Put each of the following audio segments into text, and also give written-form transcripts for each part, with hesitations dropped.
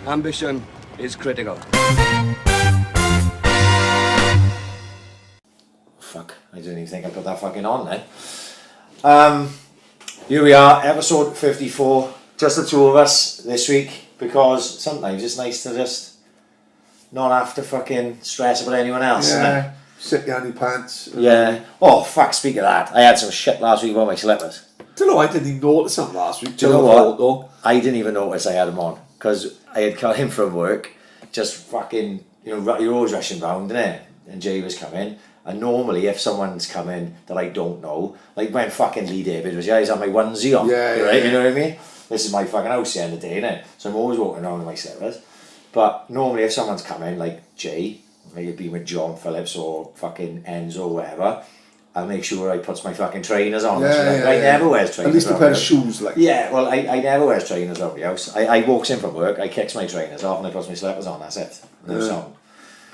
Ambition is critical. Fuck, I didn't even think I put that fucking on then. Here we are, episode 54. Just the two of us this week, because sometimes it's nice to just not have to fucking stress about anyone else. Yeah, sit down your pants. Yeah. Oh, fuck, speak of that. I had some shit last week about my slippers. Don't know, I didn't even notice them last week. Do you know what? I didn't even notice I had them on, because I had come in from work, just fucking, you know, you're always rushing round, innit? And Jay was coming. And normally, if someone's come in that I don't know, like when fucking Lee David was here, he's had my onesie on, right? You know what I mean? This is my fucking house at the end of the day, innit? So I'm always walking around with my slippers. But normally, if someone's come in, like Jay, like you've been with John Phillips or fucking Enzo or whatever, I'll make sure I puts my fucking trainers on. I never wears trainers. At least a pair of shoes, like. Yeah, well, I never wear trainers around the house. I walks in from work, I kicks my trainers off, and I puts my slippers on. That's it. No sound.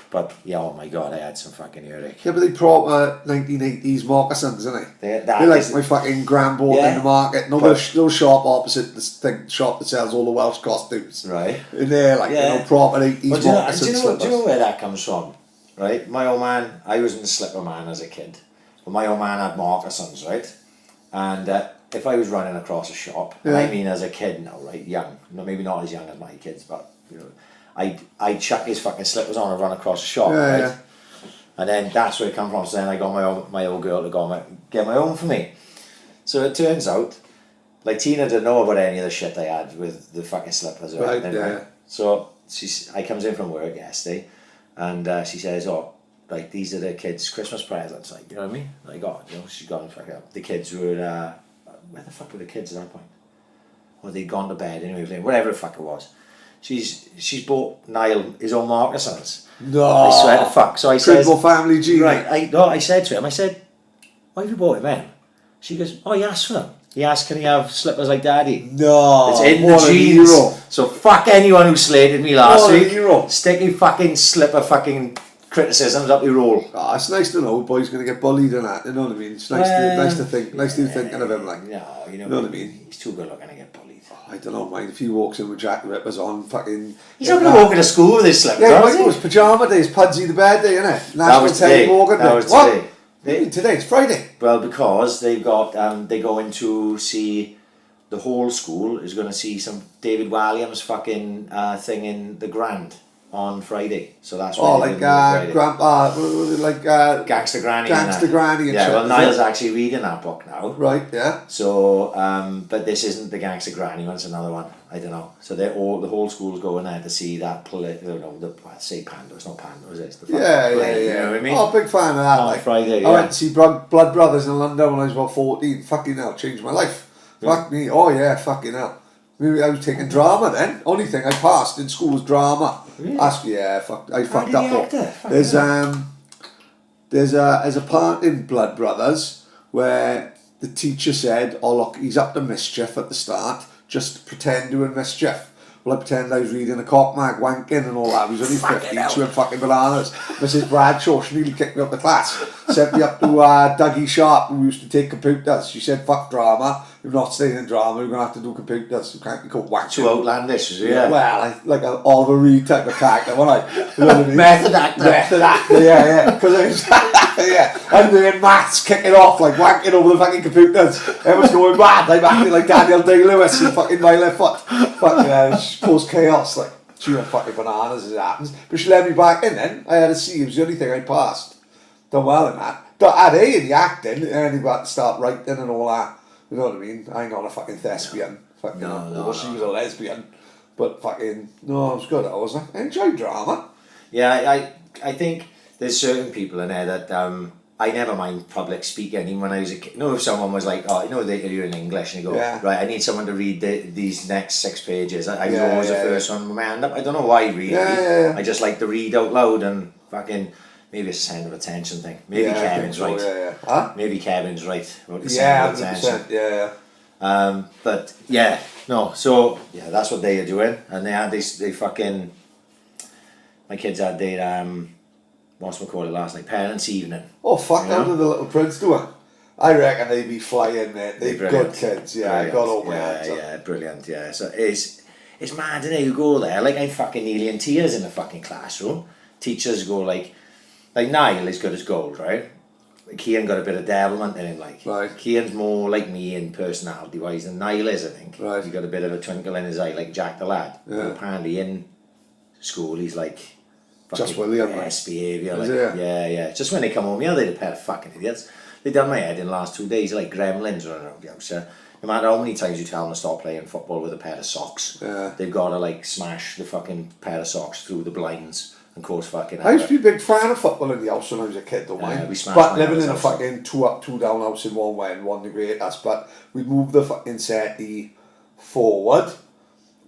But yeah, oh my god, I had some fucking earache. Yeah, but they proper 1980s moccasins, isn't they? They're like my fucking grand bought in the market. No, little shop opposite the shop that sells all the Welsh costumes. Right. And they're like, you know, proper 80s moccasins. Do you know where that comes from? Right? My old man, I wasn't a slipper man as a kid. But my old man had moccasins, right? And if I was running across a shop, and I mean as a kid now, right, young, maybe not as young as my kids, but you know, I'd chuck his fucking slippers on and run across the shop, right? Yeah. And then that's where it come from. So then I got my old girl to get my own for me. So it turns out, like Tina didn't know about any of the shit I had with the fucking slippers, right? Right. So I comes in from work yesterday, and she says, "Oh, like these are the kids' Christmas presents." Like, you know what I mean? Like, oh, you know, she's gone fucking up. The kids were where the fuck were the kids at that point? Well, they'd gone to bed anyway, whatever the fuck it was. She's bought Niall his own moccasins. No, I swear to fuck. So I said, family gene. Right. I said to him, why have you bought him then? She goes, oh, he asked for them. He asked, can he have slippers like Daddy? No, it's in the genes. So fuck anyone who slated me last week. Stick your fucking slipper fucking criticisms up your roll. Oh, it's nice to know a boy's going to get bullied and that. You know what I mean? It's nice to think. Nice to thinking of him like. No, you know what I mean? He's too good looking to get bullied. I don't know, mind if he walks in with Jack Rippers on, fucking. He's not going to walk into school with his slippers. Yeah, like it was pyjama day, it's Pudsey the bad day, isn't it? That was today. What? Today, it's Friday. Well, because they've got they go in to see the whole school is going to see some David Walliams fucking thing in the Grand on Friday. So that's like Grandpa, like Gangster Granny. Gangster Granny. Yeah, well, Niall's actually reading that book now. Right. Yeah. So, but this isn't the Gangster Granny one; it's another one. I don't know. So the whole school's going there to see that play. You know, say Panda. It's not Panda, is it? It's the play, you know what I mean? Oh, big fan of that. On Friday. I went to see Blood Brothers in London when I was about 14. Fucking hell, changed my life. Fuck me. Oh yeah, fucking hell. Maybe I was taking drama then. Only thing I passed in school was drama. Really? I fucked up. There's a part in Blood Brothers where the teacher said, "Oh look, he's up to mischief at the start. Just pretend doing mischief." Well, I pretend I was reading a cock mag, wanking and all that. He was only 15, she went fucking bananas. Mrs. Bradshaw, she nearly kicked me up the class. Sent me up to Dougie Sharp, who used to take computers. She said, fuck drama. You're not staying in drama, you're going to have to do computers. You can't be called wanking. Too outlandish, is it? Yeah. Well, like an Oliver Reed type of character, wasn't I? You know what I mean? Method actor, yeah. Because I'm doing maths, kicking off, like wanking over the fucking computers. Everyone's going mad. I'm acting like Daniel Day-Lewis and fucking my left foot. Fucking cause chaos, like she went fucking bananas as it happens. But she let me back in then. I had a C, it was the only thing I passed. Done well in that. I had A in the acting, and then you got to start writing and all that. You know what I mean? I ain't not a fucking thespian. Fucking no. She was a lesbian. But fucking, no, it was good. I enjoyed drama. Yeah, I think there's certain people in there that I never mind public speaking. Even when I was a kid, you know, if someone was like, oh, you know, you're in English, and you go, right, I need someone to read these next 6 pages. I was always the first one with my hand up. I don't know why, really. I just like to read out loud and fucking. Maybe it's a sign of attention thing. Maybe Kevin's right. Huh? Maybe Kevin's right about the sign of attention. But yeah, no. So yeah, that's what they are doing, and they fucking. My kids had their what's we call it last night, parents' evening. Oh fuck! How did the little prince do it? I reckon they'd be flying, mate. They're good kids. Yeah, I got all my hands up. Brilliant. Yeah, so it's mad, isn't it? You go there, like I'm fucking nearly in tears in the fucking classroom. Teachers go like Niall is good as gold, right? Cian got a bit of devilment in him, like. Right. Cian's more like me in personality wise than Niall is, I think. Right. He's got a bit of a twinkle in his eye, like Jack the lad. Yeah. But apparently in school he's like Just William, best behaviour, like it? yeah. Just when they come home, they're a pair of fucking idiots. They done my head in the last 2 days, like gremlins running around the house. No matter how many times you tell them to stop playing football with a pair of socks, they've got to like smash the fucking pair of socks through the blinds. And cause fucking I used to be a big fan of football in the house when I was a kid, don't I? But living in a fucking 2 up, 2 down house in one way and 1 degree at us. But we'd move the fucking settee forward,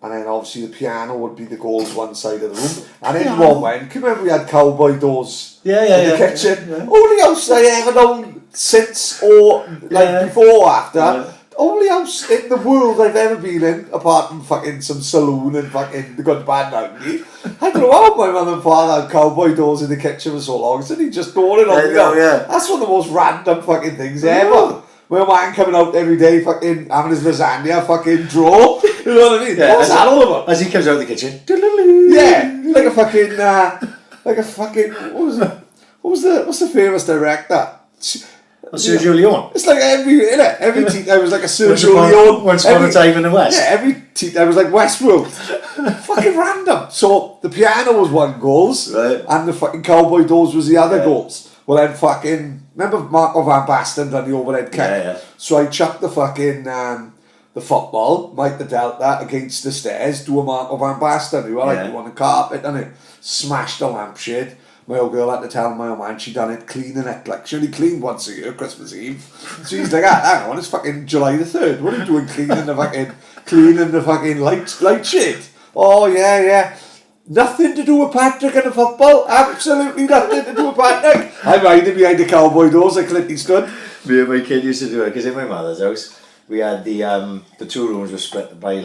and then obviously the piano would be the goals one side of the room. And in one way, can you remember we had cowboy doors in the kitchen? Yeah. Only house I ever known since or like before or after. Yeah. Only house in the world I've ever been in, apart from fucking some saloon and fucking the good bad Downey. I don't know how my mum and father had cowboy doors in the kitchen for so long. Didn't he just door it on me? That's one of the most random fucking things ever. My man coming out every day fucking having his lasagna fucking draw. You know what I mean? What's that all about? As he comes out of the kitchen. Yeah, like a fucking what's the famous director? Sergio Leone. It's like every team there was like a Sergio Leone. Once upon a time in the West. Yeah, every team there was like Westworld. Fucking random. So the piano was one goals, right, and the fucking cowboy doors was the other goals. Well then fucking remember Marco van Basten done the overhead kick. Yeah. So I chucked the fucking the football, Mike the Delta, against the stairs, do a Marco van Basten, who I like on the carpet, and it smashed the lampshade. My old girl had to tell my old man she'd done it cleaning it, like she only cleaned once a year, Christmas Eve. So he's like, hang on, it's fucking July the 3rd. What are you doing cleaning the fucking light shade? Oh yeah. Nothing to do with Patrick and the football. Absolutely nothing to do with Patrick. I'm hiding behind the cowboy doors like Clint Eastwood. Me and my kid used to do it because in my mother's house we had the 2 rooms were split by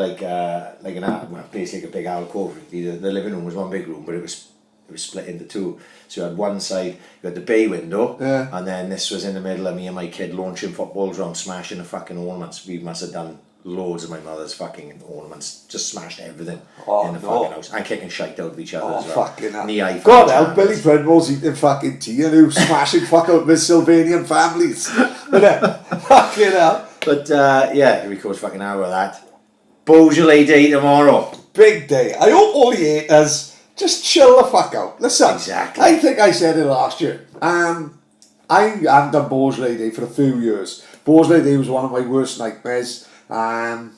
basically a big alcove. The living room was one big room, but it was split into 2. So you had one side, you had the bay window, and then this was in the middle of me and my kid launching footballs around, smashing the fucking ornaments. We must have done loads of my mother's fucking ornaments, just smashed everything in the fucking house, and kicking shite out of each other as well. Fucking hell. Knee-high God help, Billy Pridmore's eating fucking tea and who's smashing fuck out with Sylvanian families. Fucking hell. But we could fucking hour of that. Beaujolais Day tomorrow. Big day. I hope all the haters just chill the fuck out. Listen, exactly. I think I said it last year. I haven't done Beaujolais Day for a few years. Beaujolais Day was one of my worst nightmares. One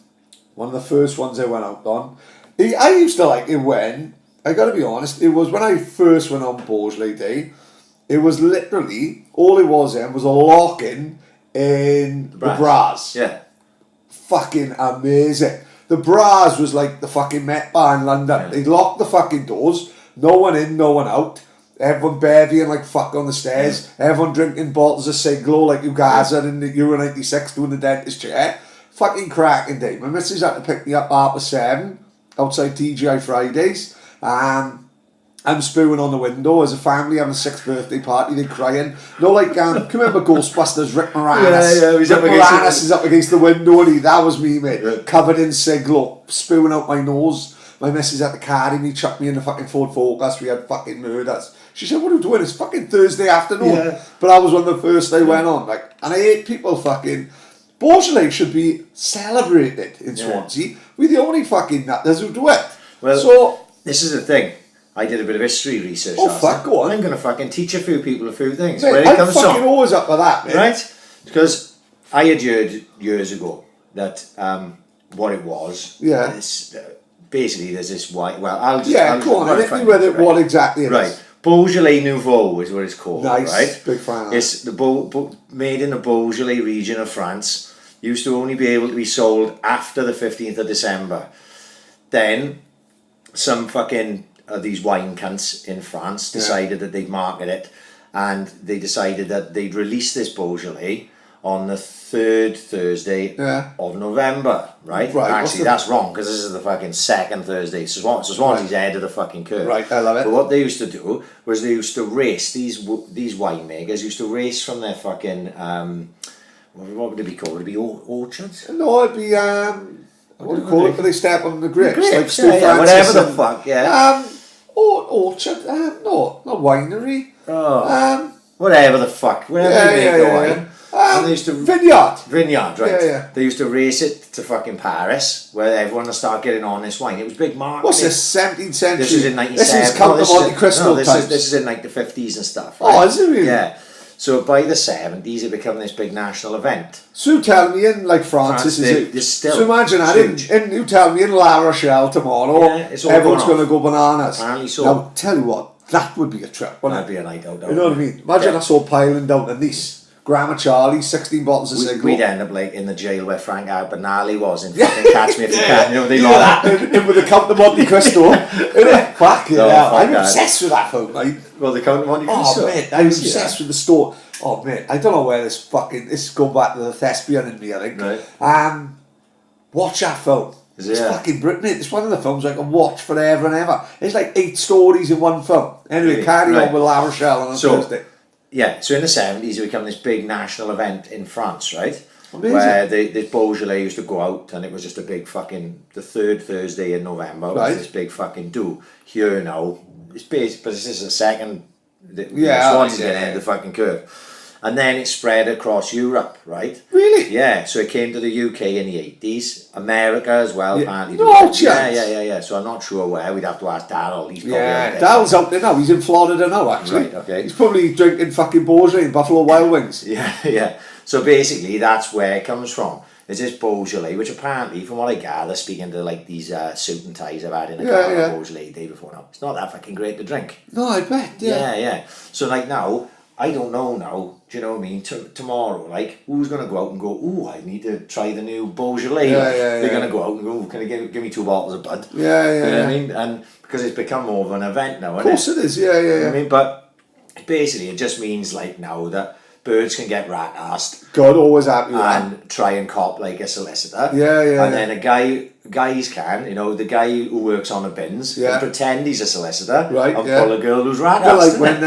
of the first ones I went out on. I used to like it when, I gotta be honest, it was when I first went on Beaujolais Day. It was literally, all it was then was a lock-in in the Bras. Yeah. Fucking amazing. The Bras was like the fucking Met Bar in London. Yeah. They locked the fucking doors. No one in, no one out. Everyone bevying like fuck on the stairs. Yeah. Everyone drinking bottles of Siglo like you guys are in the Euro 96 doing the dentist chair. Fucking cracking day. My missus had to pick me up after 7 outside TGI Fridays. I'm spewing on the window as a family having a 6th birthday party. They're crying. No, like, can you remember Ghostbusters? Rick Moranis. He's Rick Moranis is up against the window, and that was me, mate. Yeah. Covered in Siglo, spewing out my nose. My missus had to carry me, chuck me in the fucking Ford Focus. We had fucking murders. She said, "What are you doing? It's fucking Thursday afternoon." Yeah. But I was one of the first I went on, like, and I hate people fucking. Beaujolais should be celebrated in Swansea. We're the only fucking nutters who do it. Well, so this is the thing. I did a bit of history research. Oh fuck, go on. I'm going to fucking teach a few people a few things. Mate, where it comes from. I'm fucking always up for that, mate. Right? Because I had heard years ago that what it was. Yeah. Basically, there's this white. Well, I'll just. Yeah, go on. I didn't know whether what exactly it is. Right. Beaujolais Nouveau is what it's called. Nice. Right? Big fan. It's the made in the Beaujolais region of France. Used to only be able to be sold after the 15th of December. Then some fucking these wine cunts in France decided that they'd market it, and they decided that they'd release this Beaujolais on the 3rd Thursday of November, right? Actually, that's wrong, because this is the fucking 2nd Thursday. So Swansea's ahead of the fucking curve. Right, I love it. But what they used to do was they used to race, these winemakers used to race from their fucking, what would it be called? Would it be orchards? No, it'd be, What do you call it? When they step on the grapes? Like Stu yeah, Francis whatever the fuck, yeah. Orchard, no, not winery. Whatever the fuck, wherever they make the wine. And they used to Vineyard, right? Yeah. They used to race it to fucking Paris, where everyone would start getting on this wine. It was big marketing. What's this? 17th century. This is in 97. This is Count of Monte Cristo times. This is in like the 50s and stuff. Right? Oh, is it really? Yeah. So by the 70s, it became this big national event. So you tell me in like France is it? Still so imagine that you tell me in La Rochelle tomorrow, everyone's going to go bananas. Apparently so. Now tell you what, that would be a trip. That'd be a night out. You know what I mean? Imagine us all piling down to Nice. Grandma Charlie, 16 bottles of cigarette. We'd end up like in the jail where Frank Abagnale was in fucking Catch Me If You Can. You know, they like that. In with the Count of Monte Cristo. Fucking hell. I'm obsessed with that film, mate. Well, the Count of Monte Cristo. Oh, mate, I'm obsessed with the story. Oh, mate, I don't know where this is going back to the thespian in me, I think. Right. Watch that film. It's Yeah. fucking brilliant. It's one of the films I can watch forever and ever. It's like 8 stories in one film. Anyway, carry on with La Rochelle on Thursday. Yeah, so in the 70s, it became this big national event in France, right? Amazing. Where the Beaujolais used to go out, and it was just a big fucking, the third Thursday in November, was this big fucking do. Here now, it's based, but this is the second, the Swans is going to end the fucking curve. And then it spread across Europe, right? Really? Yeah, so it came to the UK in the 80s, America as well, apparently. No chance. Yeah. So I'm not sure where, we'd have to ask Darryl. He's probably Darryl's out there now, he's in Florida now actually. Right, okay. He's probably drinking fucking Beaujolais and Buffalo Wild Wings. Yeah. So basically, that's where it comes from. It's this Beaujolais, which apparently, from what I gather, speaking to like these suit and ties I've had in a car Beaujolais the day before now, it's not that fucking great to drink. No, I bet, Yeah. So like now, I don't know now, do you know what I mean? Tomorrow, like, who's going to go out and go, ooh, I need to try the new Beaujolais. They're going to go out and go, can you give me 2 bottles of bud? You know what I mean? And because it's become more of an event now, of course it is, You know what I mean? But basically, it just means like now that birds can get rat-assed. God always happy with that. And try and cop like a solicitor. And then guys can, you know, the guy who works on the bins can pretend he's a solicitor. Right, and pull a girl who's rat-assed. Well, like when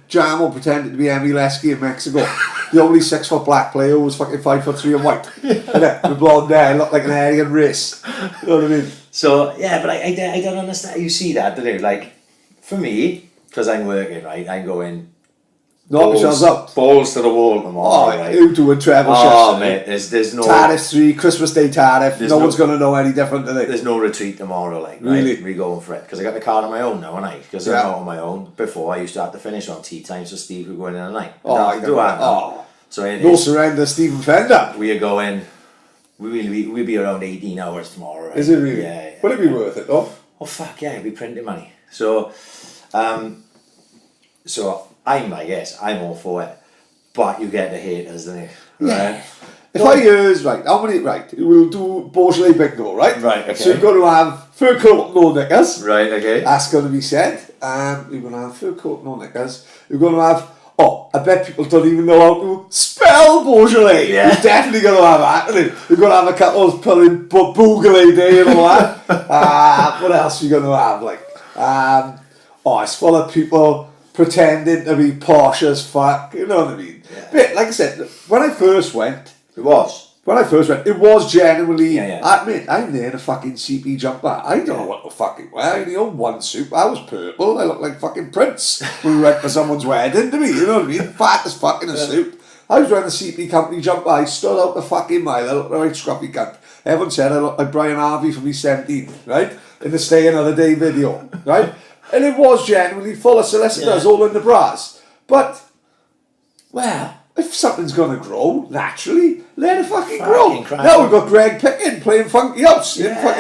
Jamo pretended to be Emmy Lesky in Mexico. The only 6-foot black player who was fucking 5'3" and white. And then with blonde hair, looked like an Aryan race. You know what I mean? So, yeah, but I don't understand. You see that, don't you? Like, for me, because I'm working, right, I'm going... Knock yourselves up. Balls to the wall tomorrow, right? Who doing travel shifts? Oh, mate, there's no... Tariff 3, Christmas Day tariff. No one's going to know any different today. There's no retreat tomorrow, like, really? Right? We're going for it. Because I got the car on my own now, and because I'm out on my own. Before, I used to have to finish on tea time, so Steve would go in the night. I do that now. So no surrender, Stephen Fender. We are going... We'll be around 18 hours tomorrow, right? Is it really? Yeah. Will it be worth it, though? Oh, fuck, yeah, it'll be printing money. So, I'm all for it. But you get the haters, don't you? Yeah. Right? If I hears, we'll do Beaujolais bingo, right? Right, okay. So you're going to have fur coat, no knickers. Right, okay. That's going to be said. You're going to have fur coat, no knickers. You're going to have, I bet people don't even know how to spell Beaujolais. Yeah. You're definitely going to have that. You're going to have a couple of pulling Beaujolais Day and all that. What else are you going to have? It's full of people pretending to be posh as fuck, you know what I mean? Yeah. But like I said, when I first went, it was genuinely, I admit, I'm there in a fucking CP jumper. I don't know what to fucking wear. I only own one suit. I was purple. I looked like fucking Prince when we went for someone's wedding to me, you know what I mean? Fat as fuck in a suit. I was wearing a CP company jumper. I stood out the fucking mile. I looked like a scruffy cunt. Everyone said I looked like Brian Harvey from E17, right? In the Stay Another Day video, right? And it was genuinely full of solicitors all in the brass. But, if something's going to grow, naturally, let it fucking grow. Now we've got Greg Picken playing Funky House. You know what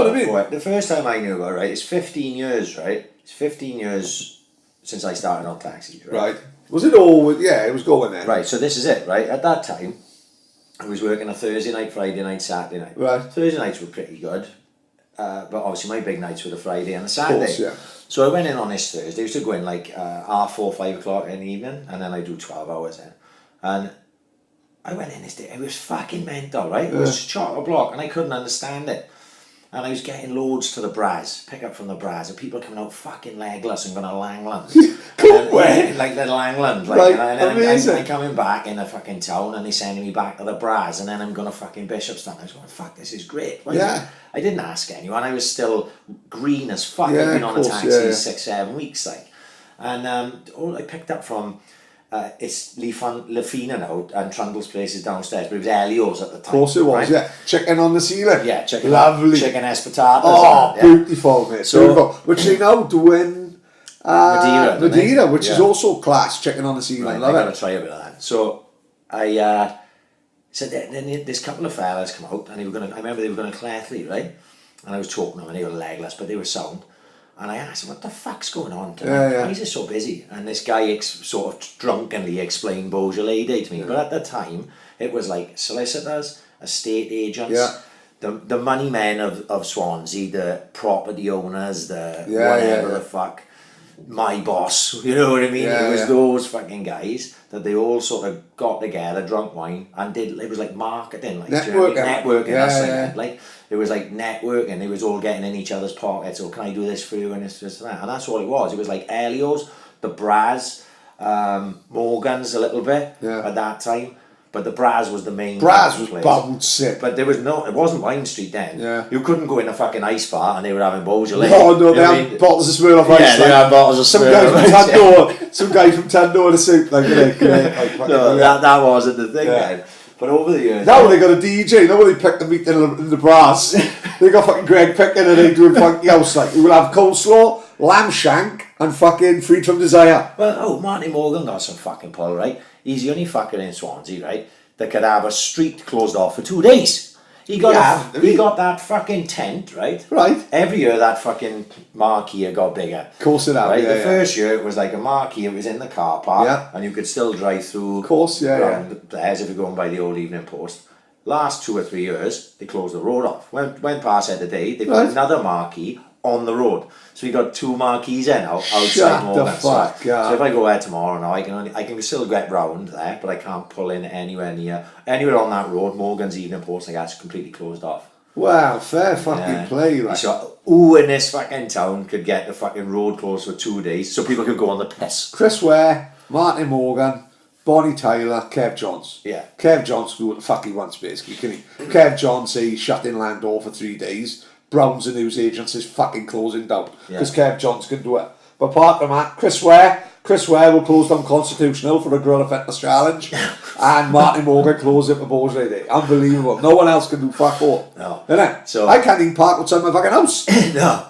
I mean? The first time I knew about it, it's 15 years, right? It's 15 years since I started on taxis, right? Was it all, it was going then. Right, so this is it, right? At that time, I was working a Thursday night, Friday night, Saturday night. Right. Thursday nights were pretty good. But obviously my big nights were the Friday and the Saturday. Of course, So I went in on this Thursday. I used to go in like 4:30, 5 o'clock in the evening, and then I do 12 hours in. And I went in this day. It was fucking mental, right? It was chock-a-block, and I couldn't understand it. And I was getting loads to the Braz, pick up from the Braz, and people coming out fucking legless and going to Langland. Like little Langland. Like, Right, and then amazing. I'm coming back in the fucking town and they're sending me back to the Braz, and then I'm going to fucking Bishopstown. I was going, fuck, this is great. I didn't ask anyone. I was still green as fuck. Yeah, I'd been on a of taxi course, 6-7 weeks. Like. And all I picked up from... it's Lefina now, and Trundle's place is downstairs, but it was Ellio's at the time. Of course it was, right? yeah. Chicken on the ceiling. Yeah, chicken. Lovely. Chicken espetatas. Oh, beautiful, mate. So, beautiful. Which they now doing Madeira, which is also class. Chicken on the ceiling. Right, Love I it. gotta try a bit of that. So I said then this couple of fellas come out, and I remember they were going to Clethley, right? And I was talking to them, and they were legless, but they were sound. And I asked him, what the fuck's going on tonight? Why is it so busy? And this guy sort of drunkenly explained Beaujolais Day to me. But at the time, it was like solicitors, estate agents, the money men of Swansea, the property owners, the whatever the fuck, my boss, you know what I mean? It was those fucking guys that they all sort of got together, drunk wine, and it was like marketing, like networking. Like it was like networking. It was all getting in each other's pockets. Or can I do this for you? And it's just that, and that's all it was. It was like Ellio's, the Braz, Morgan's a little bit at that time. But the Braz was the main. Braz was place. bubbled sick. But there was it wasn't Wine Street then. Yeah. You couldn't go in a fucking ice bar and they were having Beaujolais. No, they had bottles of Smirnoff Ice. Yeah, they had bottles of Some guy from Tandoor in a suit. Like, no, that wasn't the thing then. But over the years... Now they got a DJ. Now they pick the meat in the brass. They got fucking Greg picking and they doing funky house. Like, we will have coleslaw, lamb shank, and fucking Freed from Desire. Well, Martin Morgan got some fucking pull, right? He's the only fucker in Swansea, right, that could have a street closed off for 2 days. He got that fucking tent, right? Right. Every year that fucking marquee got bigger. Of course it had. Right? The first year it was like a marquee, it was in the car park, and you could still drive through. Of course, As if you're going by the old Evening Post. Last 2 or 3 years, they closed the road off. Went past the day, they put another marquee on the road. So you got 2 marquees in outside Morgan. So if I go there tomorrow now, I can still get round there, but I can't pull in anywhere on that road. Morgan's Evening Post, like that's completely closed off. Wow, fair fucking play, right? So who in this fucking town could get the fucking road closed for 2 days so people could go on the piss? Chris Ware, Martin Morgan, Bonnie Tyler, Kev Johns. Yeah. Kev Johns can do what the fuck he wants, basically, can he? Kev Johns say he's shut in Landor for 3 days. Brown's the news agents is fucking closing down because Kev Johns can do it. But apart from that, Chris Ware will close down Constitutional for the Gorilla Fitness Challenge, and Martin Morgan closed it for Beaujolais Day. Unbelievable. No one else can do fuck all. No. Innit? So I can't even park outside my fucking house. No.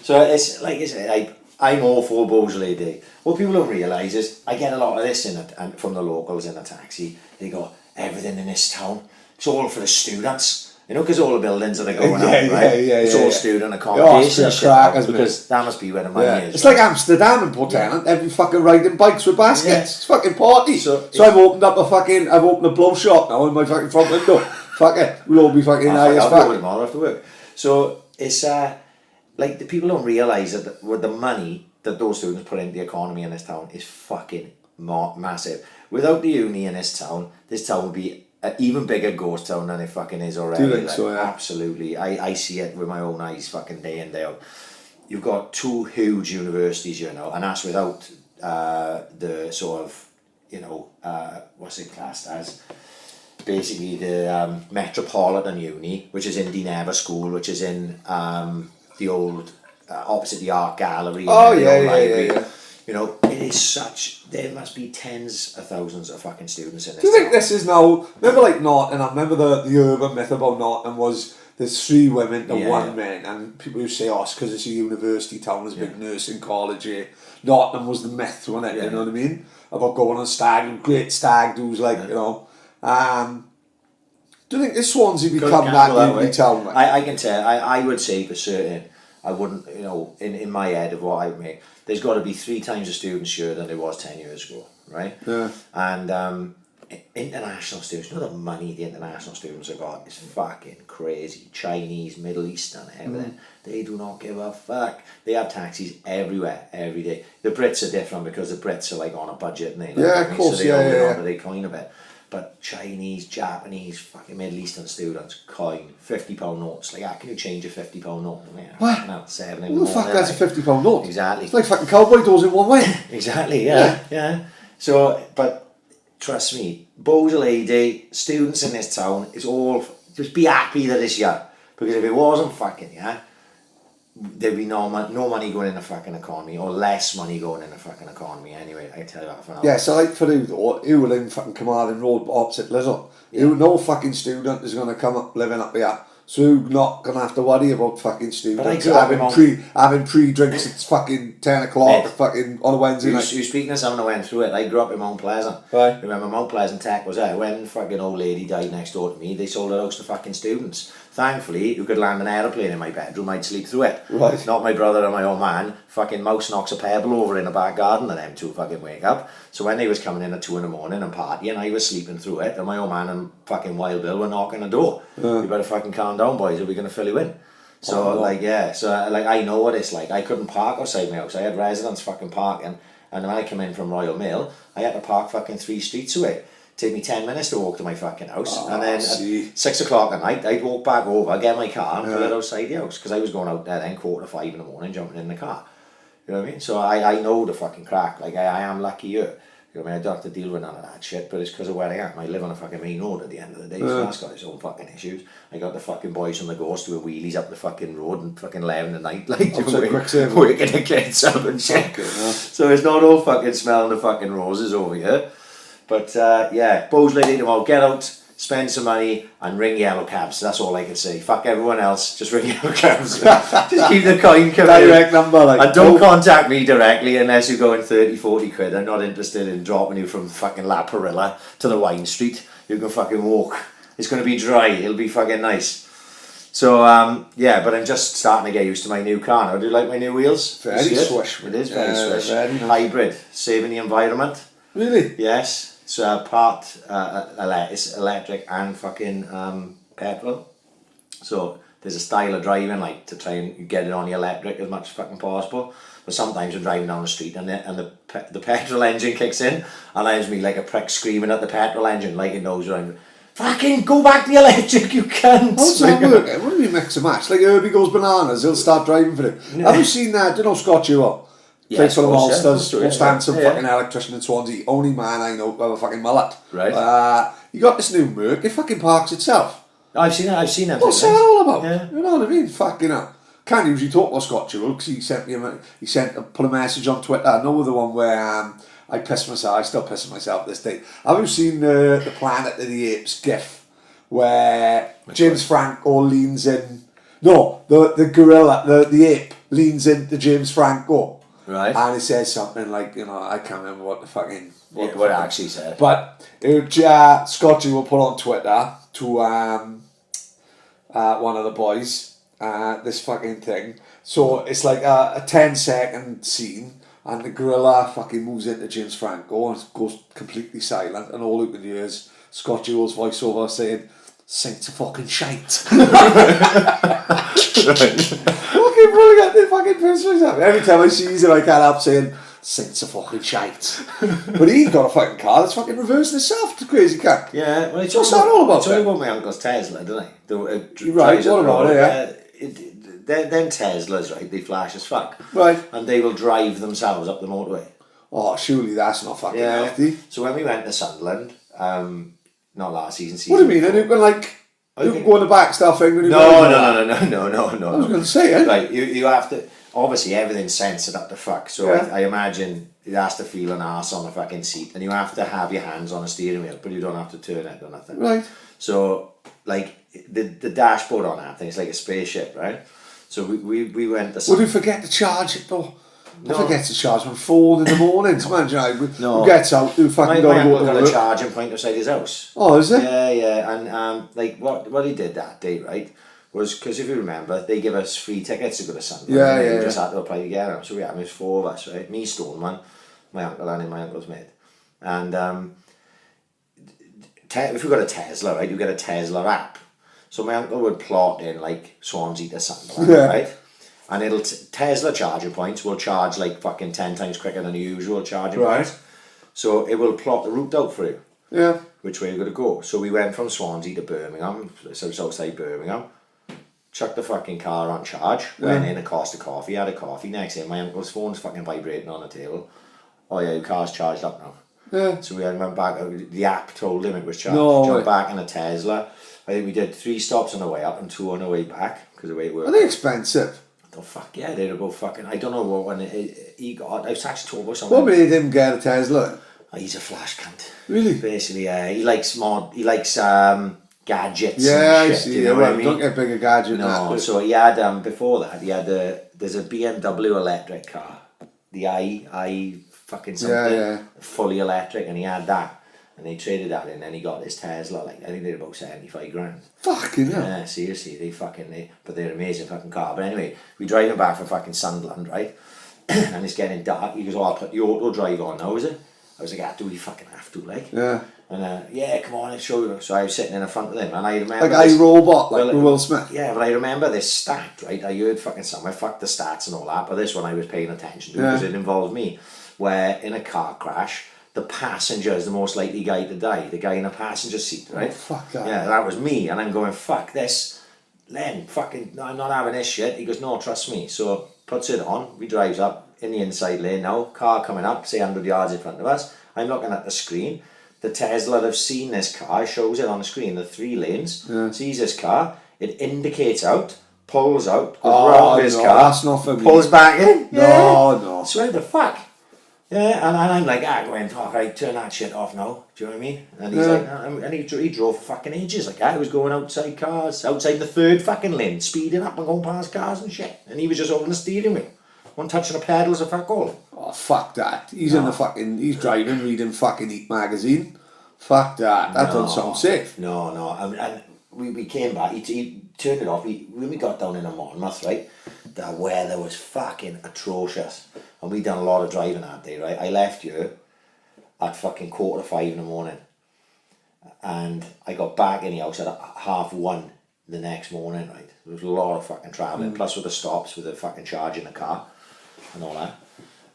So it's like I said, I'm all for Beaujolais Day. What people don't realise is I get a lot of this and from the locals in the taxi. They go, everything in this town, it's all for the students. You know, because all the buildings that are going up, right? It's all student accommodation and shit, because that must be where the money is. It's like Amsterdam and Portland. Every fucking riding bikes with baskets. It's fucking party. So I've opened a blow shop now in my fucking front window. Fuck it. We'll all be fucking high as fuck. I'll go tomorrow after work. So it's like the people don't realise that with the money that those students put into the economy in this town is fucking massive. Without the uni in this town would be an even bigger ghost town than it fucking is already. Do you think so, yeah? Absolutely. I see it with my own eyes fucking day in, day out. You've got 2 huge universities here now, and that's without the sort of, what's it classed as? Basically the Metropolitan Uni, which is in Indianapolis School, which is in the old, opposite the Art Gallery. Library. You know, it is there must be tens of thousands of fucking students in this. Do you think this is now, remember like Norton, I remember the urban myth about Norton was there's 3 women to 1 man, and people who say, it's because it's a university town, there's a big nursing college here. Norton was the myth, wasn't it? You know what I mean? About going on great stag do's, like, you know. Do you think this Swansea become that uni town? Like? I can tell, I would say for certain, I wouldn't, in my head of what I would make, there's got to be 3 times the students here than there was 10 years ago, right? Yeah. And international students, the money the international students have got is fucking crazy. Chinese, Middle Eastern, everything. They do not give a fuck. They have taxis everywhere, every day. The Brits are different because the Brits are like on a budget and they of course, so they hold it on the decline a bit. But Chinese, Japanese, fucking Middle Eastern students, coin, £50 notes. Like, how can you change a £50 note? What? No, 7 in Who the the morning. fuck has a £50 note? Exactly. It's like fucking cowboy doors in one way. Exactly, yeah. So, but trust me, Beaujolais Day, students in this town, it's all, just be happy that it's here. Because if it wasn't fucking here, there'd be no money going in the fucking economy, or less money going in the fucking economy anyway, I tell you that for now. Yeah, so like for you though, you were in fucking Carmarthen Road opposite Lizzle. You no fucking student is going to come up living up here. So you're not going to have to worry about fucking students having pre-drinks at fucking 10 o'clock fucking on a Wednesday night. You're speaking of someone who went through it. I grew up in Mount Pleasant. Right. Remember Mount Pleasant Tech was there. When fucking old lady died next door to me, they sold her house to fucking students. Thankfully, you could land an aeroplane in my bedroom, I'd sleep through it. Right. Not my brother and my old man. Fucking mouse knocks a pebble over in the back garden and them two fucking wake up. So when they was coming in at 2 in the morning and partying, I was sleeping through it, and my old man and fucking Wild Bill were knocking the door. You better fucking calm down, boys, or we're going to fill you in. So I know what it's like. I couldn't park outside my house. I had residents fucking parking, and when I came in from Royal Mail, I had to park fucking 3 streets away. Take me 10 minutes to walk to my fucking house, and then at 6 o'clock at night, I'd walk back over, get my car, and pull it outside the house, because I was going out there then 4:45 in the morning, jumping in the car. You know what I mean? So I know the fucking crack. Like, I am lucky here. You know what I mean? I don't have to deal with none of that shit, but it's because of where I am. I live on a fucking main road at the end of the day, so that's got its own fucking issues. I got the fucking boys from the Ghost doing wheelies up the fucking road and fucking 11 at night, like, waking the kids up and shit. So it's not all fucking smelling the fucking roses over here. But Beaujolais tomorrow, get out, spend some money, and ring yellow cabs. That's all I can say. Fuck everyone else, just ring yellow cabs. Just keep the coin coming. Direct number, like. And don't contact me directly unless you're going 30, 40 quid. I'm not interested in dropping you from fucking La Perilla to the Wine Street. You can fucking walk. It's going to be dry. It'll be fucking nice. So, but I'm just starting to get used to my new car now. Do you like my new wheels? Very swish. It is very swish. Very nice. Hybrid, saving the environment. Really? Yes. So part it's electric and fucking petrol. So there's a style of driving, like, to try and get it on the electric as much as fucking possible. But sometimes you're driving down the street and the petrol engine kicks in, and I was me like a prick screaming at the petrol engine like it knows where I'm. Fucking go back to the electric, you can't. How does that work? What do you mix and match? Like Herbie goes bananas, he'll start driving for him. Yeah. Have you seen that? Do you know Scott Ewell? Plays for the Monsters, most handsome fucking electrician in Swansea. Only man I know with a fucking mullet. Right. You got this new Merc, it fucking parks itself. I've seen that. What's that all about? Yeah. You know what I mean? Fucking hell. Can't usually talk about Scott Ewell because he put a message on Twitter. I know the one where I pissed myself. I still pissing myself this day. Have you seen the Planet of the Apes gif where James Franco leans in? No, the gorilla, the ape leans into James Franco. Right. And it says something like, I can't remember what the fucking... What it actually said. But Scott Ewell put on Twitter to one of the boys this fucking thing. So it's like a 10-second scene, and the gorilla fucking moves into James Franco and goes completely silent, and all you can hear is Scott Ewell's voiceover saying, "Saints are fucking shite." Fucking brilliant, they fucking piss myself. Every time I see him, I can't help saying, "Saints are fucking shite." But he's got a fucking car that's fucking reversing itself. It's a crazy cunt. Yeah, well, what's that all about? It's all about my uncle's Tesla, don't I? You're right, what about it? Then Teslas, right, they flash as fuck. Right. And they will drive themselves up the motorway. Oh, surely that's not fucking healthy. So when we went to Sunderland, not last season. What do you mean? And you can you can go in the back stuff thing when you No. I was going to say, Right, you have to. Obviously, everything's censored up the fuck. So I imagine it has to feel an arse on the fucking seat, and you have to have your hands on a steering wheel, but you don't have to turn it or nothing. Right. So like the dashboard on that thing, it's like a spaceship, right? So we went to. Would you forget to charge it though? I forget to charge my phone in the mornings, man. Who gets out? Who fucking my uncle go got to a work? charging point outside his house. Oh, is it? Yeah, and like what he did that day, right, was because if you remember, they give us free tickets to go to Sunderland. Yeah. We just had to apply to get them. So it was 4 of us, right? Me, Stoneman, my uncle, and my uncle's mate. And if you got a Tesla, right, you get a Tesla app. So my uncle would plot in like Swansea to Sunderland, right? And it'll Tesla charging points will charge like fucking 10 times quicker than the usual charging points. So it will plot the route out for you. Yeah. Which way we're going to go. So we went from Swansea to Birmingham, so outside Birmingham, chucked the fucking car on charge, went in, accosted coffee, had a coffee. Next thing, my uncle's phone's fucking vibrating on the table. Oh yeah, your car's charged up now. Yeah. So we went back, the app told him it was charged. No Jumped way. back in a Tesla. I think we did 3 stops on the way up and 2 on the way back, because the way it worked. Are they expensive? Oh fuck yeah, they're about fucking, I don't know what one he got. I was actually told about something. What made him get a Tesla? Oh, he's a flash cunt. Really? Basically, he likes gadgets. Yeah, and I shit, see. You know Yeah, what I well, mean? don't get a bigger gadget than No, that. so he had before that he had there's a BMW electric car, the I fucking something, Yeah. fully electric, and he had that, and they traded that in, and he got his Tesla, like I think they're about 75 grand. Fucking hell. Yeah, seriously, but they're amazing fucking car. But anyway, we driving back from fucking Sunderland, right? And it's getting dark. He goes, "Oh, I'll put the auto drive on now, is it?" I was like, "Do we fucking have to, like?" Yeah. And yeah, come on, I'll show you. So I was sitting in the front of them, and I remember Like iRobot, like well, Will Smith. Yeah, but I remember this stat, right? I heard fucking somewhere, fuck the stats and all that, but this one I was paying attention to because it involved me. Where in a car crash, the passenger is the most likely guy to die. The guy in a passenger seat, right? Oh, fuck that. Yeah, that was me, and I'm going, fuck this. Len, fucking, no, I'm not having this shit. He goes, no, trust me. So puts it on. We drives up in the inside lane now. Car coming up, say 100 yards in front of us. I'm looking at the screen. The Tesla have seen this car, shows it on the screen, the 3 lanes, sees this car, it indicates out, pulls out, goes round his car, that's not for me. pulls back in. No. So what the fuck? Yeah, and I'm like, going, fuck, right, turn that shit off now. Do you know what I mean? And he's like, and he drove for fucking ages. Like, I was going outside cars, outside the 3rd fucking lane, speeding up and going past cars and shit. And he was just holding the steering wheel. One touching the pedals of fuck all. Oh, fuck that. He's in the fucking, he's driving, reading fucking Eat magazine. Fuck that. That doesn't sound safe. No. And we came back, he turned it off. When we got down in a Monmouth, right, the weather was fucking atrocious. And we done a lot of driving that day, right? I left you at fucking 4:45 in the morning. And I got back in the house at 1:30 the next morning, right? There was a lot of fucking travelling, plus with the stops, with the fucking charging the car and all that.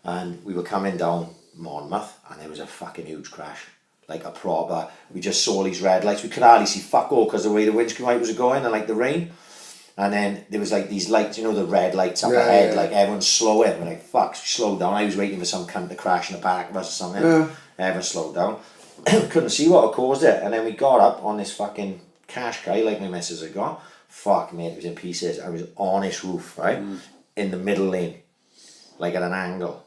And we were coming down Monmouth, and there was a fucking huge crash. Like a proper, we just saw these red lights. We could hardly see fuck all because the way the windscreen wipers were going and like the rain. And then there was like these lights, you know, the red lights up ahead, like everyone's slowing. We're like, fuck, slow down. I was waiting for some cunt to crash in the back of us or something. Everyone slowed down. Couldn't see what had caused it. And then we got up on this fucking cash guy, like my missus had got. Fuck, mate, it was in pieces. I was on this roof, right? In the middle lane, like at an angle.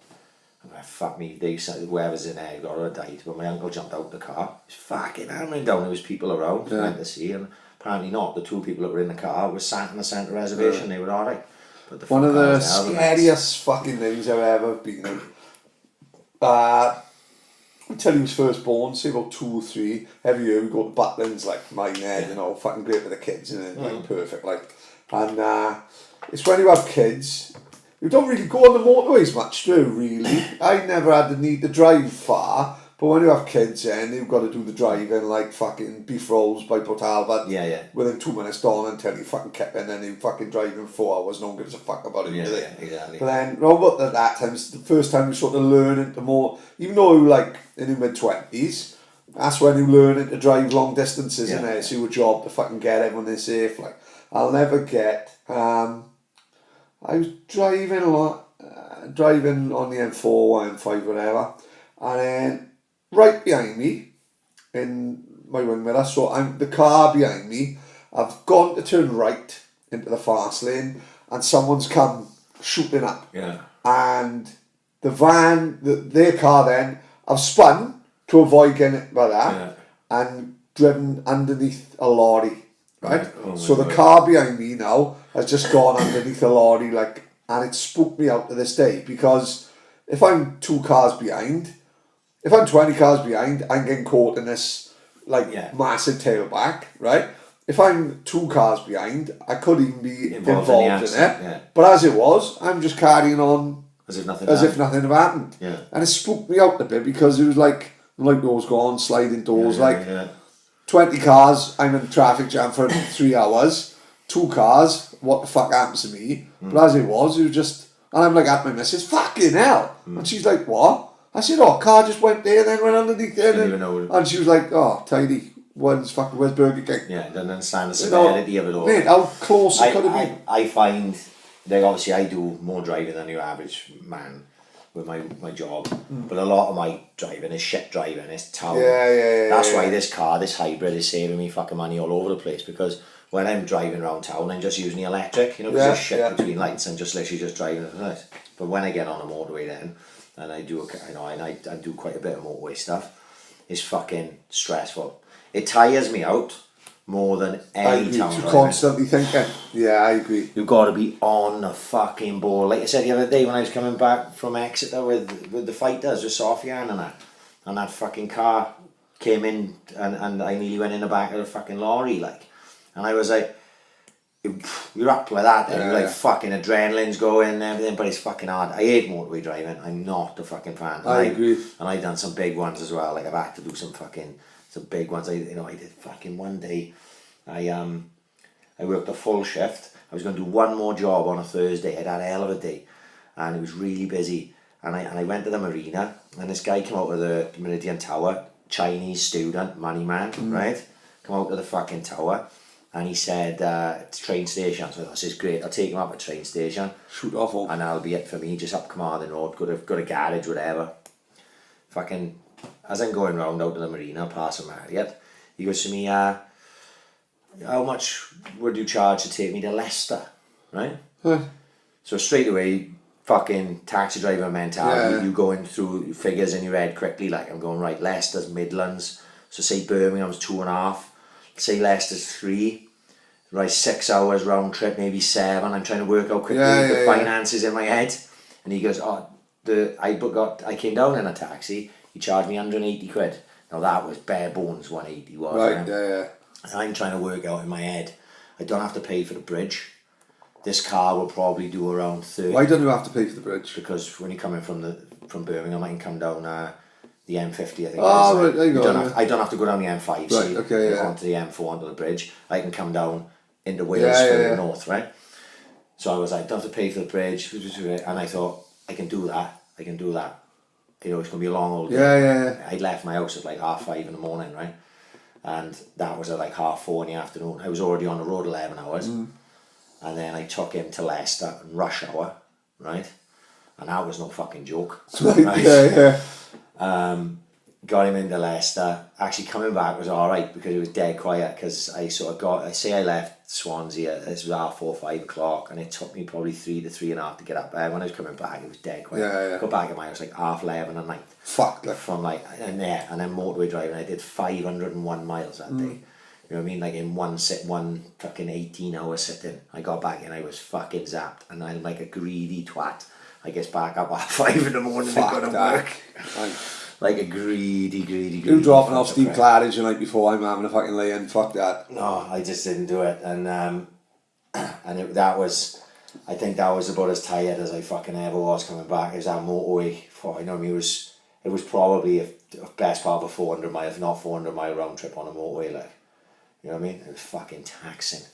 And I, fuck me, whoever's in there got her died. But my uncle jumped out the car. He was fucking hammering down. There was people around, went to see, and apparently not. The 2 people that were in the car were sat in the centre reservation. They were alright. One of the scariest fucking things I've ever been in. Until he was first born, say about 2 or 3, every year we go to Butlins, like mine there, you know, fucking great with the kids, and like perfect, like. And it's when you have kids, you don't really go on the motorways much, do you, really? I never had the need to drive far, but when you have kids, then you've got to do the driving, like fucking beef rolls by Port Albert. Yeah. Within 2 minutes done until you fucking kick in, and you fucking driving 4 hours, no one gives a fuck about it, do they? Yeah, exactly. But then, Robert, at that time, it's the first time you sort of learning to more, even though you like in your mid-20s, that's when you learning to drive long distances, isn't it? It's your job to fucking get everyone there safe. Like, I'll never get, I was driving a lot, driving on the M4, M5, whatever, and then right behind me, in my wing mirror, so I'm the car behind me, I've gone to turn right into the fast lane, and someone's come shooting up. Yeah. And the van, their car then, I've spun to avoid getting hit by that, and driven underneath a lorry, right? So the car behind me now has just gone underneath a lorry, like, and it spooked me out to this day, because if I'm 2 cars behind, if I'm 20 cars behind, I'm getting caught in this, like, massive tailback, right? If I'm 2 cars behind, I could even be involved in it. Yeah. But as it was, I'm just carrying on as if nothing had happened. Yeah. And it spooked me out a bit, because it was like doors gone, sliding doors, 20 cars, I'm in traffic jam for 3 hours, 2 cars, what the fuck happens to me? But as it was just, and I'm like at my missus, fucking hell. And she's like, what? I said, oh, car just went there and then went underneath there. Didn't even know. And she was like, oh, tidy. Where's Burger King? Yeah, didn't understand the severity of it all. Mate, how close it could have been. I find, like, obviously I do more driving than your average man with my job, but a lot of my driving is shit driving, it's town. That's why this car, this hybrid, is saving me fucking money all over the place, because when I'm driving around town, I'm just using the electric, you know, because there's shit between lights and just literally just driving it. But when I get on a motorway then, and I do, I do quite a bit of motorway stuff, it's fucking stressful. It tires me out more than any town driving. Constantly thinking. Yeah, I agree. You've got to be on the fucking ball. Like I said the other day when I was coming back from Exeter with the fighters, with Sofian and that fucking car came in and I nearly went in the back of the fucking lorry, like. And I was like, you're up like that then, you're like fucking adrenaline's going and everything, but it's fucking hard. I hate motorway driving, I'm not a fucking fan. I agree. And I've done some big ones as well, like I've had to do some big ones. I did fucking one day, I worked a full shift. I was going to do one more job on a Thursday. I'd had a hell of a day and it was really busy, and I went to the marina and this guy came out of the Meridian Tower, Chinese student, money man, right? Come out to the fucking tower and he said, it's a train station. So I thought, this is great, I'll take him up at train station. Shoot off all. And that'll be it for me, just up Carmarthen Road, got a garage, whatever. Fucking, as I'm going round out to the marina, past Marriott, he goes to me, how much would you charge to take me to Leicester, right? So straight away, fucking taxi driver mentality, you going through figures in your head quickly, like I'm going, right, Leicester's Midlands, so say Birmingham's 2.5, say Leicester's 3, right, 6 hours round trip, maybe 7, I'm trying to work out quickly the finances in my head, and he goes, I came down in a taxi, he charged me 180 quid, now that was bare bones 180 was, right, and I'm trying to work out in my head, I don't have to pay for the bridge. This car will probably do around 30. Why don't you have to pay for the bridge? Because when you're coming from Birmingham, I can come down the M50, I think. Oh, right, there you go. I don't have to go down the M5, right, so onto the M4, onto the bridge. I can come down into Wales from the north, right? So I was like, don't have to pay for the bridge. And I thought, I can do that. You know, it's going to be a long old day. I left my house at like 5:30 in the morning, right? And that was at like 4:30 in the afternoon. I was already on the road 11 hours. And then I took him to Leicester in rush hour, right? And that was no fucking joke. Right? Got him into Leicester. Actually coming back was alright because it was dead quiet, because I left Swans here, this was 4:30, 5 o'clock, and it took me probably 3 to 3.5 to get up there. When I was coming back it was dead quiet. Got back at my house like 11:30 at night. Fuck that. From like, and then motorway driving, I did 501 miles that day. You know what I mean? Like in one fucking 18-hour sitting. I got back and I was fucking zapped, and I'm like a greedy twat. I get back up at 5 in the morning to go to work. Like a greedy. You dropping off Steve Claridge the night before, I'm having a fucking lay-in, fuck that. No, I just didn't do it, and that was, I think that was about as tired as I fucking ever was coming back. It was that motorway, it was probably a best part of a 400 mile, if not 400 mile round trip on a motorway, like. You know what I mean? It was fucking taxing.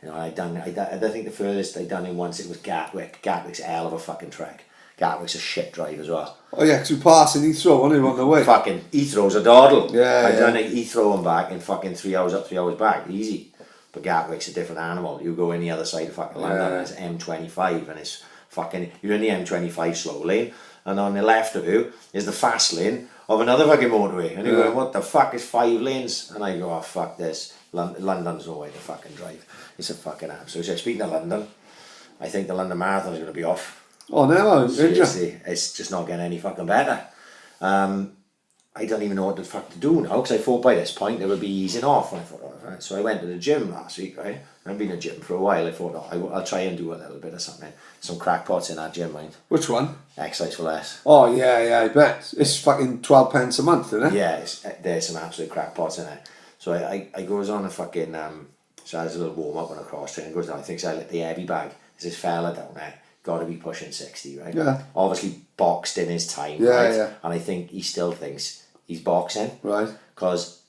You know, I think the furthest I'd done it once, it was Gatwick. Gatwick's a hell of a fucking trek. Gatwick's a shit drive as well. Oh yeah, 'cause you passing Heathrow, wasn't you, on the way? Fucking Heathrow's a dawdle. I've done it Heathrow and back in fucking 3 hours up, 3 hours back, easy. But Gatwick's a different animal. You go in the other side of fucking London, and it's M25, and it's fucking, you're in the M25 slow lane, and on the left of you is the fast lane of another fucking motorway. And you're going, what the fuck is 5 lanes? And I go, oh fuck this. London's no way to fucking drive. It's a fucking absolute. So speaking of London, I think the London Marathon is going to be off. Oh no, seriously, it's just not getting any fucking better. I don't even know what the fuck to do now, because I thought by this point they would be easing off. And I thought, oh, right. So I went to the gym last week, right? I've been in the gym for a while. I thought, I'll try and do a little bit of something. Some crackpots in that gym, mind. Which one? Exercise for Less. Oh yeah, I bet. It's fucking 12 pence a month, isn't it? Yeah, there's some absolute crackpots in it. So I goes on a fucking, so I has a little warm up on a cross train, and goes down, I think so I let the heavy bag, there's this fella down there, got to be pushing 60, right? Yeah. Obviously boxed in his time, right? Yeah. And I think he still thinks he's boxing. Right. Because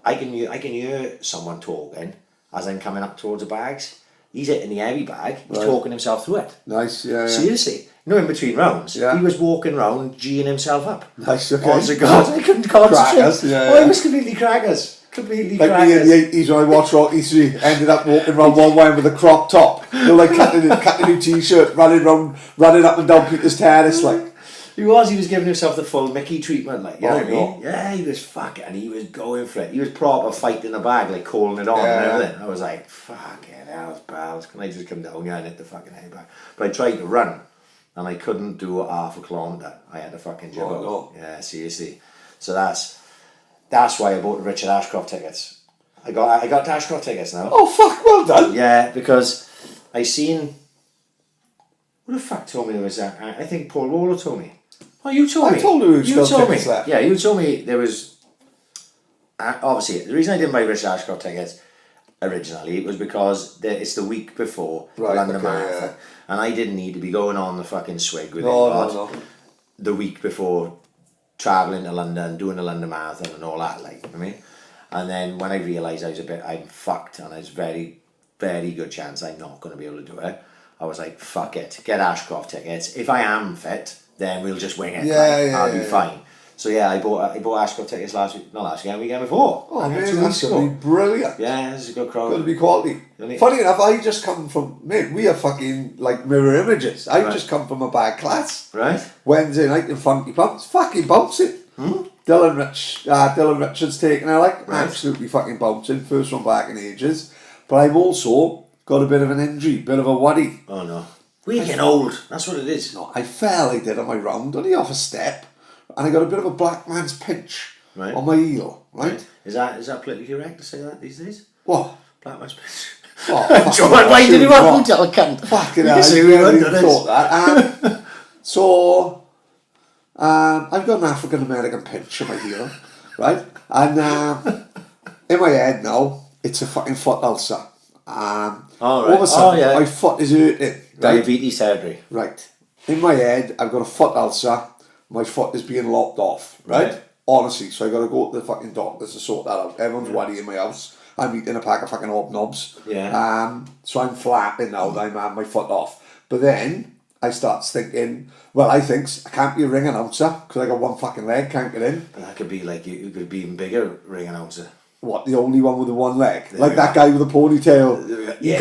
I can hear someone talking as I'm coming up towards the bags. He's hitting the heavy bag, he's talking himself through it. Nice, yeah. Seriously. No, in between rounds. Yeah. He was walking round, G'ing himself up. Nice, okay. Honest to God, I couldn't concentrate. Crackers, yeah, Oh, yeah. he was completely crackers. Completely Like me crackers. in the 80s when I watched Rocky 3, ended up walking around one way with a crop top. You know, like cutting a new t-shirt, running up and down Peter's Terrace, like. He was giving himself the full Mickey treatment, like, you know what I no. mean? Yeah, he was fucking, and he was going for it. He was proper fighting the bag, like calling it on and everything. I was like, fucking hell, pals, can I just come down here and hit the fucking hay back? But I tried to run, and I couldn't do half a kilometre. I had to fucking jib out. no. Yeah, seriously. So that's why I bought the Richard Ashcroft tickets. I got Ashcroft tickets now. Oh, fuck, well done. Yeah, because I seen... Who the fuck told me there was that? I think Paul Waller told me. Oh, you told me. I told you there was still told me. tickets left. Yeah, you told me there was... Obviously, the reason I didn't buy Richard Ashcroft tickets originally was because it's the week before London Marathon. Yeah. And I didn't need to be going on the fucking swig with No. the week before travelling to London, doing the London Marathon and all that, like, I mean. And then when I realised I'm fucked and there's very, very good chance I'm not going to be able to do it, I was like, fuck it, get Ashcroft tickets. If I am fit, then we'll just wing it. I'll be fine. So yeah, I bought Ashcroft tickets last week, not last weekend, weekend before. Oh, man, that's going to be brilliant. Yeah, this is a good crowd. Going to be quality. Funny enough, I just come from, mate, we are fucking like mirror images. I just come from a bad class. Right. Wednesday night in Funky Pumps, fucking bouncing. Dylan Richards taking it, like, absolutely fucking bouncing. First one back in ages. But I've also got a bit of an injury, bit of a worry. Oh no. We're getting old, that's what it is. No, I fell, I did on my round, only off a step, and I got a bit of a black man's pinch on my heel, right? Is that politically correct to say that these days? What? Black man's pinch. Oh, John, why did you want to tell a cunt? Fucking hell, I really thought that. So, I've got an African American pinch on my heel, right? And in my head now, it's a fucking foot ulcer. All of a sudden, my foot is hurting. Diabetes surgery. Right. In my head, I've got a foot ulcer. My foot is being lopped off. Right? Honestly, so I got to go to the fucking doctors to sort that out. Everyone's worried in my house. I'm eating a pack of fucking hobnobs. Yeah. So I'm flapping now that I'm having my foot off. But then I start thinking, I can't be a ring announcer because I got one fucking leg, can't get in. But that could be like, you could be even bigger ring announcer. What, the only one with the one leg? Like that guy with the ponytail. Yeah,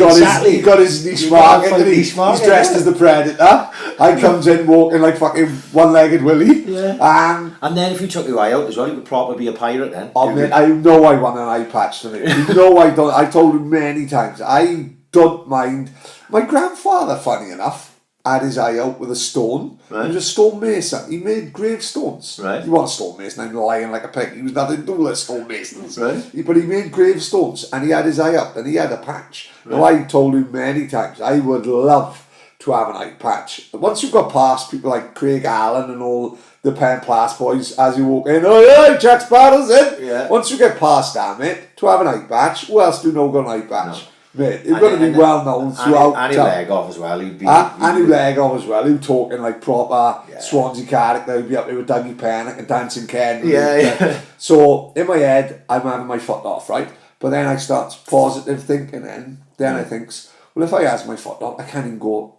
he got his niche market. He's dressed as the Predator. I comes in walking like fucking one-legged Willie. Yeah. And then if you took your eye out as well, you could probably be a pirate then. Oh man, I know I want an eye patch for me. You know I don't. I told him many times. I don't mind. My grandfather, funny enough, had his eye out with a stone. Right. He was a stonemason. He made gravestones. Right. He wasn't a stonemason, I'm lying like a pig. He was nothing to do with stonemasons. Right. But he made gravestones and he had his eye up and he had a patch. Right. Now I told him many times, I would love to have an eye patch. Once you've got past people like Craig Allen and all the Pen Plus boys, as you walk in, oh yeah, Jack Sparrow's in. Yeah. Once you get past that, mate, to have an eye patch, who else do know got an eye patch? No. Mate, you've got to be well known throughout. And your leg off as well. He'd leg off as well. He was talking like proper Swansea character. He'd be up there with Dougie Pennick and Dancing Ken. Yeah. So in my head, I'm having my foot off, right? But then I start positive thinking, and then I think, well, if I has my foot off, I can't even go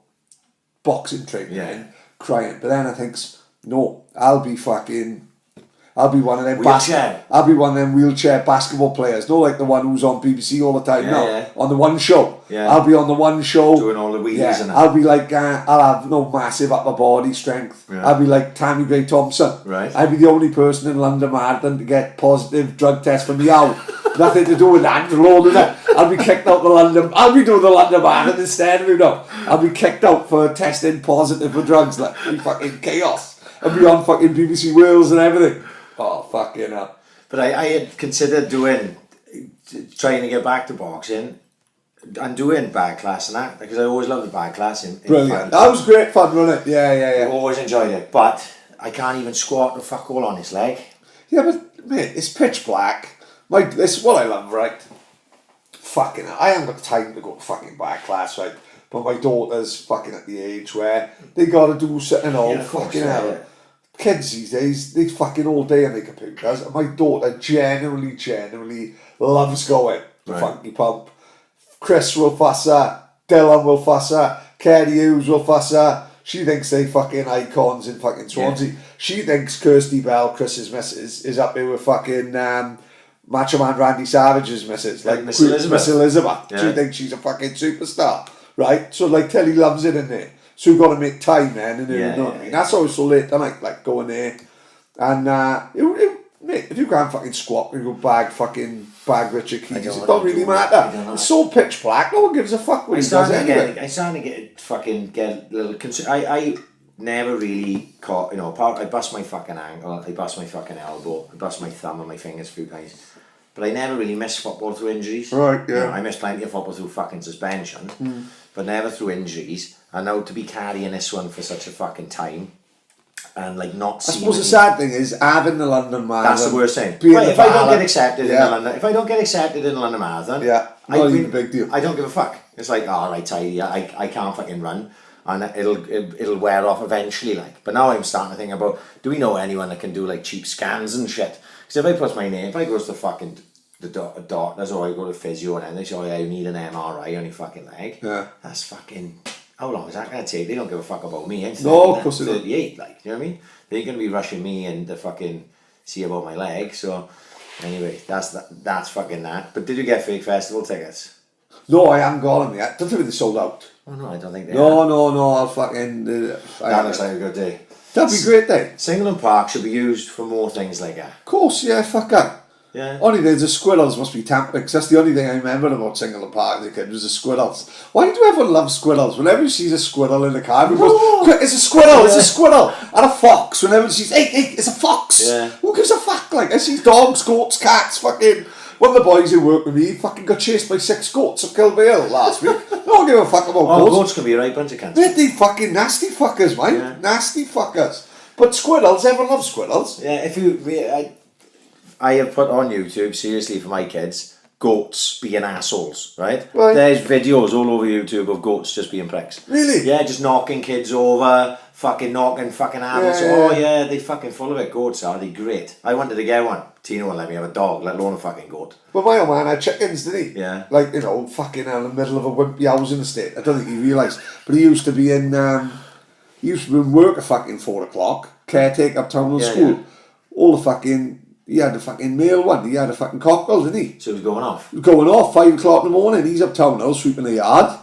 boxing training crying. But then I think, no, I'll be one of them I'll be one of them wheelchair basketball players. No, like the one who's on BBC all the time on the one show. Yeah. I'll be on the one show doing all the wheelies and that. I'll be like I'll have no massive upper body strength. Yeah. I'll be like Tammy Gray Thompson. Right. I'll be the only person in London Marathon to get positive drug test from the owl. Nothing to do with that. I'll be kicked out the London. I'll be doing the London Marathon instead of I'll be kicked out for testing positive for drugs. Like fucking chaos. I'll be on fucking BBC Wales and everything. Oh, fucking hell. But I had considered trying to get back to boxing and doing bag class and that, because I always loved the bag class. Brilliant. That was great fun, wasn't it? Yeah. I always enjoyed it. But I can't even squat the fuck all on his leg. Yeah, but, mate, it's pitch black. This is what I love, right? Fucking hell. I haven't got time to go to fucking bag class, right? But my daughter's fucking at the age where they got to do something fucking hell. Yeah. Kids these days, they fucking all day on their computers, and my daughter genuinely loves going to Funky Pump. Chris will fuss her, Dylan will fuss her, Kerry Hughes will fuss her, She thinks they fucking icons in fucking Swansea. Yeah. She thinks Kirsty Bell, Chris's missus, is up there with fucking Macho Man Randy Savage's missus. Like Miss Elizabeth. Miss Elizabeth. Yeah. She thinks she's a fucking superstar. Right? So like Telly loves it in there. So we've got to make time then, and you know what I mean? That's always so late tonight, like going there. And mate, if you can't fucking squat, you go bag Richard Keys. It don't really matter. It's so pitch black. No one gives a fuck what he does anyway. I'm starting to get a little concerned. I never really caught, I bust my fucking ankle, I bust my fucking elbow, I bust my thumb and my fingers a few times. But I never really missed football through injuries. Right, yeah. I missed plenty of football through fucking suspension, but never through injuries. And now to be carrying this one for such a fucking time, and like not. I suppose the sad thing is having the London Marathon. That's the worst thing. Right, if I don't get accepted in the London, Marathon, not even a big deal. I don't give a fuck. It's like, all right, I can't fucking run, and it'll wear off eventually. Like, but now I'm starting to think about, do we know anyone that can do like cheap scans and shit? Because if I put my name, if I go to the fucking the doctors or I go to physio and then they say, oh yeah, you need an MRI on your fucking leg. Yeah. That's fucking. How long is that going to take? They don't give a fuck about me. I'm no, of course they don't. 38, like, you know what I mean? They're going to be rushing me in to fucking see about my leg. So, anyway, that's fucking that. But did you get fake festival tickets? No, I haven't got them yet. Don't think they sold out. Oh no, I don't think they No, I'll fucking... that looks like a good day. That'd be a great day. Singleton Park should be used for more things like that. Of course, yeah, fuck that. Yeah. Only the squirrels must be tamped, because that's the only thing I remember about Singleton Park as a kid was the squirrels. Why do everyone love squirrels? Whenever you see a squirrel in the car, everyone goes, quick, it's a squirrel, it's a squirrel. And a fox, whenever she says, hey, it's a fox. Yeah. Who gives a fuck? Like, I see dogs, goats, cats, fucking... One of the boys who worked with me fucking got chased by 6 goats at Kilvale last week. No one give a fuck about goats. Goats can be a right bunch of cunts. They fucking nasty fuckers, man. Yeah. Nasty fuckers. But squirrels, everyone loves squirrels. Yeah, if you... I have put on YouTube, seriously, for my kids, goats being assholes, right? There's videos all over YouTube of goats just being pricks. Really? Yeah, just knocking kids over, fucking knocking fucking animals. Yeah, they fucking full of it. Goats are, they great. I wanted to get one. Tina won't let me have a dog, let alone a fucking goat. But my old man had chickens, didn't he? Yeah. Like, fucking in the middle of a wimpy housing estate. I don't think he realised. But he used to be in work at fucking 4 o'clock, caretaker uptown at school. Yeah. All the fucking... He had the fucking male one. He had a fucking cockerel, didn't he? So he was going off? He was going off, 5 o'clock in the morning. He's uptown now, sweeping the yard.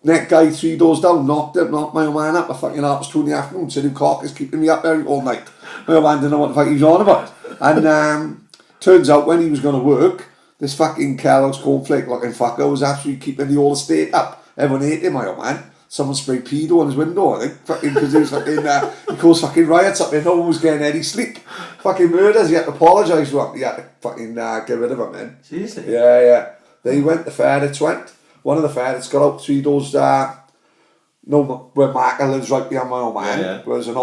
Next guy 3 doors down, knocked my old man up at fucking 2:30 in the afternoon. Said, cock is keeping me up there all night. My old man didn't know what the fuck he was on about. And turns out when he was going to work, this fucking Kellogg's cornflake looking fucker was actually keeping the whole estate up. Everyone hated my old man. Someone sprayed pedo on his window, I think, fucking, because he was fucking, he caused fucking riots up there, no one was getting any sleep. Fucking murders, he had to apologise to him, he had to fucking get rid of him then. Seriously? Yeah. They went, the ferrets went. One of the ferrets got out 3 doors, where Marker lives right behind my old man. Yeah. There's an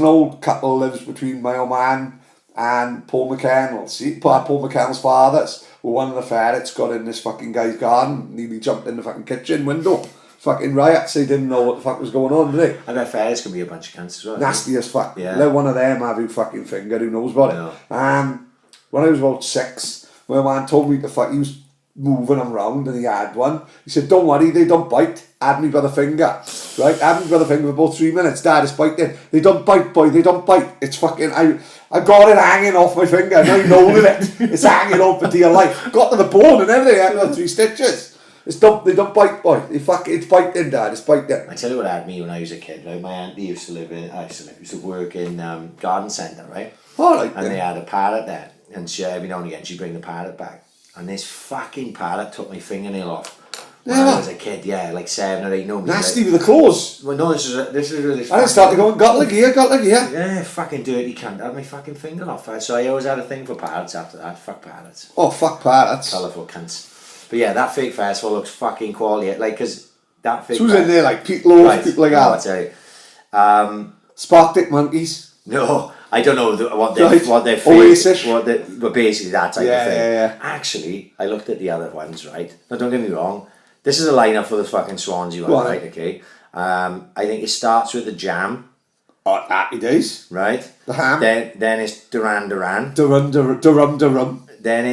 old couple lives between my old man and Paul McCannell. See, Paul McCannell's fathers. Well, one of the ferrets got in this fucking guy's garden, nearly jumped in the fucking kitchen window. Fucking riots, they didn't know what the fuck was going on, did they? I bet ferrets can be a bunch of cunts as well. Nasty as fuck. Yeah. Let one of them have who fucking finger, who knows about it. When I was about 6, my man told me he was moving them round and he had one. He said, don't worry, they don't bite. Had me by the finger. Right? Had me by the finger for about 3 minutes. Dad, it's biting. They don't bite, boy, they don't bite. It's fucking... I got it hanging off my finger. Now you know it. It's hanging open to your life. Got to the bone and everything. I got 3 stitches. They don't bite, boy. It's biting, Dad. It's biting. I tell you what had me when I was a kid, right? My auntie used to work in garden centre, right? Oh, right. And they had a parrot there, and every now and again she'd bring the parrot back, and this fucking parrot took my fingernail off when I was a kid. Yeah, like 7 or 8. No, nasty with the claws. Well, no, this is really. I started going, got like here. Yeah, fucking dirty cunt. Had my fucking finger off. So I always had a thing for parrots after that. Fuck parrots. Oh, fuck parrots. Colourful cunts. But yeah, that fake festival looks fucking quality. Like, because that fake... So who's in there, like Pete Lowe, people like that? I'll tell you. Spark Dick Monkeys? No, I don't know what they're fake... Oasis? But basically that type of thing. Yeah. Actually, I looked at the other ones, right? Now, don't get me wrong. This is a lineup for the fucking Swansea one, right? Okay. I think it starts with the Jam. Oh, happy days. Right? The Ham. Then it's Duran. Durum. Then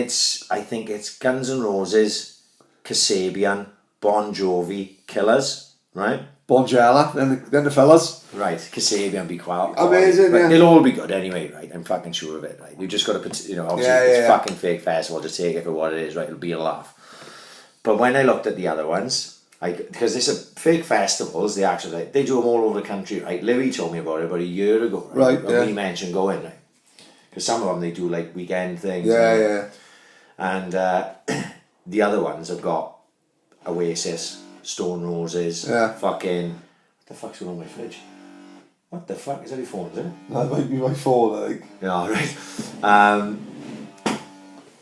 I think it's Guns N' Roses, Kasabian, Bon Jovi, Killers, right? Bonjela, then the fellas. Right, Kasabian be quiet. Amazing, but yeah. They'll all be good anyway, right? I'm fucking sure of it, right? You just got to put, obviously it's fucking fake festival. Just take it for what it is, right? It'll be a laugh. But when I looked at the other ones, because there's a fake festivals, they do them all over the country, right? Louis told me about it about a year ago, right? When we mentioned going, right? Because some of them they do like weekend things. And the other ones have got Oasis, Stone Roses, fucking. What the fuck's going on with my fridge? What the fuck? Is that your phone, is it? That might be my phone, I think. Yeah, right.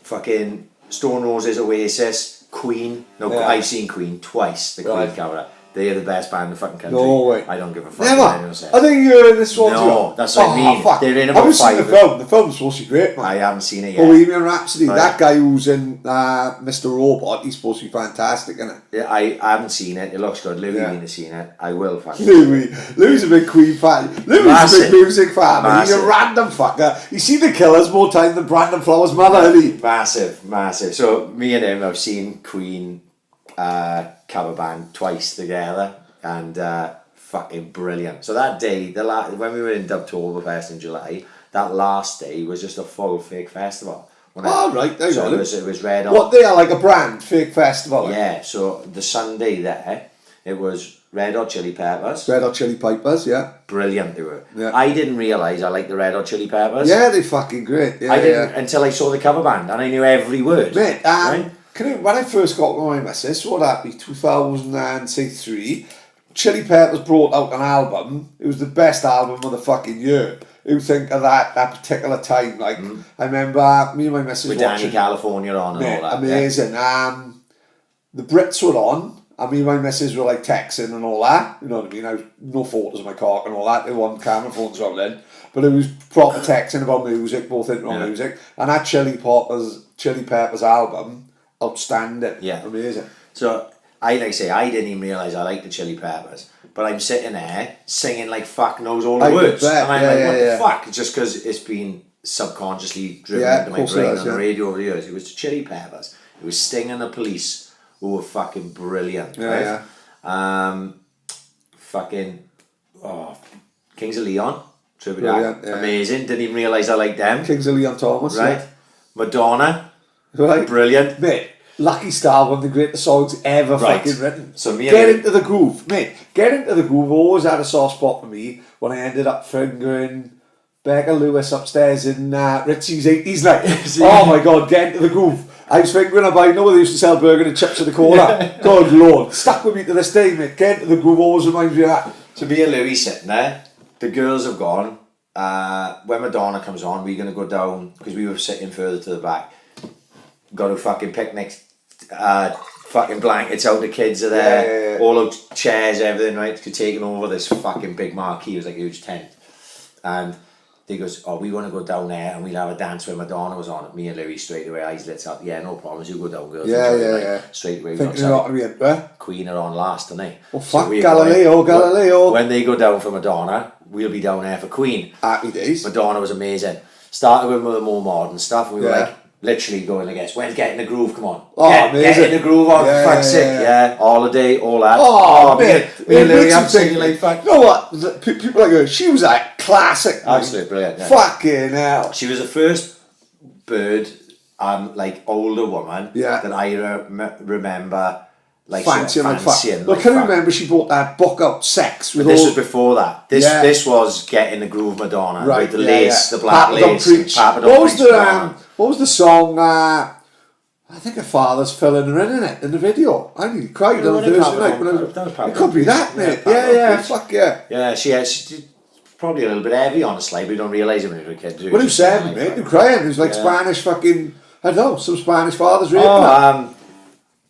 Fucking Stone Roses, Oasis, Queen. No, I've seen Queen twice, the Queen cover. They are the best band in the fucking country. No way. I don't give a fuck. Never. I think you're in this one. No, that's what I mean. Fuck. They're in about I've seen 5. the film. The film's supposed to be great, man. I haven't seen it yet. Bohemian Rhapsody. Right. That guy who's in Mr. Robot, he's supposed to be fantastic, isn't it? Yeah, I haven't seen it. It looks good. Louis has seen it. I will fucking Louis a big Queen fan. Louis a big music fan. He's a random fucker. He's seen the Killers more time than Brandon Flowers' mother, hasn't he? Massive. So me and him have seen Queen cover band twice together, and fucking brilliant. So that day, when we were in Dubtoberfest in July, that last day was just a full fake festival. Right, there you go. It was Red Hot. What, they are like a brand, fake festival? Yeah, so the Sunday there, it was Red Hot Chili Peppers. Red Hot Chili Peppers, yeah. Brilliant they were. Yeah. I didn't realise I liked the Red Hot Chili Peppers. Yeah, they're fucking great. Yeah, I didn't until I saw the cover band and I knew every word. Mate, right? when I first got with my missus, what would that be, 2003, Chili Peppers brought out an album. It was the best album of the fucking year. You think of that particular time, like, I remember me and my missus with watching... Danny California on and all that. Amazing. Yeah. The Brits were on, and me and my missus were like texting and all that, you know what I mean? I no photos of my cock and all that, they weren't camera phones around then, but it was proper texting about music, both into music, and that Chili Peppers album, outstanding. Yeah. Amazing. So, I didn't even realise I liked the Chili Peppers, but I'm sitting there singing like fuck knows all the words, and I'm what the fuck? It's just because it's been subconsciously driven into my brain on the radio over the years. It was the Chili Peppers, it was Sting and the Police, who were fucking brilliant, right? Kings of Leon, tribute act, amazing. Didn't even realise I liked them. Kings of Leon Thomas, right? Madonna, right? Brilliant, mate. Lucky Star, one of the greatest songs ever fucking written. So Get Into the Groove, mate. Get Into the Groove always had a soft spot for me when I ended up fingering Becca Lewis upstairs in Ritzy's 80s night. Oh my god, Get Into the Groove. I was fingering her by, they used to sell burger and chips at the corner. God Lord, stuck with me to this day, mate. Get Into the Groove always reminds me of that. So me and Louis sitting there, the girls have gone. When Madonna comes on, we're going to go down, because we were sitting further to the back. Got a fucking picnic, fucking blankets out, the kids are there, all out chairs, everything, right? Taking over this fucking big marquee, it was like a huge tent. And they goes, we want to go down there and we'll have a dance where Madonna was on. Me and Louis straight away, eyes lit up. Yeah, no problems, you go down, girls. Yeah. Straight away. Thinking you're not going to be in, Queen are on last, aren't they? Oh, fuck, so Galileo. When they go down for Madonna, we'll be down there for Queen. Happy days. Madonna was amazing. Started with the more modern stuff, and we were like, literally going, I guess, when's Get in the Groove, come on. Get in the groove on, for fuck's sake. Holiday, all that. Me and Louis, I'm singing like fuck. You know what? People like her, she was like classic. Absolutely brilliant. Yeah. Fucking hell. She was the first bird, like older woman that I remember like fancying. Well, can you remember she bought that book out, Sex? With this was before that. This was Get in the Groove Madonna. Right, with the lace, the black lace. What was the song? I think her father's filling her in it in the video. I nearly cried on Thursday night. It could be that, mate. Yeah, fuck yeah. Yeah, she's probably a little bit heavy on the slide, but you don't realise it when you're a kid, do you? Well, who said, mate? You're crying. It was like Spanish fucking, I don't know, some Spanish fathers raping her.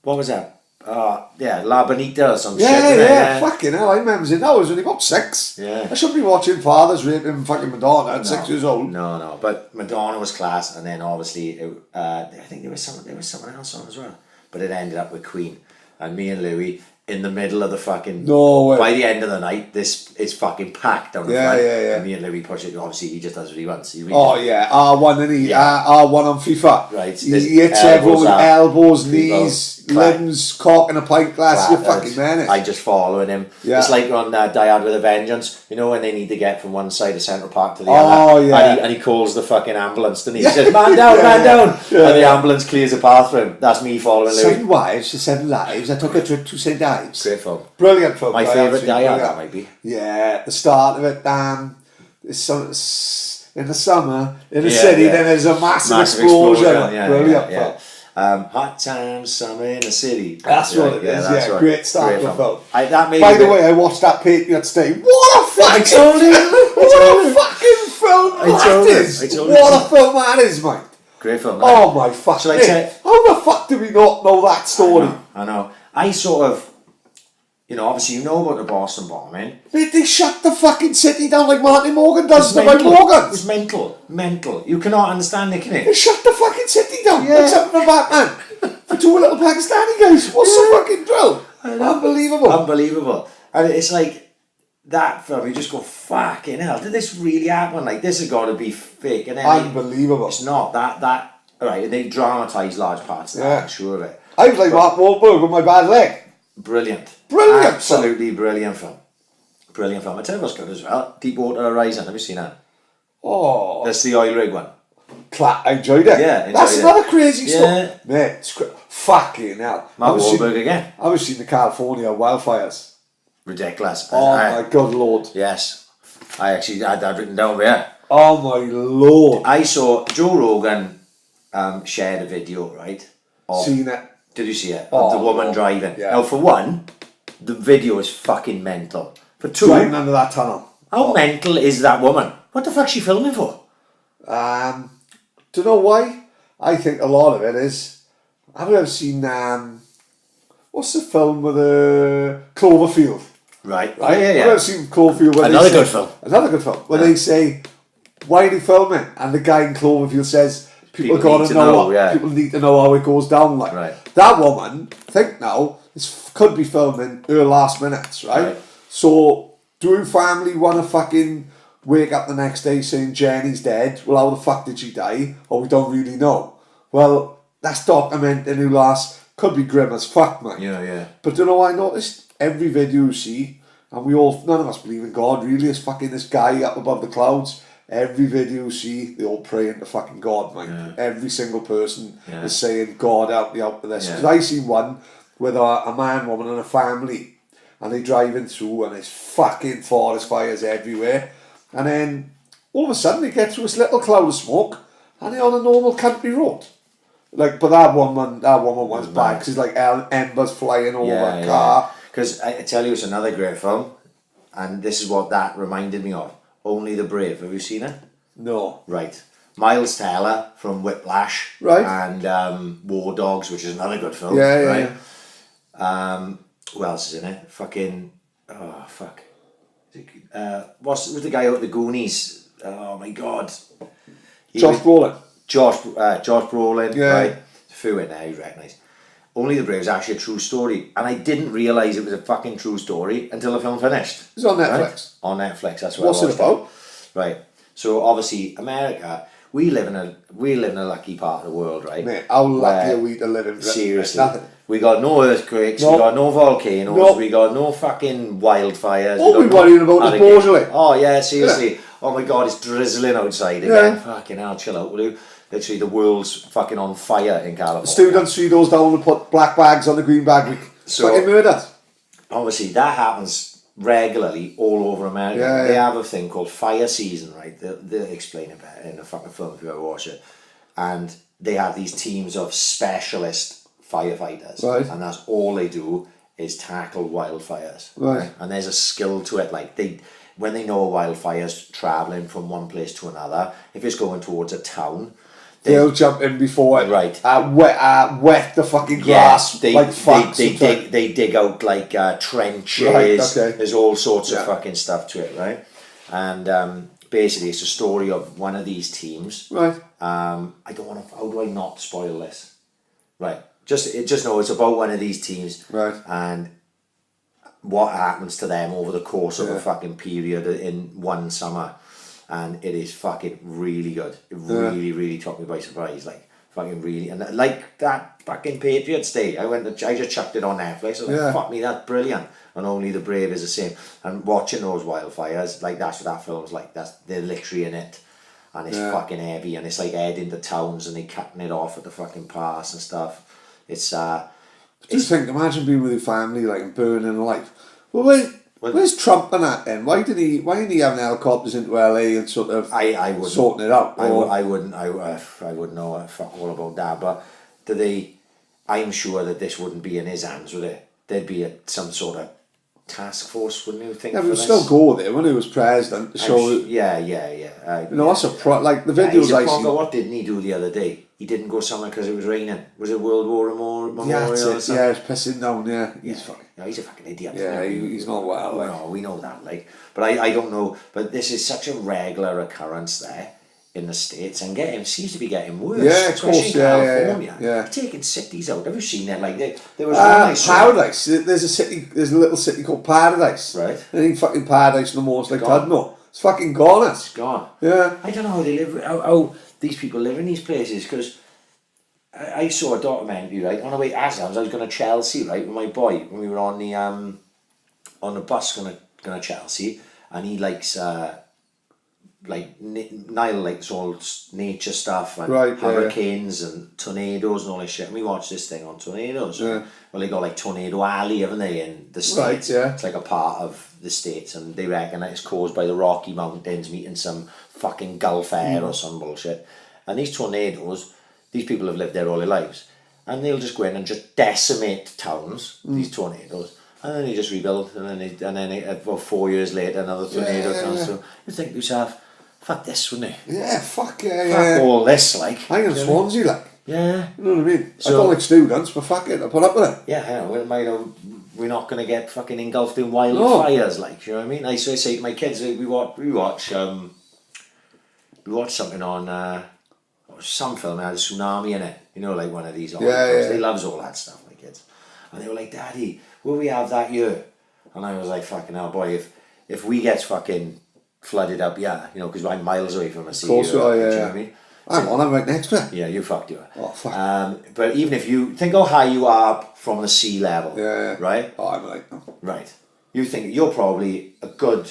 What was that? La Bonita or some shit. Yeah, fucking hell, I remember it. I was only about 6. Yeah. I shouldn't be watching fathers raping fucking Madonna at 6 years old. No, but Madonna was class, and then obviously, I think there was someone else on as well, but it ended up with Queen, and me and Louis, in the middle of the fucking... No way. By the end of the night, this is fucking packed down the front. Yeah. And me and Louis push it. Obviously, he just does what he wants. R1 and he Yeah. R1 on FIFA. Right. He hits everyone with elbows, knees, Clap. limbs, cock in a pint glass. You're fucking menace. I just following him. Yeah. It's like on Die Hard with a Vengeance. You know when they need to get from one side of Central Park to the Oh, other? yeah. And he calls the fucking ambulance and he says, man down, man down. Yeah. And the ambulance clears the path for him. That's me following Louis. 7 wives to 7 lives. I took a trip to St. Ives. Great film. Brilliant film. My favourite Die Hard, that might be. Yeah, the start of it, in the summer, in the city, then there's a massive explosion. Brilliant film. Hot times, summer in the city. That's what it is, that's right. Great start to the film. By the way, I watched that Patriots Day. What a fucking film that is! What a film that is, mate. Great film. Oh my fuck. How the fuck do we not know that story? I know. I sort of, obviously you know about the Boston bombing. They shut the fucking city down like Martin Morgan does to my Morgans. It's mental. You cannot understand it, can you? They shut the fucking city down. Except for Batman. For 2 little Pakistani guys. What's the fucking drill? Unbelievable. And it's like that film, you just go, fucking hell, did this really happen? Like, this has got to be fake. And then unbelievable. It's not. That right, and they dramatise large parts of that, I'm sure of it. I was like Mark Wahlberg with my bad leg. Brilliant. Absolutely brilliant film. Brilliant film. I tell you what's good as well. Deepwater Horizon. Have you seen that? Oh. That's the oil rig one. I enjoyed it. Yeah, that's another crazy stuff. Yeah. Mate, it's fucking hell. Mark Wahlberg again. I was seeing the California wildfires. Ridiculous. Oh my good lord. Yes. I actually had that written down there. Oh my lord. I saw Joe Rogan shared a video, right? Seen it. Did you see it? Of the woman driving. Yeah. Now, for one, the video is fucking mental. For two, driving under that tunnel. How mental is that woman? What the fuck's she filming for? Do you know why? I think a lot of it is. Have you ever seen what's the film with Cloverfield? Right. Yeah. Have you ever seen Cloverfield? Another good film. Another good film. When they say, "Why are they filming?" and the guy in Cloverfield says, "People gotta know. People need to know how it goes down." Like that woman. Think now. This could be filming her last minutes, right? So, do her family want to fucking wake up the next day saying Jenny's dead? Well, how the fuck did she die? Or we don't really know. Well, that's documenting who last could be grim as fuck, man. Yeah. But you know what I noticed? Every video you see, and none of us believe in God really, is fucking this guy up above the clouds. Every video you see, they all pray into fucking God, man. Yeah. Every single person is saying, God, help me out with this. Because I seen one with a man, woman and a family, and they driving through and there's fucking forest fires everywhere. And then all of a sudden they get through this little cloud of smoke and they're on a normal country road. Like, but that woman was bad because like embers flying over a car. Because I tell you, it's another great film, and this is what that reminded me of. Only the Brave. Have you seen it? No. Right. Miles Teller from Whiplash. Right. And War Dogs, which is another good film. Yeah. Who else is in it? Fucking... Oh, fuck. What's with the guy out of the Goonies? Oh, my God. Josh Brolin. Josh Brolin. Yeah. Right. There's a few in there you recognise. Only the Brave is actually a true story. And I didn't realise it was a fucking true story until the film finished. It's on Netflix. Right? On Netflix, that's what What's it about? Right. So obviously America, we live in a lucky part of the world, right? Mate, how lucky are we to live in Britain? Seriously. Nothing. We got no earthquakes, we got no volcanoes, we got no fucking wildfires. All we're worrying about is Beaujolais. Oh yeah, seriously. Yeah. Oh my God, it's drizzling outside again. Fucking hell, chill out, will you? Literally, the world's fucking on fire in California. The students see those down and put black bags on the green bag week. So, fucking murder. Obviously, that happens regularly all over America. Yeah, they have a thing called fire season, right? They'll explain it better in the fucking film if you ever watch it. And they have these teams of specialist firefighters. Right. And that's all they do is tackle wildfires. Right. And there's a skill to it. Like when they know a wirefire's travelling from one place to another, if it's going towards a town, they'll jump in before it. Right. Wet the fucking grass. They dig out like trenches. Right, okay. There's all sorts of fucking stuff to it, right? And basically, it's a story of one of these teams. Right. I don't want to. How do I not spoil this? Right. Just know it's about one of these teams. Right. And what happens to them over the course of a fucking period in one summer, and it is fucking really good. It really took me by surprise, like fucking really, and like that fucking Patriots Day. I just chucked it on Netflix. I was like, fuck me, that's brilliant. And Only the Brave is the same. And watching those wildfires, like that's what that film's like. They're literally in it, and it's fucking heavy, and it's like heading to towns and they cutting it off at the fucking pass and stuff. It's Just think, imagine being with your family, like, and burning alive. Well, where's Trump and that then? Why isn't he having helicopters into LA and sort of sorting it out? I wouldn't know fuck all about that. But I'm sure that this wouldn't be in his hands, would it? There'd be some sort of task force, wouldn't you think? Yeah, but still go there when he was president to show. Yeah. That's like the videos I see. What didn't he do the other day? He didn't go somewhere because it was raining. Was it World War Memorial? Yeah, it's pissing down. Yeah, he's a fucking idiot. Yeah, he's not well. Like. No, we know that. Like, but I don't know. But this is such a regular occurrence there in the States, and seems to be getting worse. Yeah, of course. California. Yeah. Taking cities out. Have you seen it? Like there was Paradise. There's a little city called Paradise. Right. I think fucking Paradise no more. It's like Tudno. It's fucking gone. It's gone. Yeah. I don't know how they live. How these people live in these places, because I saw a documentary, right, on the way to Aslan's. I was going to Chelsea, right, with my boy when we were on the bus going to Chelsea, and he likes Nile likes all nature stuff and hurricanes and tornadoes and all this shit. And we watched this thing on tornadoes. Yeah. Well, they got like Tornado Alley, haven't they, in the States? Right, yeah. It's like a part of the States, and they reckon that it's caused by the Rocky Mountains meeting some fucking Gulf air or some bullshit. And these tornadoes, these people have lived there all their lives, and they'll just go in and just decimate towns, these tornadoes, and then they just rebuild, and then about 4 years later another tornado comes through. You think to yourself, fuck this, wouldn't you? Yeah, fuck all this, like. I'm in Swansea, like. Yeah. You know what I mean? So, I don't like students, but fuck it, I put up with it. Yeah, we're not going to get fucking engulfed in wildfires, like, you know what I mean? I say to my kids, we watch something on some film that had a tsunami in it, you know, like one of these films. They loves all that stuff, my kids, and they were like, Daddy, will we have that year? And I was like, fucking hell, boy, if we get fucking flooded up, you know, because I'm miles away from a sea. Of course, you know what I mean? I'm right next to it. Yeah, you fucked you. Oh, fuck. But even if you think how high you are from the sea level, right? Oh, I'm like, right. You think you're probably a good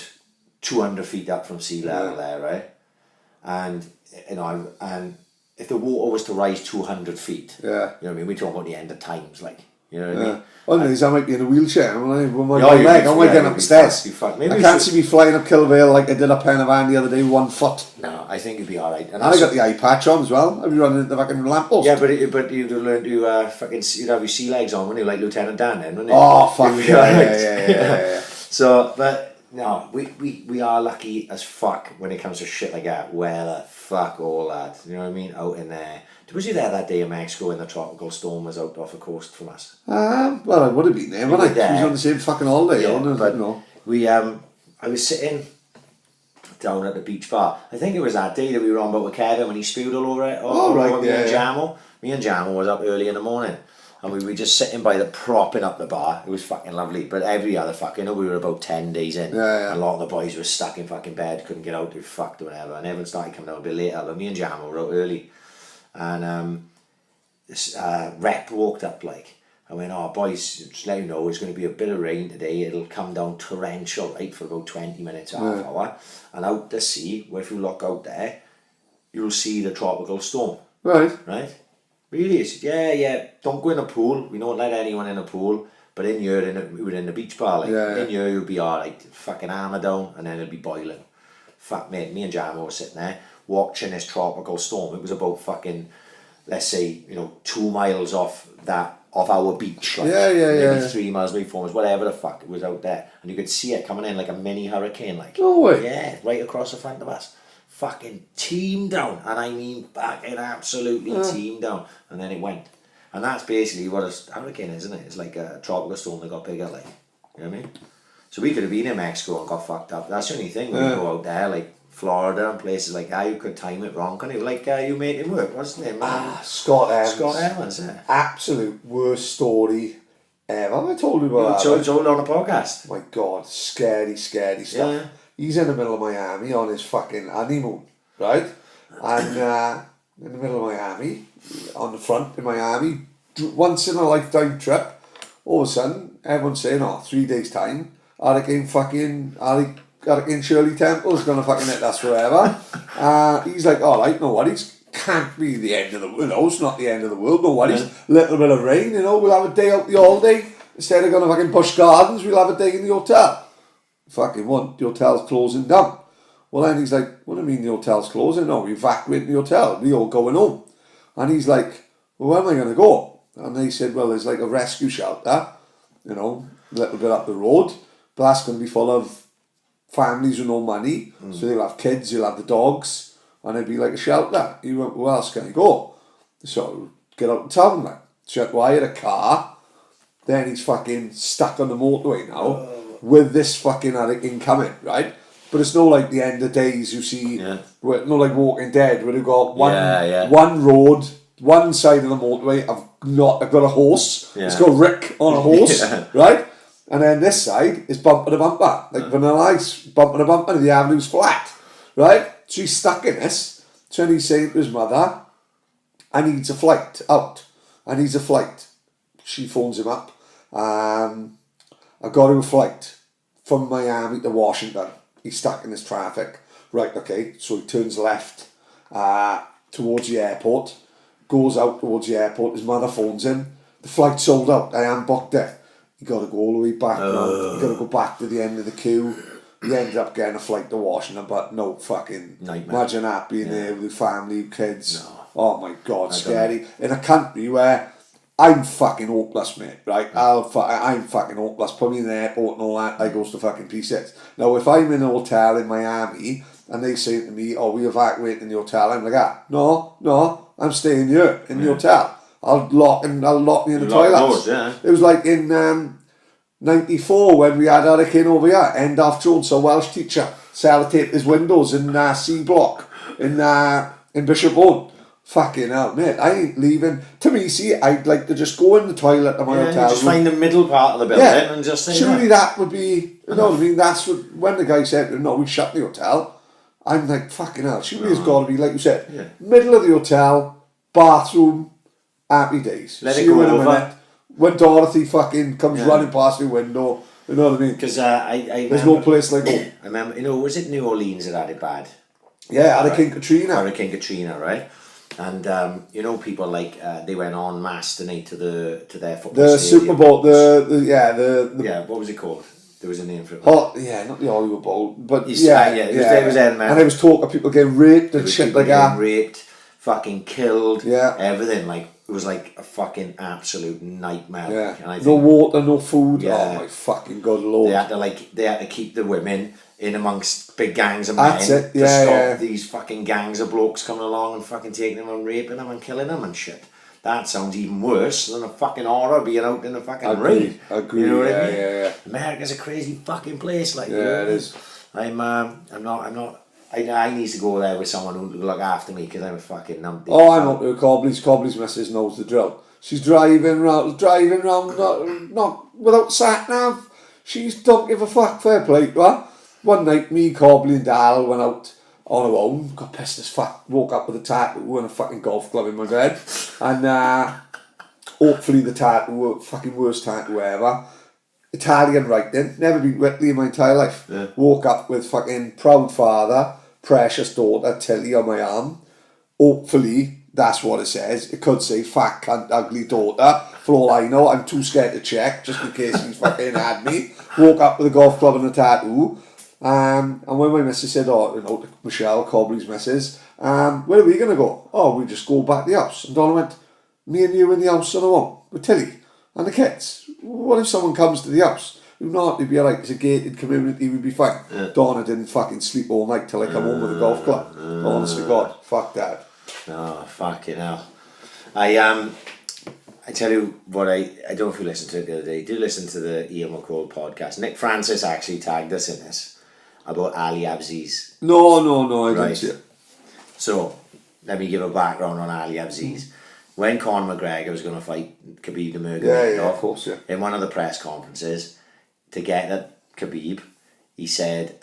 200 feet up from sea level there, right? And you know, and if the water was to rise 200 feet, you know what I mean? We're talking about the end of times, like, you know what I mean? Well, I might be in a wheelchair. I might get up the stairs. I can't see me flying up Kilvale like I did up Penavon the other day, 1 foot. No, I think you'd be alright. And I got the eye patch on as well. I'd be running into the fucking lamppost. Yeah, but you'd have learned to you'd have your sea legs on, wouldn't you, like Lieutenant Dan then, wouldn't you? Oh, fuck yeah. So, but no, we are lucky as fuck when it comes to shit like that. Weather, fuck all that. You know what I mean? Out in there. Was you there that day in Mexico when the tropical storm was out off the coast from us? Well, I would have been there, but I was on the same fucking holiday. I was sitting down at the beach bar. I think it was that day that we were on about with Kevin when he spewed all over it. Me and Jamo. Me and Jamo was up early in the morning, and we were just sitting by the propping up the bar. It was fucking lovely. But every other fucking, we were about 10 days in. And a lot of the boys were stuck in fucking bed, couldn't get out, they were fucked or whatever. And everyone started coming out a bit later. But me and Jamo were out early. And this rep walked up, like, I went, oh boys, just let you know, it's going to be a bit of rain today. It'll come down torrential, right, for about 20 minutes, half hour. And out to sea, where if you look out there, you'll see the tropical storm. Right. Really? He said, yeah, don't go in the pool. We don't let anyone in the pool. But in here, we were in the beach bar, like, in here you'll be alright. Fucking hammer down, and then it'll be boiling. Fuck, mate, me and Jamo were sitting there, watching this tropical storm. It was about fucking, let's say, 2 miles off our beach, like, maybe 3 miles away from us, whatever the fuck, it was out there, and you could see it coming in like a mini hurricane, like, no way. Yeah, right across the front of us, fucking teamed down, and I mean fucking absolutely teamed down, and then it went, and that's basically what a hurricane is, isn't it? It's like a tropical storm that got bigger, like, you know what I mean? So we could have been in Mexico and got fucked up. That's the only thing when you go out there, like Florida and places like that, you could time it wrong, couldn't you? Like you made it work, wasn't it, man? Scott Evans. Scott Evans, yeah. Absolute worst story Have I told you about that? It's all on a podcast. My God, scary stuff. Yeah. He's in the middle of Miami on his fucking honeymoon, right? And in the middle of Miami, on the front in Miami, once in a lifetime trip, all of a sudden, everyone's saying, 3 days' time, Hurricane Shirley Temple's gonna fucking hit us forever. He's like, alright, no worries. Can't be the end of the world. It's not the end of the world, no worries. Yeah. Little bit of rain, we'll have a day out the holiday. Instead of going to fucking Busch Gardens, we'll have a day in the hotel. Fucking what? The hotel's closing down. Well, then he's like, what do you mean the hotel's closing? No, we evacuating the hotel. We all going home. And he's like, well, where am I going to go? And they said, well, there's like a rescue shelter, a little bit up the road. But that's going to be full of families with no money. So they'll have kids, they'll have the dogs. And it'd be like a shelter. He went, well, where else can I go? So get out and town, like. So I had a car. Then he's fucking stuck on the motorway now with this fucking hurricane coming, right? But it's not like the end of days you see, where, not like Walking Dead, where you've got one road, one side of the motorway, I've got a horse, it's got Rick on a horse, right? And then this side is bumper to bumper, like Vanilla Ice, bumper to bumper, and the avenue's flat, right? So he's stuck in this. So then he's saying to his mother, I need a flight out. She phones him up. I got him a flight from Miami to Washington. He's stuck in this traffic. Right, okay. So he turns left towards the airport. Goes out towards the airport. His mother phones him. The flight's sold out. I am booked it. You got to go all the way back round. You got to go back to the end of the queue. He ended up getting a flight to Washington, but no fucking nightmare. Imagine that being there with your family, kids. No. Oh my God, scary. In a country where I'm fucking hopeless, mate, right? I'm fucking hopeless. Put me in the airport and all that, I goes to fucking pieces. Now, if I'm in a hotel in Miami and they say to me, we evacuating the hotel, I'm like, no, I'm staying here in the hotel. I'll lock me in the toilets. Doors, It was like in 94 when we had hurricane over here. Endorf Jones, a Welsh teacher, sellotaped his windows in C block in Bishop Owen. Fucking hell, mate, I ain't leaving. To me, see, I'd like to just go in the toilet at my hotel. Just find the middle part of the building and just say surely that would be, you know what I mean, that's what, when the guy said, no, we shut the hotel, I'm like, fucking hell, surely it's got to be, like you said, middle of the hotel, bathroom, happy days. Let it go over. Minute. When Dorothy fucking comes running past the window, you know what I mean? Because there's no place like home. I remember, was it New Orleans that had it bad? Yeah, Hurricane Katrina. Hurricane Katrina, right? And people like they went en masse tonight to their football the stadium. Super Bowl, the what was it called? There was a name for it. Not the Hollywood Bowl, but it was there, man. And there was talk of people getting raped and shit like that. Raped, fucking killed, everything. Like it was like a fucking absolute nightmare. Yeah. And I think, no water, no food. Yeah. Oh my fucking good lord! They had to keep the women in amongst big gangs of men That's it. to stop these fucking gangs of blokes coming along and fucking taking them and raping them and killing them and shit. That sounds even worse than a fucking horror being out in the fucking rain. Agree. You know what I mean? Yeah. America's a crazy fucking place, like. Yeah, it is. I need to go there with someone who will look after me because I'm a fucking numpty. Oh, I'm up to Cobley's missus knows the drill. She's driving round, not without sat nav. She don't give a fuck. Fair play to her. One night, me, Cobley and Dal went out on our own, got pissed as fuck, woke up with a tattoo and a fucking golf club in my bed, and hopefully the tattoo, fucking worst tattoo ever, Italian writing, never been to Italy in my entire life, woke up with fucking proud father, precious daughter, Tilly on my arm, hopefully that's what it says. It could say fat cunt ugly daughter, for all I know. I'm too scared to check just in case he's fucking had me. Woke up with a golf club and a tattoo. And when my missus said, Michelle, Cobley's missus, where are we going to go? Oh, we just go back to the house. And Donna went, me and you in the house on our own, with Tilly and the kids. What if someone comes to the house? You'd not, it'd be like, it's a gated community, we'd be fine. Yeah. Donna didn't fucking sleep all night till I come home with a golf club. Honestly, God, fuck that. Oh, fucking hell. I tell you what, I don't know if you listened to it the other day. Do listen to the Ian McCall podcast. Nick Francis actually tagged us in this about Ali Abziz. No, I didn't see it. So, let me give a background on Ali Abziz. when Conor McGregor was going to fight Khabib Nurmagomedov, Yeah, of course, yeah. in one of the press conferences, to get at Khabib, he said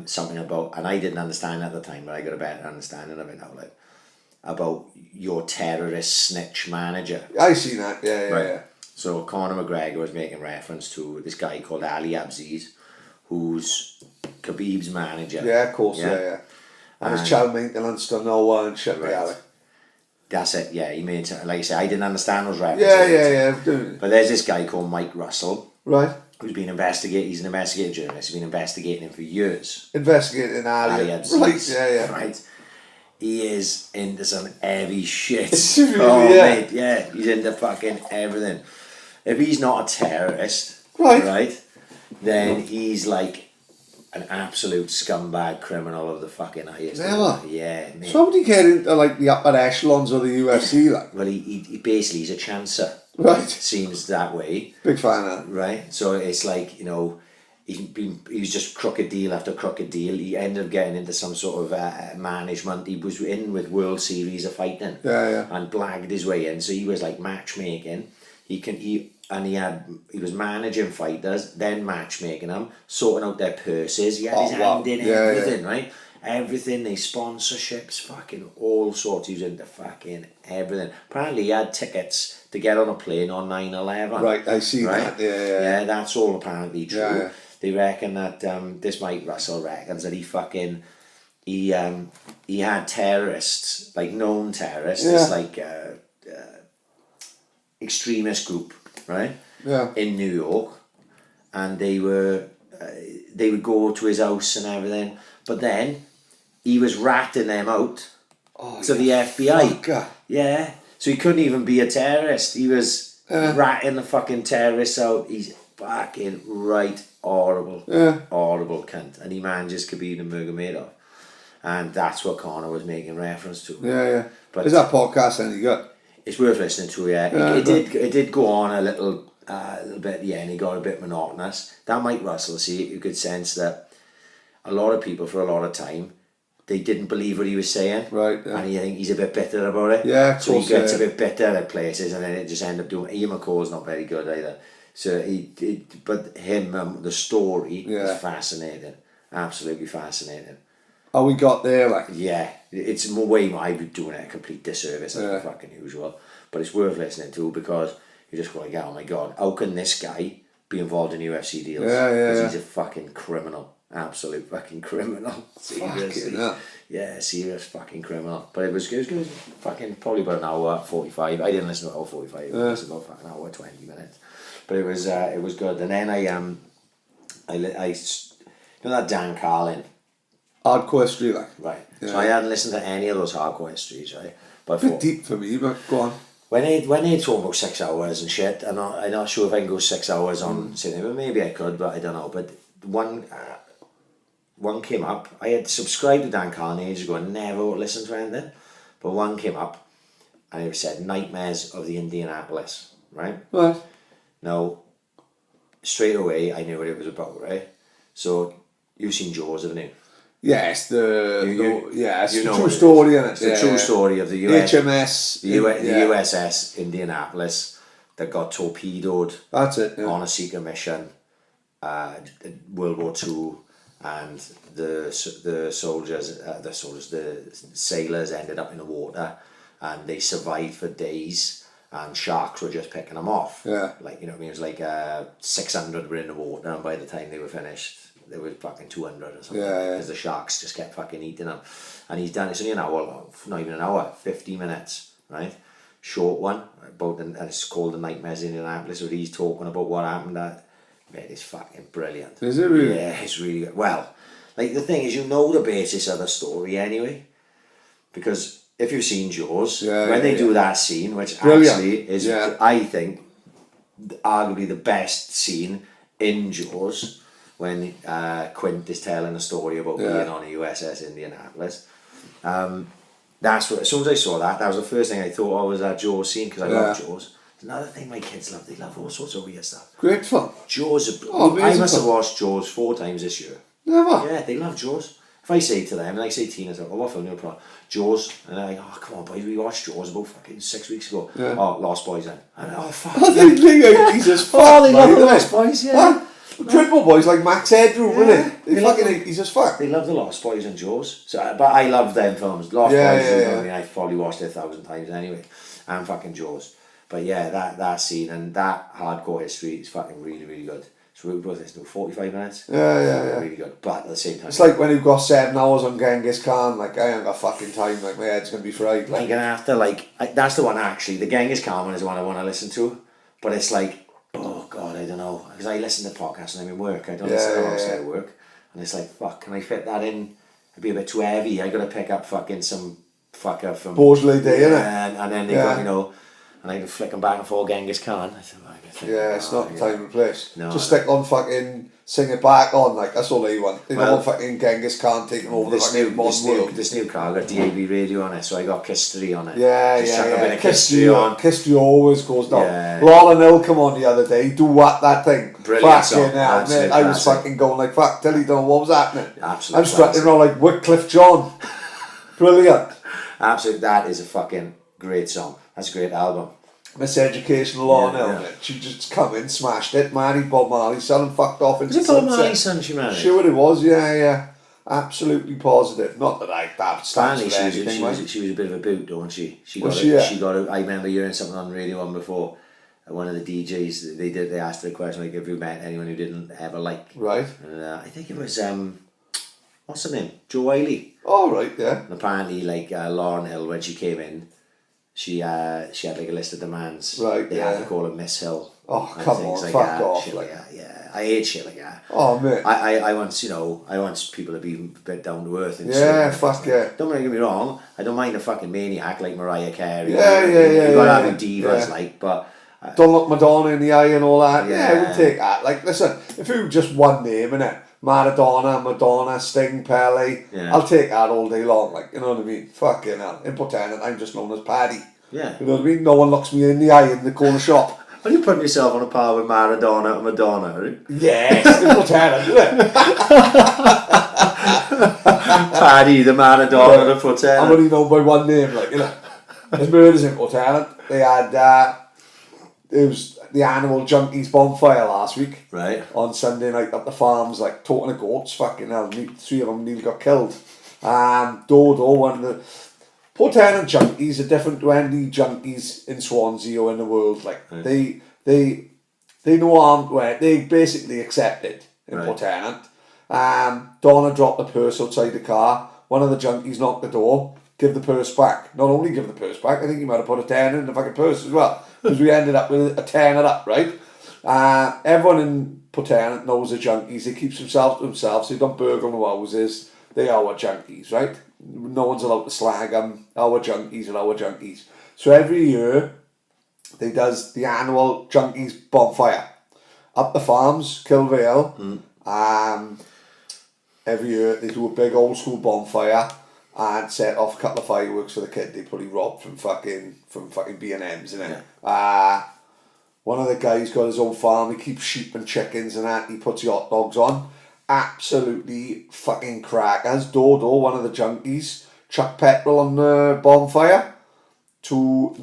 something about, and I didn't understand at the time, but I got a better understanding of it now, like, about your terrorist snitch manager. I see that, yeah, Right. yeah. So Conor McGregor was making reference to this guy called Ali Abziz, who's Khabib's manager. Yeah, of course, yeah. And his child maintenance done no one and shit like that. That's it, yeah. He made, like I say, I didn't understand those references. Yeah. But there's this guy called Mike Russell. Right. Who's been investigating, he's an investigative journalist, he's been investigating him for years. Investigating Ali. Right, yeah. Right. He is into some heavy shit. Really, yeah. Mate, yeah, he's into fucking everything. If he's not a terrorist, right, then he's like an absolute scumbag criminal of the fucking highest. Never. Yeah, mate. Somebody get into like the upper echelons of the UFC, like. Well, he basically, he's a chancer. Right. Seems that way. Big fan of that. Right. So it's like, you know, he was just crooked deal after crooked deal. He ended up getting into some sort of management. He was in with World Series of Fighting. Yeah. And blagged his way in. So he was like matchmaking. He was managing fighters, then matchmaking them, sorting out their purses. He had his hand in everything, right? Everything, they sponsorships, fucking all sorts. He was into fucking everything. Apparently he had tickets to get on a plane on 9/11. Right, I see that. Yeah, that's all apparently true. Yeah. They reckon that this Mike Russell reckons that he had terrorists, like known terrorists, this like extremist group, right? Yeah. In New York, and they would go to his house and everything, but then he was ratting them out to the FBI. Fucker. Yeah, so he couldn't even be a terrorist. He was ratting the fucking terrorists out. He's fucking right horrible, horrible cunt, and he manages Khabib Nurmagomedov, and that's what Conor was making reference to. Yeah. But is that podcast any good? It's worth listening to. Yeah, it did go on a little bit. Yeah, and he got a bit monotonous. That Mike Russell, see, you could sense that a lot of people for a lot of time, they didn't believe what he was saying. Right. Yeah. And I think he's a bit bitter about it. Yeah, of so course, he gets a bit bitter at places, and then it just ended up doing. Ian McCall's not very good either. So but him, the story is fascinating, absolutely fascinating. Oh, we got there, like. Yeah, it's more way more. I'd be doing it a complete disservice as fucking usual, but it's worth listening to because you just go like, oh my god, how can this guy be involved in UFC deals? Because he's a fucking criminal, absolute fucking criminal. Seriously, serious fucking criminal. But it was good. Fucking probably about an hour 45. I didn't listen to hour 45. It was about fucking hour 20 minutes. But it was good. And then I you know that Dan Carlin. Hardcore history, like. Right. Yeah. So I hadn't listened to any of those hardcore histories, right? But a bit deep for me, but go on. When they talk about 6 hours and shit, I'm not sure if I can go 6 hours on cinema. Maybe I could, but I don't know. But one came up. I had subscribed to Dan Carlin ages ago and never listened to anything. But one came up and it said Nightmares of the Indianapolis, right? Right. Now, straight away I knew what it was about, right? So you've seen Jaws, haven't you? Yes, it's the true story, isn't it? It's the true story of the HMS, the USS Indianapolis that got torpedoed. That's it. Yeah. On a secret mission, World War II, and the sailors ended up in the water, and they survived for days, and sharks were just picking them off. Yeah. Like, you know what I mean? It was like 600 were in the water, and by the time they were finished, there was fucking 200 or something. Because the sharks just kept fucking eating them. And he's done, it's only an hour long, not even an hour, 50 minutes, right? Short one, and it's called The Nightmares in Indianapolis, where he's talking about what happened. That it's fucking brilliant. Is it really? Yeah, it's really good. Well, like the thing is, you know the basis of the story anyway. Because if you've seen Jaws, when they do that scene, which actually is, I think, arguably the best scene in Jaws, when Quint is telling a story about being on a USS Indianapolis. That's what, as soon as I saw that was the first thing I thought of was that Jaws scene, because I love Jaws. Another thing my kids love, they love all sorts of weird stuff. Great fun. Jaws, I must have watched Jaws 4 times this year. Never? Yeah, they love Jaws. If I say to them, like say Tina's like, oh, what film you pro? Jaws. And they're like, oh, come on, boys, we watched Jaws about fucking 6 weeks ago. Yeah. Oh, Lost Boys then. And oh, fuck. He's just fuck. Oh, they love like, the Lost Boys, yeah. Huh? Credible boys like Max Headroom, Yeah. isn't it? They They love fucking he's just fuck. They love the Lost Boys and Jaws. So, but I love them films. Lost Yeah, Boys, yeah, is, yeah. I mean, I've probably watched it 1,000 times anyway. And fucking Jaws. But yeah, that scene and that hardcore history is fucking really, really good. So we were both listening to 45 minutes. Yeah. Really good. But at the same time, It's like when you've got 7 hours on Genghis Khan, like I ain't got fucking time, like my head's gonna be fried. I'm Like, gonna have to that's the one actually. The Genghis Khan one is the one I want to listen to, but it's like, oh god, I don't know, because I listen to podcasts and I'm in work. I don't listen alongside work, and it's like, fuck, can I fit that in? It'd be a bit too heavy. I gotta pick up fucking some fucker from Beaujolais Day, innit? and then they got, you know, and I can flick them back and forth Genghis Khan. I said, well, yeah, it's not the time and place. No, Just stick on fucking Sing It Back on, like that's all they want. They don't Well, want fucking Genghis Khan taking over the fucking modern world. This new car got DAB radio on it, so I got Kiss 3 on it. Yeah. Chuck a bit of Kiss 3 on. Kiss 3 always goes down. Yeah. Laurel Hill come on the other day, do what that thing. Brilliant song. Fucking hell, Absolute mate. I was classic. fucking going like fuck till you don't know what was happening. Absolute I'm strutting classic. around like Wycliffe John. Brilliant. Absolutely, that is a fucking great song. That's a great album. Miseducation Laurel Hill, Yeah. mate. She just come in, smashed it, married Bob Marley, son and fucked off into Was it Bob sunset. Marley's son she married? Sure it was, yeah. Absolutely positive. Not that that stands Apparently for anything, mate. she was a bit of a boot, don't she? She Was got she, it. yeah? She got it. I remember hearing something on Radio 1 before. One of the DJs, they asked her the question like, have you met anyone who didn't ever like? Right. And I think it was what's her name? Jo Wiley. All right, yeah. And apparently, like Lauren Hill, when she came in, she had like a list of demands. Right, They yeah. had to call her Miss Hill. Oh, and come things on, like fuck that, off, shit like- that. Yeah, I hate shit like that. Oh, mate. I want people to be a bit down to earth and Yeah, shit. fuck yeah. Don't get me wrong, I don't mind a fucking maniac like Mariah Carey. Yeah, You gotta have yeah, your divas, yeah. like, but Don't look Madonna in the eye and all that. Yeah, I Yeah. would take that. Like, listen, if you were just one name, innit? Madonna, Sting, Pele. Yeah. I'll take that all day long. Like, you know what I mean? Fucking hell. In Portland, I'm just known as Paddy. yeah. You know what I mean? No one looks me in the eye in the corner shop. Are you putting yourself on a par with Maradona and Madonna? Are you? Yes, in Portland, isn't it? Paddy, the Maradona, the I'm Portela. only known by one name, like, you know. There's murders in Portland. They had, it was the Animal Junkies bonfire last week. Right. On Sunday night at the farms, like talking to goats, fucking hell, 3 of them nearly got killed. Dodo, one of the Port Ellen junkies are different to any junkies in Swansea or in the world. Like Right. they know armed where they basically accept it in Right. Port Ellen. Donna dropped the purse outside the car. One of the junkies knocked the door. Give the purse back. Not only give the purse back, I think he might have put a tenner in the fucking purse as well. Because we ended up with a tenner up, right? Everyone in Port Ellen knows the junkies. They keep themselves to themselves. They don't burgle no houses. They are our junkies, right? No one's allowed to slag them. Our junkies are our junkies. So every year, they does the annual junkies bonfire. Up the farms, Kilvale. Every year, they do a big old school bonfire and set off a couple of fireworks for the kid they probably robbed from fucking B&M's, innit? One of the guys got his own farm, he keeps sheep and chickens and that, he puts the hot dogs on. Absolutely fucking crackers. Dodo, one of the junkies, chuck petrol on the bonfire to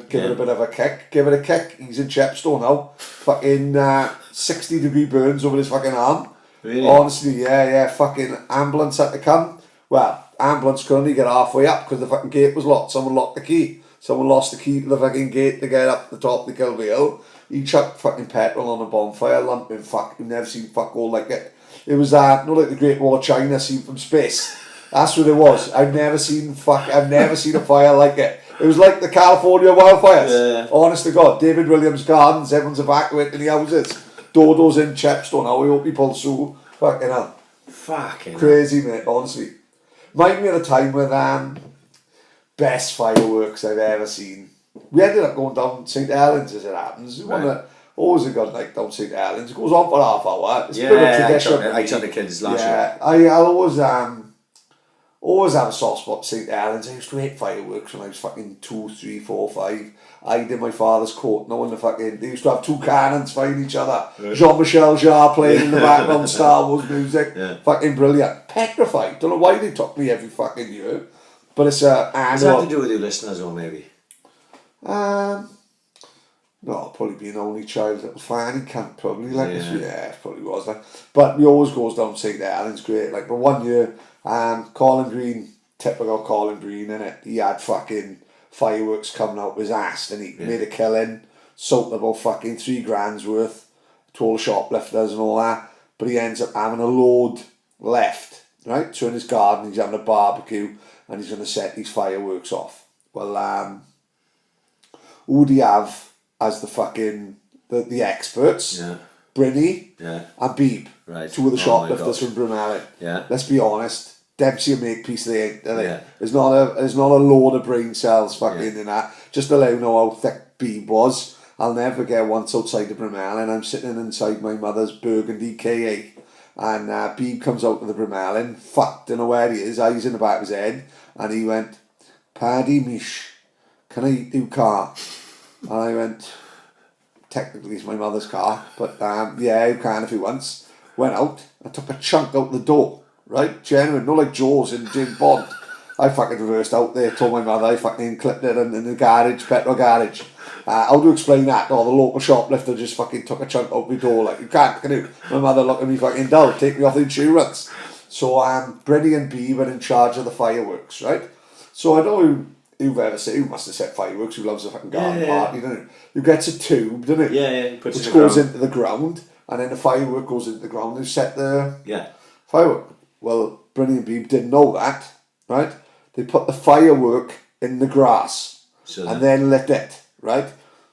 give it a bit of a kick. Give it a kick. He's in Chepstow now. Fucking 60-degree burns over his fucking arm. Really? Honestly, yeah. Fucking ambulance had to come. Well, ambulance could only get halfway up because the fucking gate was locked. Someone locked the key. Someone lost the key to the fucking gate to get up the top of the Kilby Hill. He chucked fucking petrol on a bonfire, lumping fucking never seen fuck all like it. It was not like the Great Wall of China seen from space. That's what it was. I've never seen a fire like it. It was like the California wildfires. Yeah. Honest to God, David Williams Gardens, everyone's evacuating the houses. Dodo's in Chepstow now. We hope he pulls through. Fucking hell. Fucking Crazy, mate, honestly. Remind me of the time with best fireworks I've ever seen. We ended up going down St. Helens as it happens. Right. Always a good night down St. Helens. It goes on for half hour. It's a bit of a Yeah, tradition. I took the kids last year. Yeah, I'll always Always have a soft spot for St. Helens. I used to hate fireworks when I was fucking 2, 3, 4, 5. I did my father's court, knowing they used to have 2 cannons fighting each other. Right. Jean-Michel Jarre playing in the background, Star Wars music. Yeah. Fucking brilliant. Petrified. Don't know why they took me every fucking year. But it's annual. Does that have to do with your listeners or maybe? No, probably being only child, little fanny camp probably it probably was like. But we always goes down to St. Helens, great. Like, but one year, Colin Green, typical Colin Green, innit? He had fucking fireworks coming out of his ass, and he made a killing, sold about fucking $3,000 worth to all the shoplifters and all that. But he ends up having a load left, right? So in his garden, he's having a barbecue, and he's going to set these fireworks off. Well, who do you have as the fucking the experts? Yeah. Brinny and Beeb. Right. 2 of the shoplifters from Brunelli. Yeah. Let's be honest. Dempsey will make piece they ain't. Yeah. There's not a load of brain cells fucking in that. Just to let you know how thick Beeb was. I'll never forget once outside the Brunelli, and I'm sitting inside my mother's Burgundy KA, and Beeb comes out of the Brunelli, fucked, don't know where he is, eyes in the back of his head, and he went, "Paddy Mish, can I eat your car?" And I went, technically it's my mother's car, but yeah, you can if he wants. Went out, I took a chunk out the door, right? Genuine, not like Jaws in James Bond. I fucking reversed out there, told my mother I fucking clipped it in the garage, petrol garage. How to explain that? Oh, the local shoplifter just fucking took a chunk out the door, like, you can't, can you? My mother looked at me fucking dull, take me off the insurance. So Brinny and Bee were in charge of the fireworks, right? So I know who've ever said, who must have set fireworks, who loves a fucking garden party, doesn't it? Who gets a tube, doesn't it? Yeah, which goes into the ground, and then the firework goes into the ground and set the firework. Well, Brinny and Beeb didn't know that, right? They put the firework in the grass and then lit it, right?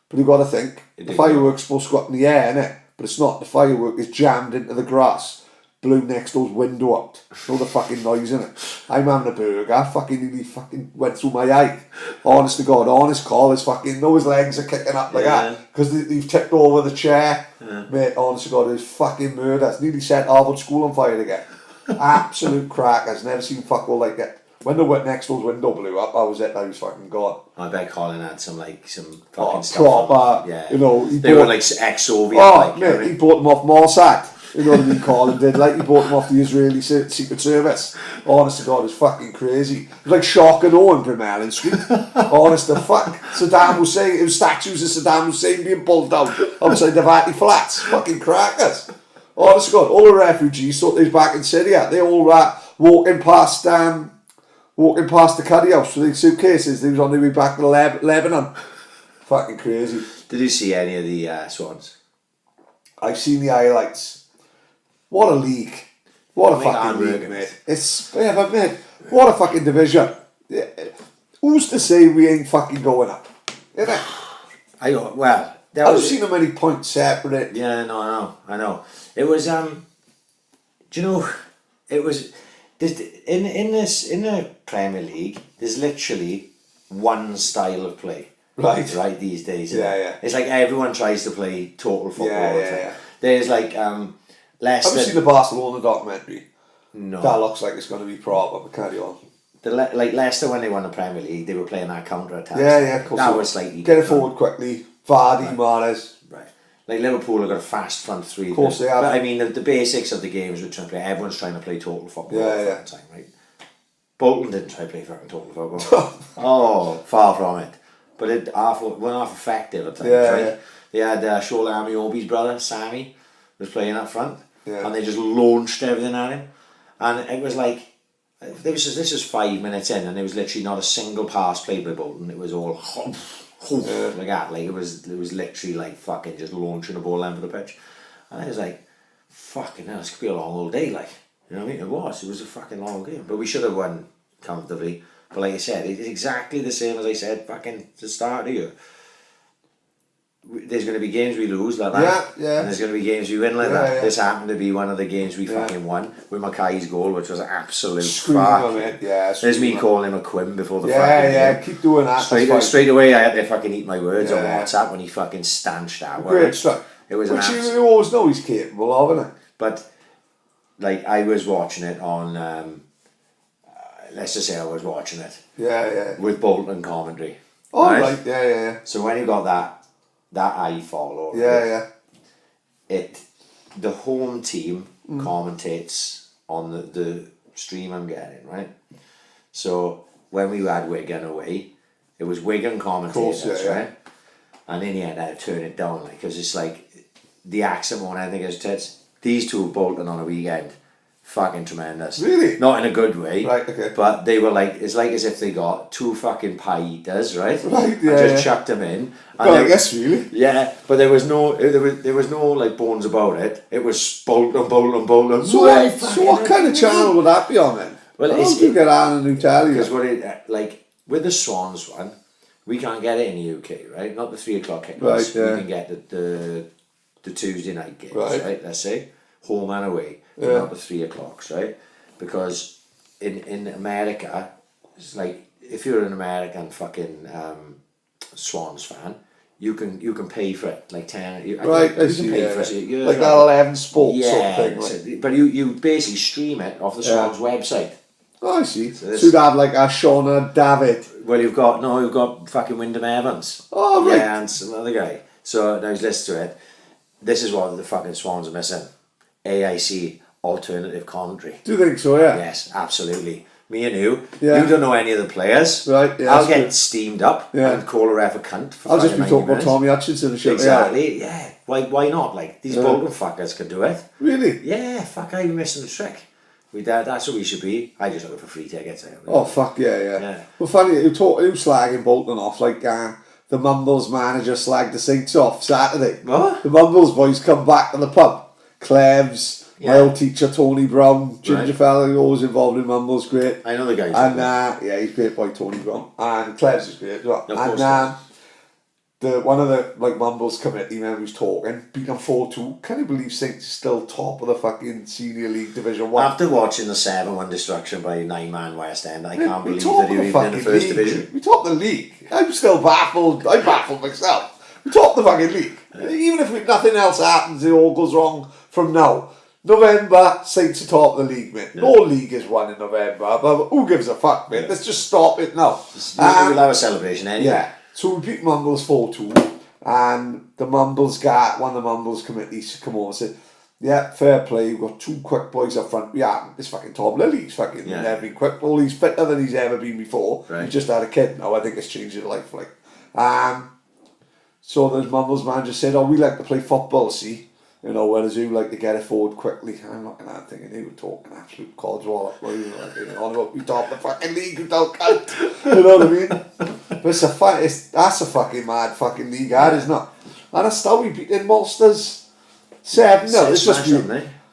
But you got to think, the firework's supposed to go up in the air, innit? But it's not. The firework is jammed into the grass. Blew next door's window out. All the fucking noise in it. I'm having a burger, nearly went through my eye. Honest to God, honest call, his his legs are kicking up like that. Because they've tipped over the chair. Yeah. Mate, honest to God, it was fucking murder. It's nearly set Harvard School on fire again. Absolute crackers. Never seen fuck all like it. When the next door's window blew up, that was it. I was fucking gone. I bet Colin had some fucking stuff. Proper, you know, they were like ex-Soviet. Oh, mate, he bought them off Mossad. You know what I mean, Colin did. Like, he bought them off the Israeli Secret Service. Honest to God, it's fucking crazy. It was like Shock and Awe in Bremerlin Street. Honest to fuck. Saddam Hussein, it was statues of Saddam Hussein being pulled down outside the Vati flats. Fucking crackers. Honest to God, all the refugees thought they was back in Syria. They all walking past the curry house with their suitcases. They was on their way back to Lebanon. Fucking crazy. Did you see any of the Swans? I've seen the highlights. What a league. What a fucking league, mate. But mate, what a fucking division. Who's to say we ain't fucking going up? Isn't it? I've seen how many points separate. Yeah, no, I know. It was, do you know, it was, in the Premier League, there's literally one style of play. Right, these days. Yeah. It's like everyone tries to play total football. Yeah. There's like, Leicester. Have you seen the Barcelona documentary? No. That looks like it's going to be proper, but carry on. Like Leicester, when they won the Premier League, they were playing that counter-attack. Yeah, of course. That was slightly get it forward quickly. Vardy, Mahrez. Right. Like Liverpool have got a fast front three. Of course they have. But I mean, the basics of the game is we're trying to play. Everyone's trying to play total football all the time, right? Bolton didn't try to play fucking total football. Oh, far from it. But it went half effective at times, right? Yeah. They had Jordan Ayew, brother, Sammy, was playing up front. Yeah. And they just launched everything at him. And it was like, this was 5 minutes in, and there was literally not a single pass played by Bolton. It was all like that. Like it was literally like fucking just launching the ball over the pitch. And I was like, fucking hell, this could be a long old day, like. You know what I mean? It was a fucking long game. But we should have won comfortably. But like I said, it's exactly the same as I said fucking to the start of the year. There's going to be games we lose like that. Yeah. And there's going to be games we win like that. Yeah. This happened to be one of the games we fucking won with Mackay's goal, which was an absolute fuck. There's me calling him a quim before the fucking game. Keep doing that. Straight away I had to fucking eat my words on WhatsApp when he fucking stanched that word. Great stuff. It was which you always know he's capable of, isn't it? But like I was watching it on let's just say I was watching it. Yeah. With Bolton commentary. Oh, right. Yeah. So when you got that eye follow, the home team commentates on the stream I'm getting, right? So when we had Wigan away, it was Wigan commentators, right? And in the end, I had to turn it down, like, because it's like the accent one. I think is tits. These two Bolton on a weekend, fucking tremendous. Really? Not in a good way. Right. Okay. But they were like, it's like as if they got two fucking pie eaters, right? Right. Yeah. And just chucked them in. And Well, I guess really. Yeah, but there was no like bones about it. It was Bolton. So what kind of channel would that be on then? Well, how do you get on a new telly? Because like with the Swans one, we can't get it in the UK, right? Not the 3 o'clock kickoffs. Right, yeah. We can get the Tuesday night games, Right. right? Let's say home and away, Yeah. not the 3 o'clocks, right? Because in America, it's like if you're an American fucking Swans fan, you can pay for it like 10. You can pay for it. Like that 11 Sports sort of thing. Like. But you basically stream it off the Swans website. Oh, I see. So you'd have like a Shauna David. Well, you've got fucking Wyndham Evans. Oh, right. Yeah, and some other guy. So now listen to it. This is what the fucking Swans are missing. AIC, alternative commentary. Do you think so, yeah? Yes, absolutely. Me and you Yeah. don't know any of the players. Right, yeah. I'll get steamed up and call a ref a cunt for I'll just be 90 talking about minutes. Tommy Hutchinson and shit. Exactly, yeah. Why not? Like, these Bolton fuckers can do it. Really? Yeah, fuck, I'm missing the trick. That's what we should be. I just looking for free tickets. Oh, fuck, yeah. Well, funny, who slagging Bolton off? Like, the Mumbles manager slagged the Saints off Saturday. What? The Mumbles boys come back to the pub. Clevs, my old teacher Tony Brown, ginger fella who always involved in Mumbles, great. I know the guy. And he's great boy, Tony Brown. And Clevs is great as well. And one of the Mumbles committee members talking, beat them 4-2. Can you believe Saints is still top of the fucking Senior League Division 1? After watching the 7-1 destruction by 9-man West End, I can't believe that you're even in the first division. We top the league. I'm still baffled. I'm baffled myself. We top the fucking league. Even if nothing else happens, it all goes wrong from now. November, Saints are top of the league, mate. No league is won in November, but who gives a fuck, mate? Let's just stop it now. We'll have a celebration anyway. Yeah. So we beat Mumbles 4-2, and the Mumbles one of the Mumbles committees come over and said, yeah, fair play, we've got two quick boys up front. Yeah, it's fucking Tom Lilly's fucking never been quick. Well, he's fitter than he's ever been before. Right. He just had a kid now. I think it's changed his life. So the Mumbles man just said, we like to play football, see? Whereas you like to get it forward quickly. I'm looking at that thing and they were talking absolute codswallop. We top the fucking league, you don't count. You know what I mean? But that's a fucking mad fucking league, isn't it? And I still we beat in Monsters 7-0. It's just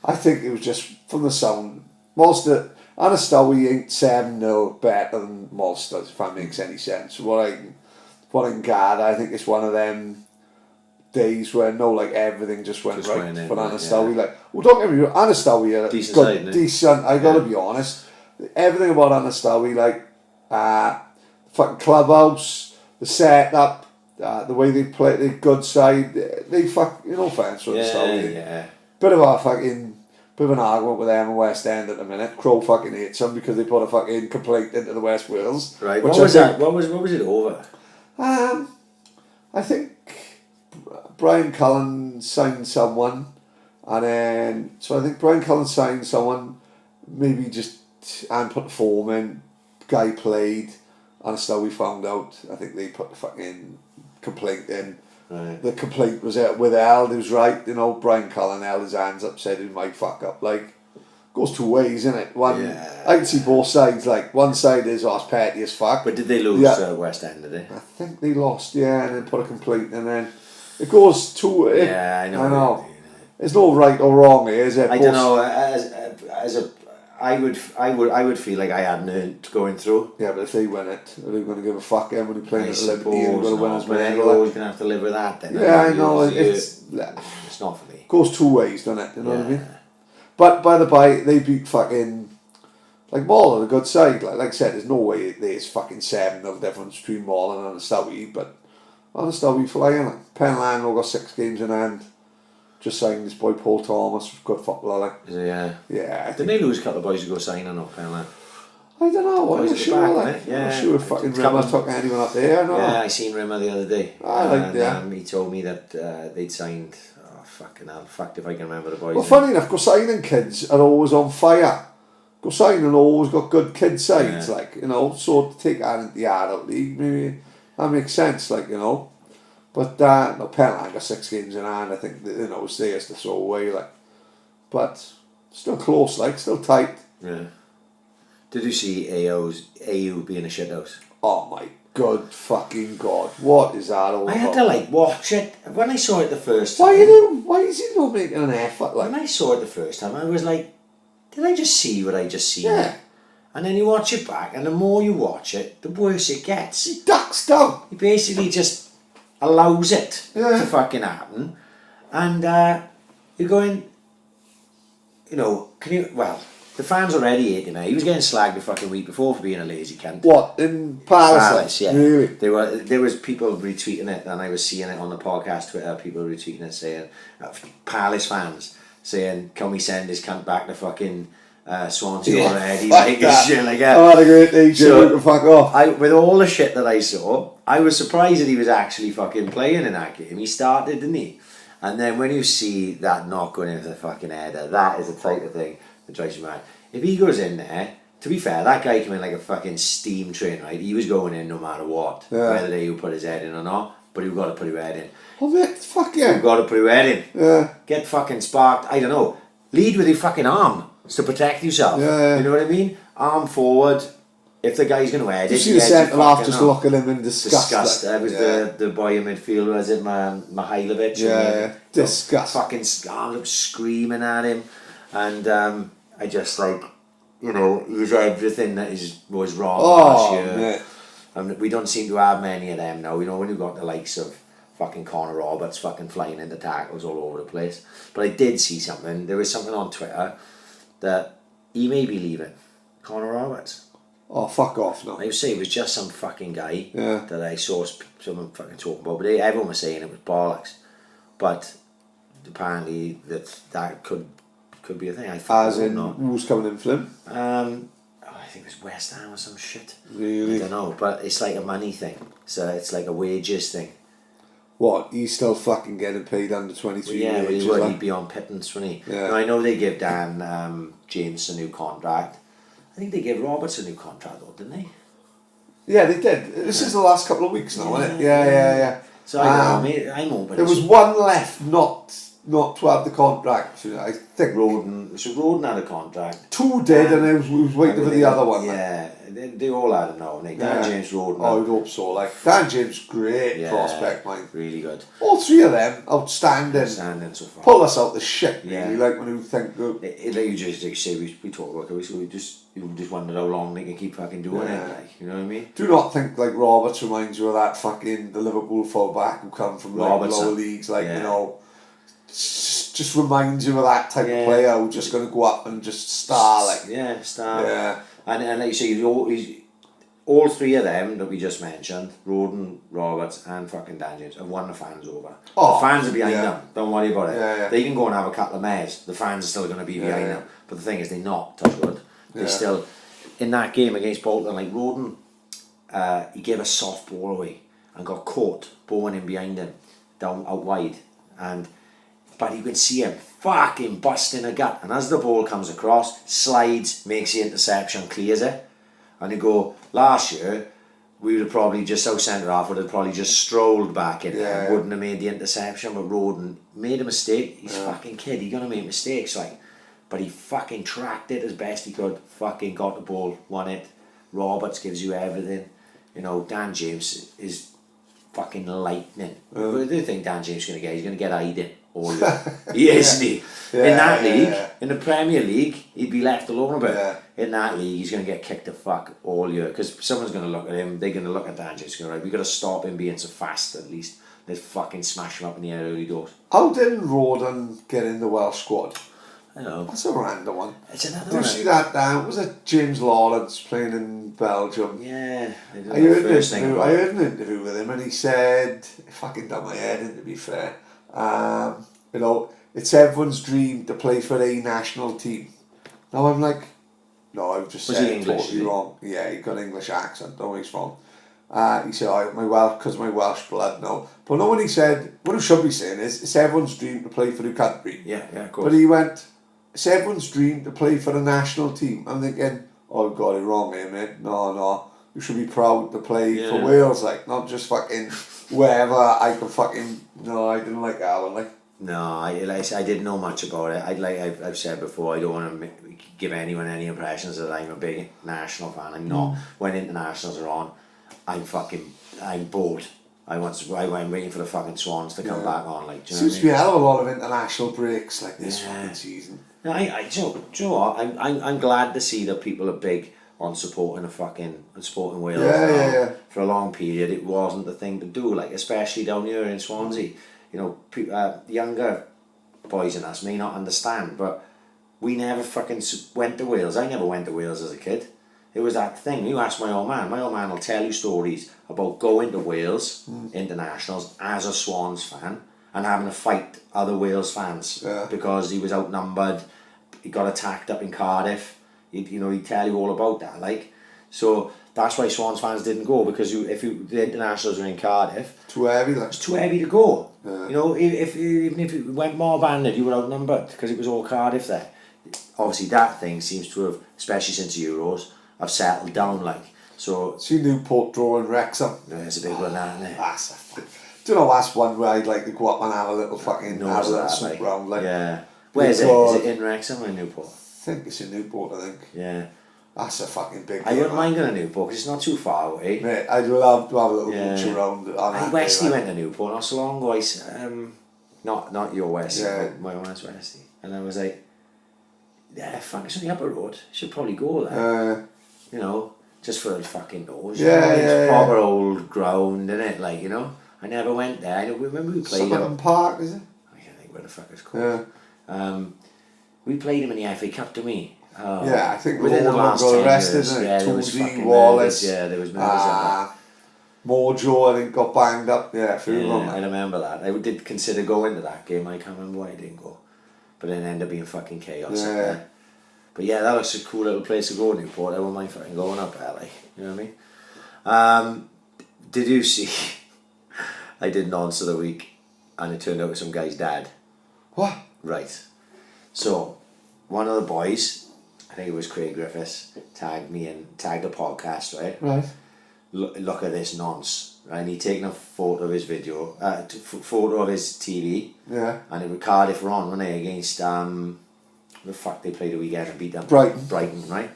I think it was just from the sound. Monster Anastowie ain't 7-0 better than Monsters, if that makes any sense. What I can gather, I think it's one of them days where everything just went right for Anastowie. Don't get me wrong, Anastowie decent. I gotta be honest. Everything about Anastowie, fucking clubhouse, the setup, the way they play, the good side, they fuck, fans for Anastowie. Yeah. Bit of an argument with them in West End at the minute. Crow fucking hates them because they put a fucking complaint into the West Wales. Right. What was that? What was it over? I think Brian Cullen signed someone, and then I think Brian Cullen signed someone, maybe just and put the form in. Guy played, and still we found out. I think they put the fucking complaint in. Right. The complaint was withheld. It was right, Brian Cullen held his hands up, said he might fuck up. Goes two ways, isn't it? I can see both sides. One side is it's petty as fuck. But did they lose West End? Did they? I think they lost. Yeah, and then put a complaint, and then it goes to. I know. There's no right or wrong here, is it? I don't know. I would feel like I hadn't earned going through. Yeah, but if they win it, are they going to give a fuck when they're playing at Liberty and going to win as many? You're always going to have to live with that then. Yeah, I know. It's not for me. It goes two ways, doesn't it? You know what I mean? But by the by, they beat fucking Maul on a good side. Like I said, there's no way there's fucking 7-0 difference between Maul and Anastowie, but Anastowie flying. Penland all got 6 games in hand. Just signed this boy Paul Thomas, good footballer. Yeah. Yeah. Didn't they lose a couple of boys to go signing up, Penland? I don't know. I'm Boys not at the sure. back, Like, innit? Yeah. I'm not sure if fucking It's Rimmer coming. took anyone up there. No. Yeah, I seen Rimmer the other day. He He told me that they'd signed. Oh fucking hell! Fucked if I can remember the boys. Well, funny enough, Gosigning kids are always on fire. Gosigning always got good kid sides, Yeah. like, you know, so to take that into the adult league, maybe that makes sense, like, you know. But no, Penland got 6 games in hand, I think, you know, it's theirs to throw away, like. But still close, like, still tight. Yeah. Did you see Ayew being a shithouse? Oh my good fucking god, what is that all I about? had to like watch it when I saw it the first Why time. why is he not making an effort, like? When I saw it the first time, I was like, did I just see what I just seen? Yeah. And then you watch it back, and the more you watch it, the worse it gets. He ducks down. He basically just allows it Yeah. to fucking happen. And you're going, you know, the fans already hating it. He was getting slagged the fucking week before for being a lazy cunt. What, in Palace? Palace, yeah. Really? There was people retweeting it, and I was seeing it on the podcast Twitter. People retweeting it saying, Palace fans saying, "Can we send this cunt back to fucking Swans already?" Like shit like that. Oh, what a great day! So, So, fuck off. with all the shit that I saw, I was surprised that he was actually fucking playing in that game. He started, didn't he? And then when you see that not going into the fucking header, that is the type of thing that drives you mad. If he goes in there, to be fair, that guy came in like a fucking steam train, right? He was going in no matter what, whether they put his head in or not. But you've got to put your head in. Oh, mate, fuck yeah. You've got to put your head in. Yeah. Get fucking sparked. I don't know. Lead with your fucking arm to protect yourself. Yeah. You know what I mean? Arm forward. If the guy's going to head Did it, you see the heads it centre half fucking just up. looking at him in disgust? Disgust. Like, That was the boy in midfield, was it Mihailovic? Yeah. Disgust. Fucking arms up screaming at him. And I just like, you know, he was everything that was wrong last year. Mate. And we don't seem to have many of them now. You know, when you've got the likes of fucking Conor Roberts fucking flying into tackles all over the place. But I did see something. There was something on Twitter that he may be leaving. Conor Roberts. Oh, fuck off, no. I would say it was just some fucking guy Yeah. that I saw someone fucking talking about. But everyone was saying it was bollocks. But apparently that could be a thing. I As don't in, know. who's coming in for him? I think it was West Ham or some shit. Really? I don't know, but it's like a money thing. So it's like a wages thing. What, he's still fucking getting paid under 23 Yeah, well, wages, he would. like? He'd be on pittance, wouldn't he? Yeah. Now, I know they give Dan James a new contract. I think they gave Roberts a new contract, though, didn't they? Yeah, they did. This is the last couple of weeks now, isn't it? Yeah. So I don't know, mate, I'm hoping. There was one left not to have the contract. I think Roden. So Roden had a contract. 2 did, and we was waiting for the other one. Like. Yeah, they all had it now. Dan James Roden. Oh, I'd hope so. Like Dan James, great Yeah, prospect, man. really good. All 3 of them outstanding. Standing so far. Pull us out the shit, really. Yeah. Like when you think, Like you just like you say, we talk about it, so we just wondered how long they can keep fucking doing it. Like, you know what I mean? do not think like Roberts reminds you of that fucking the Liverpool fullback who come from like Robertson. lower leagues, like Yeah. you know. Just reminds you of that type of player who's just going to go up and just star like. Yeah, star. Yeah. And like you say, all 3 of them that we just mentioned, Roden, Roberts, and fucking Dan James, have won the fans over. Oh, The fans are behind yeah. them. Don't worry about it. Yeah. They can go and have a couple of mares. The fans are still going to be behind them. But the thing is, they're not. Touch wood. They still in that game against Bolton. Like Roden, he gave a soft ball away and got caught bowling in behind him, down out wide, but you can see him fucking busting a gut. And as the ball comes across, slides, makes the interception, clears it. And you go, last year, we would have probably just, our centre half would have probably just strolled back in there and wouldn't have made the interception. But Roden made a mistake. He's a fucking kid. He's going to make mistakes. Like, but he fucking tracked it as best he could. Fucking got the ball, won it. Roberts gives you everything. You know, Dan James is fucking lightning. What do you think Dan James is going to get? He's going to get hiding all year. He is, isn't he? In that league, in the Premier League, he'd be left alone a bit. Yeah. In that league, he's going to get kicked the fuck all year because someone's going to look at him. They're going to look at Dan James. Going, right, we've got to stop him being so fast. At least let's fucking smash him up in the air early doors. How did Roden get in the Welsh squad? I know. That's a random one. It's another Did you one. see that? Was it James Lawrence playing in Belgium? Yeah. I heard an interview with him and he said, fucking done my head in to be fair, you know, it's everyone's dream to play for a national team. Now I'm like, No, I've just Was said he English, totally is he? wrong. Yeah, he got an English accent. Don't know where he's from. He said, because my Welsh blood, no. But no, when he said, what he should be saying is, it's everyone's dream to play for the country. Yeah, of course. But he went, it's everyone's dream to play for the national team. I'm thinking, oh, I got it wrong here, mate. No. You should be proud to play for Wales, like, not just fucking wherever I can fucking... No, I didn't like that one, like. No, I didn't know much about it. I've said before, I don't want to give anyone any impressions that I'm a big national fan. I'm not. When internationals are on, I'm bored. I'm waiting for the fucking Swans to come back on. Like, do you know Seems to be a hell of a lot of international breaks like this fucking season. No, do you know what? I'm glad to see that people are big on supporting supporting Wales. Yeah. For a long period, it wasn't the thing to do. Like, especially down here in Swansea, you know, younger boys and us may not understand, but we never fucking went to Wales. I never went to Wales as a kid. It was that thing. You ask my old man will tell you stories about going to Wales internationals as a Swans fan and having to fight other Wales fans because he was outnumbered. He got attacked up in Cardiff. He'd tell you all about that. Like, so that's why Swans fans didn't go, because the internationals were in Cardiff, Too heavy, like. it's too heavy to go. Yeah. You know, even if it went more banded, you were outnumbered because it was all Cardiff there. Obviously, that thing seems to have, especially since Euros, have settled down. Like, so. See Newport drawing Wrexham. Yeah, it's a big one, that, isn't it? That's a fuck. Do you know, that's one where I'd like to go up and have a little fucking have a little snoop round, like. Yeah. Where is it? Is it in Wrexham or in Newport? I think it's in Newport, I think. Yeah. That's a fucking big I wouldn't mind going to Newport because it's not too far away. Mate, I'd love to have a little mooch around. Westy went to Newport not so long ago. Not your Westy, but my own Westy. And I was like, yeah, fuck, it's on the upper road. Should probably go there. You know, just for a fucking nose. It's proper old ground, isn't it? Like, you know, I never went there. I remember we played Sutherland Park, is it? I can't think where the fuck it's called. We played him in the FA Cup, didn't we? I think within the last got 10 arrested, years, isn't it? there was Toolsy, fucking Wallace. murders, there was murders like that. Mojo, I think, got banged up. Yeah, I remember that. I did consider going to that game. I can't remember why I didn't go, but it ended up being fucking chaos up there. But yeah, that was a cool little place to go, Newport. I wouldn't mind fucking going up there, like, you know what I mean? Did you see? I did nonce of the week, and it turned out with some guy's dad. What? Right. So, one of the boys, I think it was Craig Griffiths, tagged the podcast, right? Right. Look at this nonce, right? And he'd taken a photo of his video, photo of his TV. Yeah. And it was Cardiff were on, weren't they, against, the fuck they played a weekend and beat them? Brighton, right?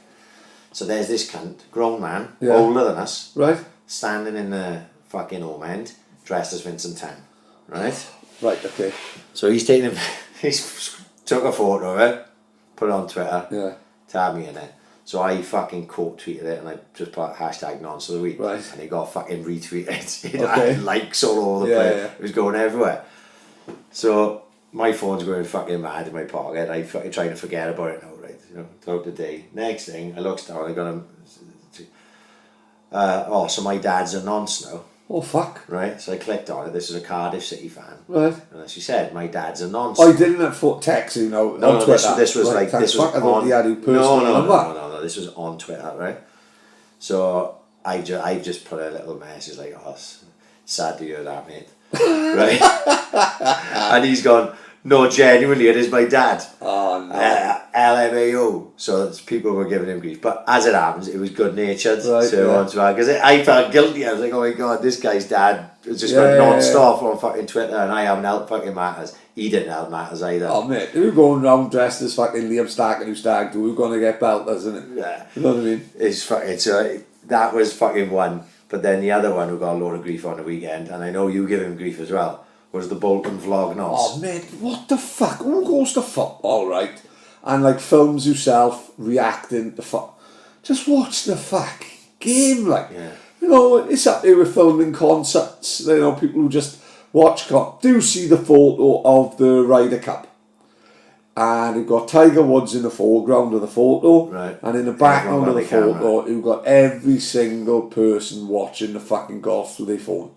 So there's this cunt, grown man, older than us, right? Standing in the fucking home end, dressed as Vincent Tan, right? Right, okay. So he's took a photo of it, put it on Twitter, tagged me in it. So I fucking quote tweeted it and I just put hashtag nonce of the week. Right. And he got fucking retweeted. It had likes all over the place. Yeah. It was going everywhere. So my phone's going fucking mad in my pocket. I fucking trying to forget about it now, right? You know, throughout the day. Next thing, I looked down, I got him. So my dad's a nonce now. Oh fuck. Right, so I clicked on it. This is a Cardiff City fan. Right. And as she said, my dad's a nonce. Oh, you didn't have text, you know? No, this was like this was on. No. This was on Twitter, right? So I just put a little message like, "Oh, sad to hear that, mate." Right? And he's gone, "No, genuinely, it is my dad." Oh no. LMAO. So people were giving him grief, but as it happens, it was good natured. Right, because I felt guilty. I was like, "Oh my god, this guy's dad has just gone non-stop on fucking Twitter, and I haven't helped fucking matters." He didn't help matters either. Oh mate, who going round dressed as fucking Liam Stark and who Stag do? Who's going to get belted, isn't it? Yeah. You know what I mean? It's that was fucking one. But then the other one who got a load of grief on the weekend, and I know you give him grief as well, was the Bolton vlog nonce. Oh mate, what the fuck? Who goes to football, right? And like films yourself reacting to fuck. Just watch the fuck game, like. Yeah. You know, it's up here with filming concerts. You know, people who just watch. Do see the photo of the Ryder Cup, and you've got Tiger Woods in the foreground of the photo, right? And in the background of the photo, you've got every single person watching the fucking golf with their phone.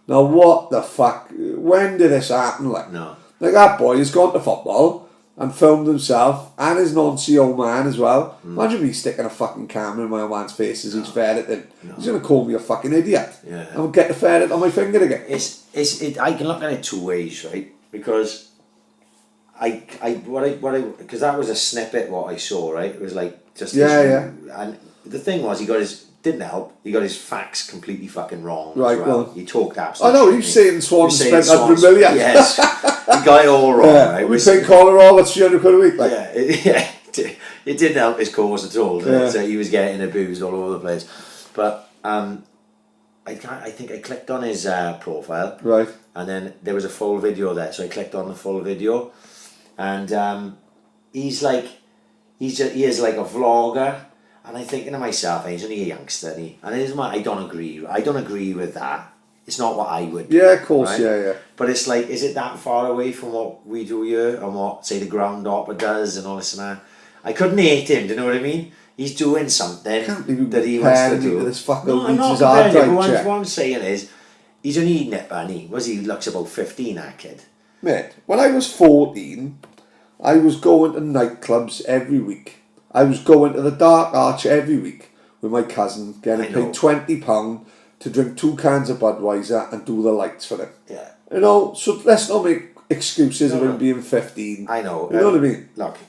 Now, what the fuck? When did this happen? Like, no. Like that boy has gone to football, and filmed himself and his nonce old man as well. Imagine me sticking a fucking camera in my old man's face as he's ferreting. He's going to call me a fucking idiot. Yeah. And we'll get the ferret on my finger again. I can look at it two ways, right? Because because that was a snippet what I saw, right? It was like just and the thing was didn't help. He got his facts completely fucking wrong. Right, as well. well. He talked absolutely. I know, he was saying Swans spent Swans, 100 million. Yes, he got it all wrong. Right? We paid Colorado with 300 quid a week. Like. Yeah, it didn't help his cause at all. Did it? So he was getting abused all over the place. But I think I clicked on his profile. Right. And then there was a full video there, so I clicked on the full video, and he is like a vlogger. And I'm thinking to myself, he's only a youngster, I don't agree with that. It's not what I would do. Yeah, of course, right? yeah. But it's like, is it that far away from what we do here and what, say, the ground opera does and all this and that? I couldn't hate him, do you know what I mean? He's doing something that he wants to do. This fucker no, I'm not comparing. What I'm saying is, he's only nipper, and he looks about 15, that kid. Mate, when I was 14, I was going to nightclubs every week. I was going to the Dark Arch every week with my cousin, getting paid £20 to drink 2 cans of Budweiser and do the lights for him. Yeah. You know, so let's not make excuses of him being 15. I know. You know what I mean? Look,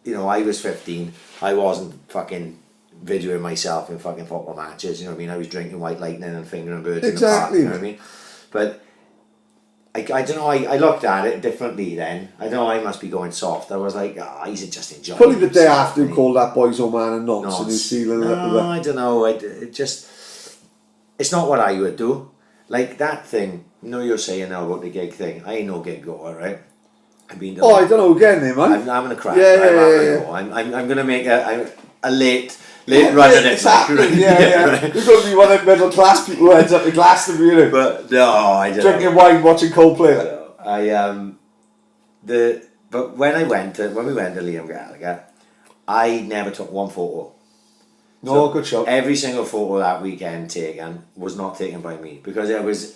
I was 15. I wasn't fucking videoing myself in fucking football matches, you know what I mean? I was drinking White Lightning and fingering birds in the park, you know what I mean? But I don't know, I looked at it differently then. I know I must be going soft. I was like, he's just enjoying Probably the day himself, after he called that boy's old man a nonce and he's feeling a little bit. I don't know. It's not what I would do. Like that thing, you're saying now about the gig thing. I ain't no gig goer, right? I don't know again, man. I'm going to crack. Yeah. I'm going to make a late run at it. Right? You're going to be one of the middle class people who ends up in Glastonbury. But no, I don't drinking wine, watching Coldplay. But when we went to Liam Gallagher, I never took one photo. No, good shot. Every single photo that weekend taken was not taken by me because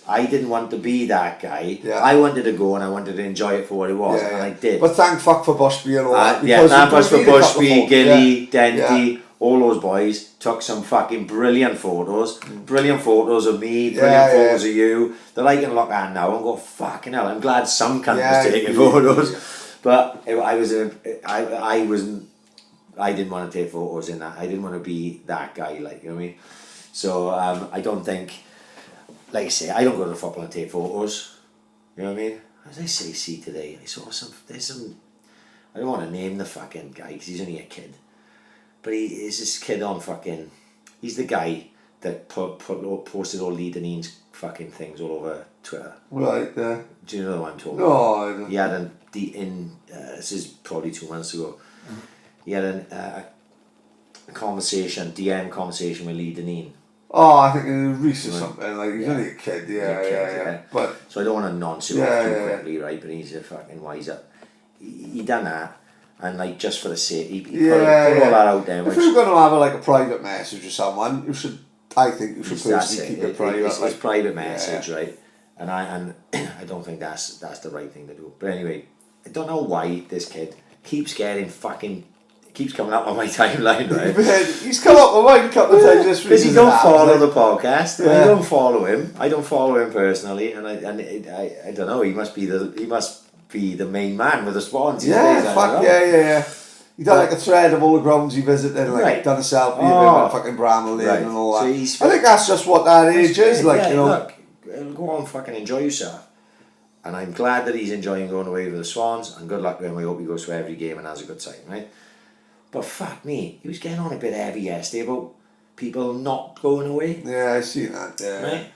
I didn't want to be that guy. Yeah. I wanted to go and I wanted to enjoy it for what it was, and I did. But thank fuck for Bushby and all that. Thank fuck for Bushby, Gilly, Denty, all those boys took some fucking brilliant photos. Brilliant photos of me, brilliant photos of you that I can look at now and go, fucking hell, I'm glad some cunt was taking photos. But I didn't want to take photos in that. I didn't want to be that guy, like, you know what I mean? So I don't think, like I say, I don't go to the football and take photos. You know what I mean? As I say, today, I saw there's some, I don't want to name the fucking guy because he's only a kid. But he's this kid on fucking, he's the guy that posted all Lee Deneen's fucking things all over Twitter. Right, yeah. Do you know what I'm talking about? No, I don't. He had this is probably 2 months ago. He had a DM conversation with Lee Deneen. Oh, I think it was Reese or something. Like he's only a kid, yeah. But so I don't want to nonce him off too quickly, right? But he's a fucking wiser. He done that, and like just for the sake, he put all that out there. If you're going to have a private message with someone, you should. I think you should personally keep it private. It's private message, right? And I don't think that's the right thing to do. But anyway, I don't know why this kid keeps coming up on my timeline, right? He's come up on mine a couple of times this week. Because he don't follow the podcast. I don't follow him. I don't follow him personally, and I don't know. He must be the main man with the Swans. He done like a thread of all the grounds he visited, like done a selfie of him fucking Bramall Lane and all that. So I think that's just what that age is, like, you know. Look, go on, fucking enjoy yourself. And I'm glad that he's enjoying going away with the Swans, and good luck to him. I hope he goes to every game and has a good time, right? But fuck me, he was getting on a bit heavy yesterday about people not going away. Yeah, I see that. Yeah. Right?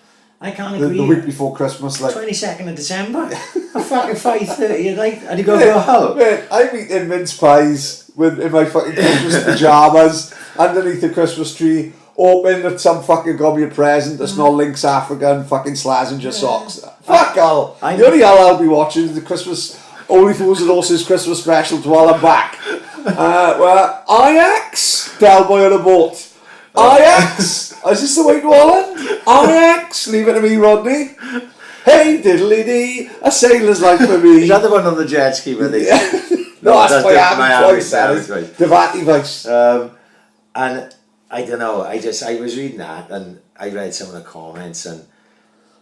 I can't agree. The week before Christmas, like 22nd of December, a fucking 5:30 at night, and you go to a hole. Man, I'm eating mince pies in my fucking Christmas pajamas underneath the Christmas tree, hoping that some fucking got me a present that's not Lynx Africa and fucking Slazenger socks. Fuck all. The only hell I'll be watching is the Christmas Only Fools and Horses Christmas special while I'm back. Well, Ajax, Delboy on a boat. Ajax, is this the way to Holland? Ajax, leave it to me, Rodney. Hey diddly dee, a sailor's life for me. Is that the one on the jet ski with these? No, that's Miami voice. Miami voice. Devati voice. And I don't know. I was reading that, and I read some of the comments, and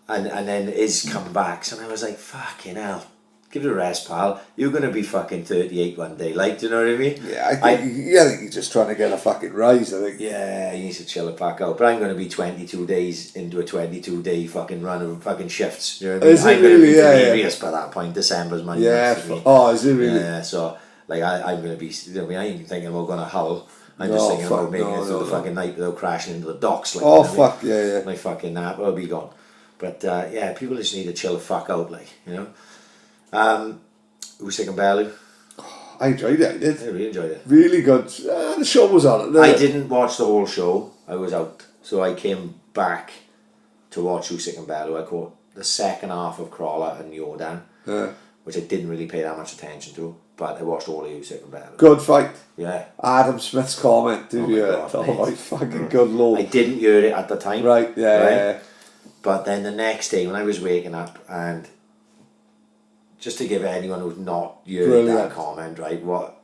then his comebacks, and I was like, fucking hell. Give it a rest, pal. You're going to be fucking 38 one day. Like, do you know what I mean? Yeah, I think he's just trying to get a fucking rise, I think. Yeah, he needs to chill it back out. But I'm going to be 22 days into a 22-day fucking run of fucking shifts. You know what I mean? Is it I'm going really? to be Yeah, delirious by that point. December's my month for me. Oh, is it really? Yeah, so, like, I'm going to be... You know, I ain't even thinking about going to Hull. I'm just thinking about making it through the fucking night without crashing into the docks. Like, oh, fuck, yeah. My fucking nap will be gone. But, yeah, people just need to chill the fuck out, like, you know? Usyk and Bellew. I enjoyed it, I did. I really enjoyed it. Really good. The show was on. I didn't watch the whole show. I was out. So I came back to watch Usyk and Bellew. I caught the second half of Crawler and Jordan, which I didn't really pay that much attention to. But I watched all of Usyk and Bellew. Good fight. Yeah. Adam Smith's comment, did you? Oh my fucking good lord. I didn't hear it at the time. Right, yeah. But then the next day when I was waking up, and just to give anyone who's not heard that comment, right, what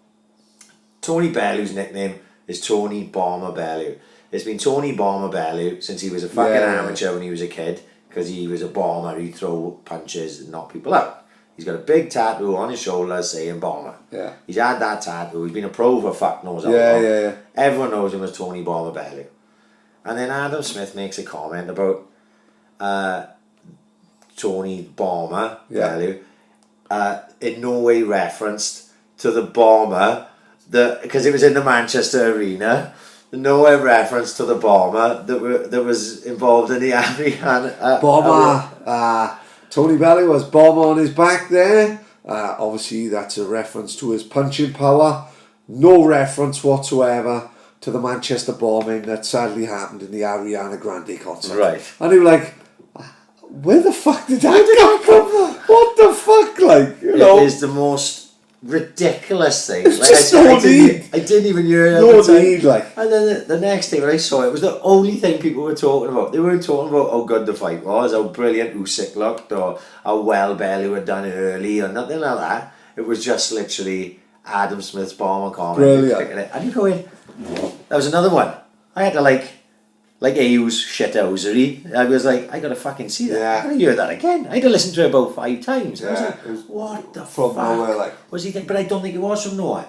Tony Bellew's nickname is Tony Bomber Bellew. It's been Tony Bomber Bellew since he was a fucking amateur when he was a kid, because he was a bomber. He'd throw punches and knock people out. He's got a big tattoo on his shoulder saying bomber. Yeah. He's had that tattoo. He's been a pro for fuck knows how long. Yeah. Everyone knows him as Tony Bomber Bellew. And then Adam Smith makes a comment about Tony Bomber Bellew. In no way referenced to the bomber, because it was in the Manchester arena. No way reference to the bomber that was involved in the Ariana. Bomber. Tony Bellew was bomber on his back there. Obviously, that's a reference to his punching power. No reference whatsoever to the Manchester bombing that sadly happened in the Ariana Grande concert. Right. And they were like, where the fuck did that come from? What the fuck, like, you know? It is the most ridiculous thing. It's like, just I didn't even hear it. No need, like. And then the next day when I saw it, it was the only thing people were talking about. They weren't talking about how good the fight was, how brilliant Usyk looked, or how well Bellew had done it early, or nothing like that. It was just literally Adam Smith's bomber comment. Brilliant. And you go in, that was another one. I had to like Ayew's shithousery. I was like, I gotta fucking see that. Yeah. I gotta hear that again. I had to listen to it about 5 times. I was like, what the from fuck? nowhere, like. Was he think? But I don't think it was from nowhere.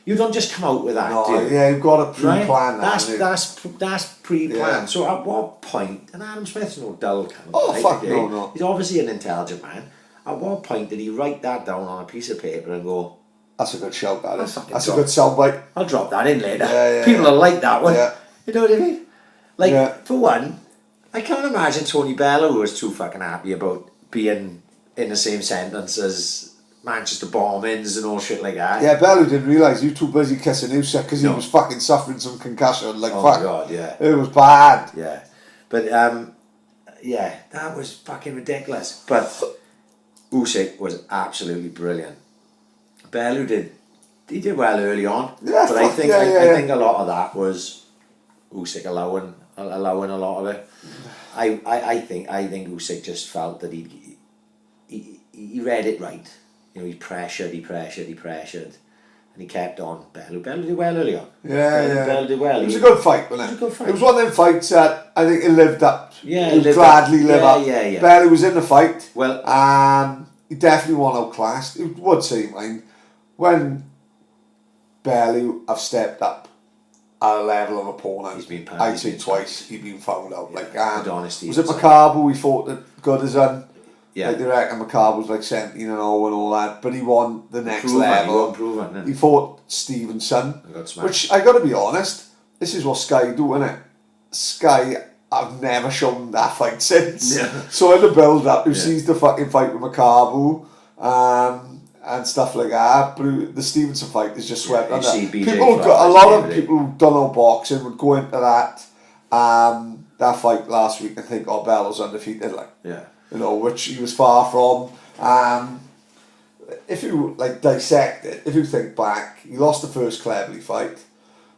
You don't just come out with that, No, do you? yeah, you've got to Right? pre-plan that. That's pre-planned. Yeah. So at what point, and Adam Smith's no dull cunt. Oh, right, fuck okay? no. He's obviously an intelligent man. At what point did he write that down on a piece of paper and go, That's a good shout, that is. fucking That's drop. a good soundbite. I'll drop that in later. Yeah, People will like that one. Yeah. You know what I mean? Like, Yeah. for one, I can't imagine Tony Bellew was too fucking happy about being in the same sentence as Manchester bombings and all shit like that. Yeah, Bellew didn't realise you were too busy kissing Usyk because he was fucking suffering some concussion. Like, Oh fuck. my god, yeah. It was bad. Yeah. But, yeah, that was fucking ridiculous. But Usyk was absolutely brilliant. Bellew did well early on. Yeah, but I fuck, think yeah, I yeah. think a lot of that was Usyk allowing a lot of it. I think Usyk just felt that he read it right. You know, he pressured, and he kept on. Bellew did well early on. Bellew did well. It was a good fight, wasn't it? It was a good fight. It was one of them fights that I think it lived up. Yeah, it gladly lived up. Yeah. Bellew was in the fight. Well, he definitely won outclassed. It would say mine when Bellew have stepped up at a level of opponent. He's been I'd say twice. He's been found out. Yeah, Like, good honesty. was it Macabre we fought that good as on? Yeah. Like they reckon Macabre was like 17 and 0 and all that, but he won the next level. Proven, He fought Stevenson, got smashed. which I got to be honest, this is what Sky do, innit? Sky have never shown that fight since. Yeah. So in the build up, who sees the fucking fight with Macabre, and stuff like that, but the Stevenson fight is just swept under. A lot of people who don't know boxing would go into that fight last week and think, oh, Bellew's undefeated, like. Yeah. You know, which he was far from. If you like dissect it, if you think back, he lost the first Cleverly fight.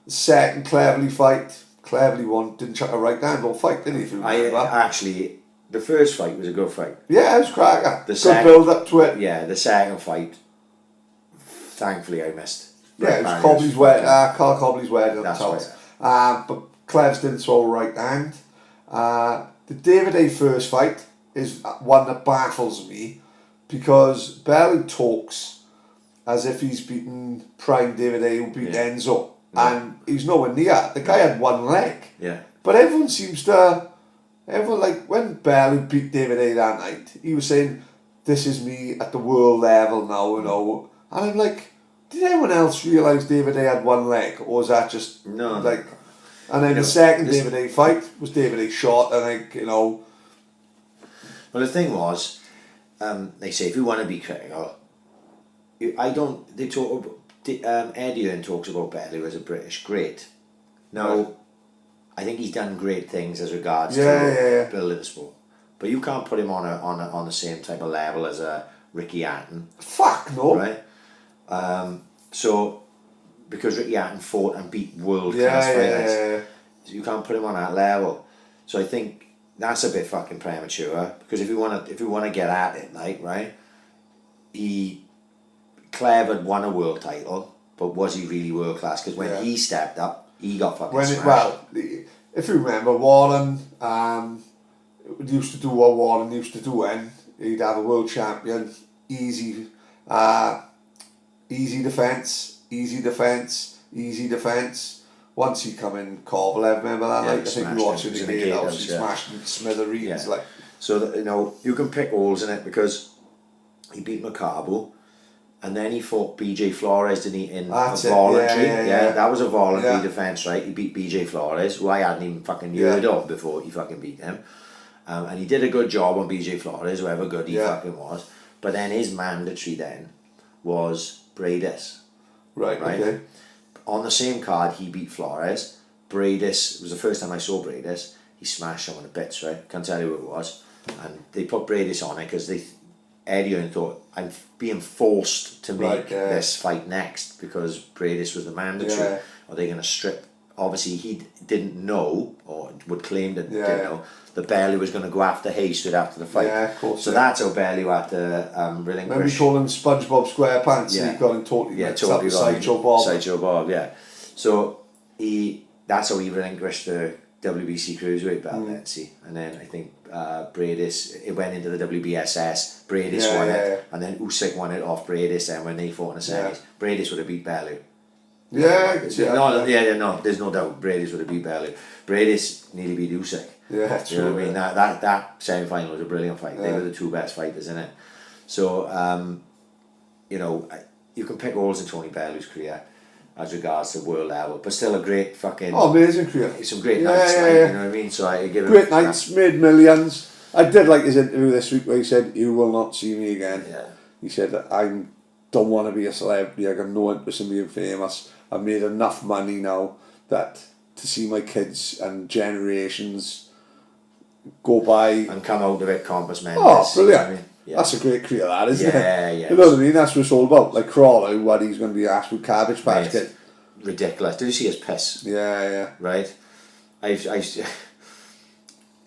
The second Cleverly fight, Cleverly won, didn't chuck a right hand or fight, did he? If you remember. Actually, the first fight was a good fight. Yeah, it was cracker. The good build up to it. Yeah, the second fight, thankfully I missed. Yeah, it was Barry Cobley's fucking- Carl Cobley's wedding at That's the house. right. But Cleves didn't throw a right hand. The David A first fight is one that baffles me because Bellew talks as if he's beaten prime David A who beat Enzo. And he's nowhere near. The guy had one leg. Yeah. But everyone seems to... Everyone, like, when Bellew beat David A that night, he was saying, this is me at the world level now, you know. And I'm like, did anyone else realise David A had one leg? Or was that just... No. Like... And then You the know, second David A fight was David A shot, I think, you know. Well, the thing was, they say if you want to be critical, they talk about, Eddie talks about Bellew as a British great. Now, Right. I think he's done great things as regards Yeah. to building the sport. But you can't put him on the same type of level as a Ricky Hatton, Fuck no. right? So, because Ricky Hatton fought and beat world Yeah, class yeah, fighters, yeah, yeah. so you can't put him on that level. So I think that's a bit fucking premature. Because if you wanna get at it, like, right, Clev had won a world title, but was he really world class? Because when he stepped up, he got fucking smashed. If you remember, Warren used to do what Warren used to do when he'd have a world champion, easy defence. Once he come in Kovalev, remember that? Yeah, like, I think we watched it in in the the gatehouse, he gatehouse, smashed him to smithereens. Yeah. Like. So that, you can pick holes in it because he beat Macabo, and then he fought BJ Flores, didn't he? In That's a it, voluntary, yeah. that was a voluntary Yeah. defence, right? He beat BJ Flores, who I hadn't even fucking heard of before he fucking beat him, and he did a good job on BJ Flores, whoever good he fucking was. But then his mandatory then was Bradis. Right. Right. Okay. On the same card, he beat Flores. Bradis, it was the first time I saw Bradis. He smashed someone to bits, right? Can't tell you who it was. And they put Bradis on it because Eddie thought, I'm being forced to make this fight next because Bradis was the mandatory. Yeah. Are they going to strip? Obviously, he didn't know, or would claim that didn't know, that Bellew was going to go after Hayes straight after the fight. Yeah, of course. So that's how Bellew had to relinquish. Remember we called him SpongeBob SquarePants and he got him totally mixed up with Sideshow Bob. Sideshow Bob, yeah. So that's how he relinquished the WBC cruiserweight belt then, see. And then I think Bradis, it went into the WBSS, Bradis won it, and then Usyk won it off Bradis then when they fought in the semis. Bradis would have beat Bellew. No, there's no doubt Bradis would have beat Bellew. Bradis nearly beat Usyk. Yeah, true. You know what I mean? That semi-final was a brilliant fight. They were the two best fighters in it. So, you can pick holes in Tony Bellew's career as regards to world level, but still a great fucking... Oh, amazing career. Some great nights, you know what I mean? So I give Great nights, made millions. I did like his interview this week where he said, "You will not see me again." Yeah. He said, "I don't want to be a celebrity. I got no interest in being famous. I've made enough money now that to see my kids and generations go by and come out of it compass mentis." Oh, brilliant. You know what I mean? Yeah. That's a great career, that, isn't it? Yeah. You know what I mean? That's what it's all about. Like Crawler, what he's going to be asked with Cabbage Patch Mate, Kid. ridiculous. Did you see his piss? Yeah. Right? I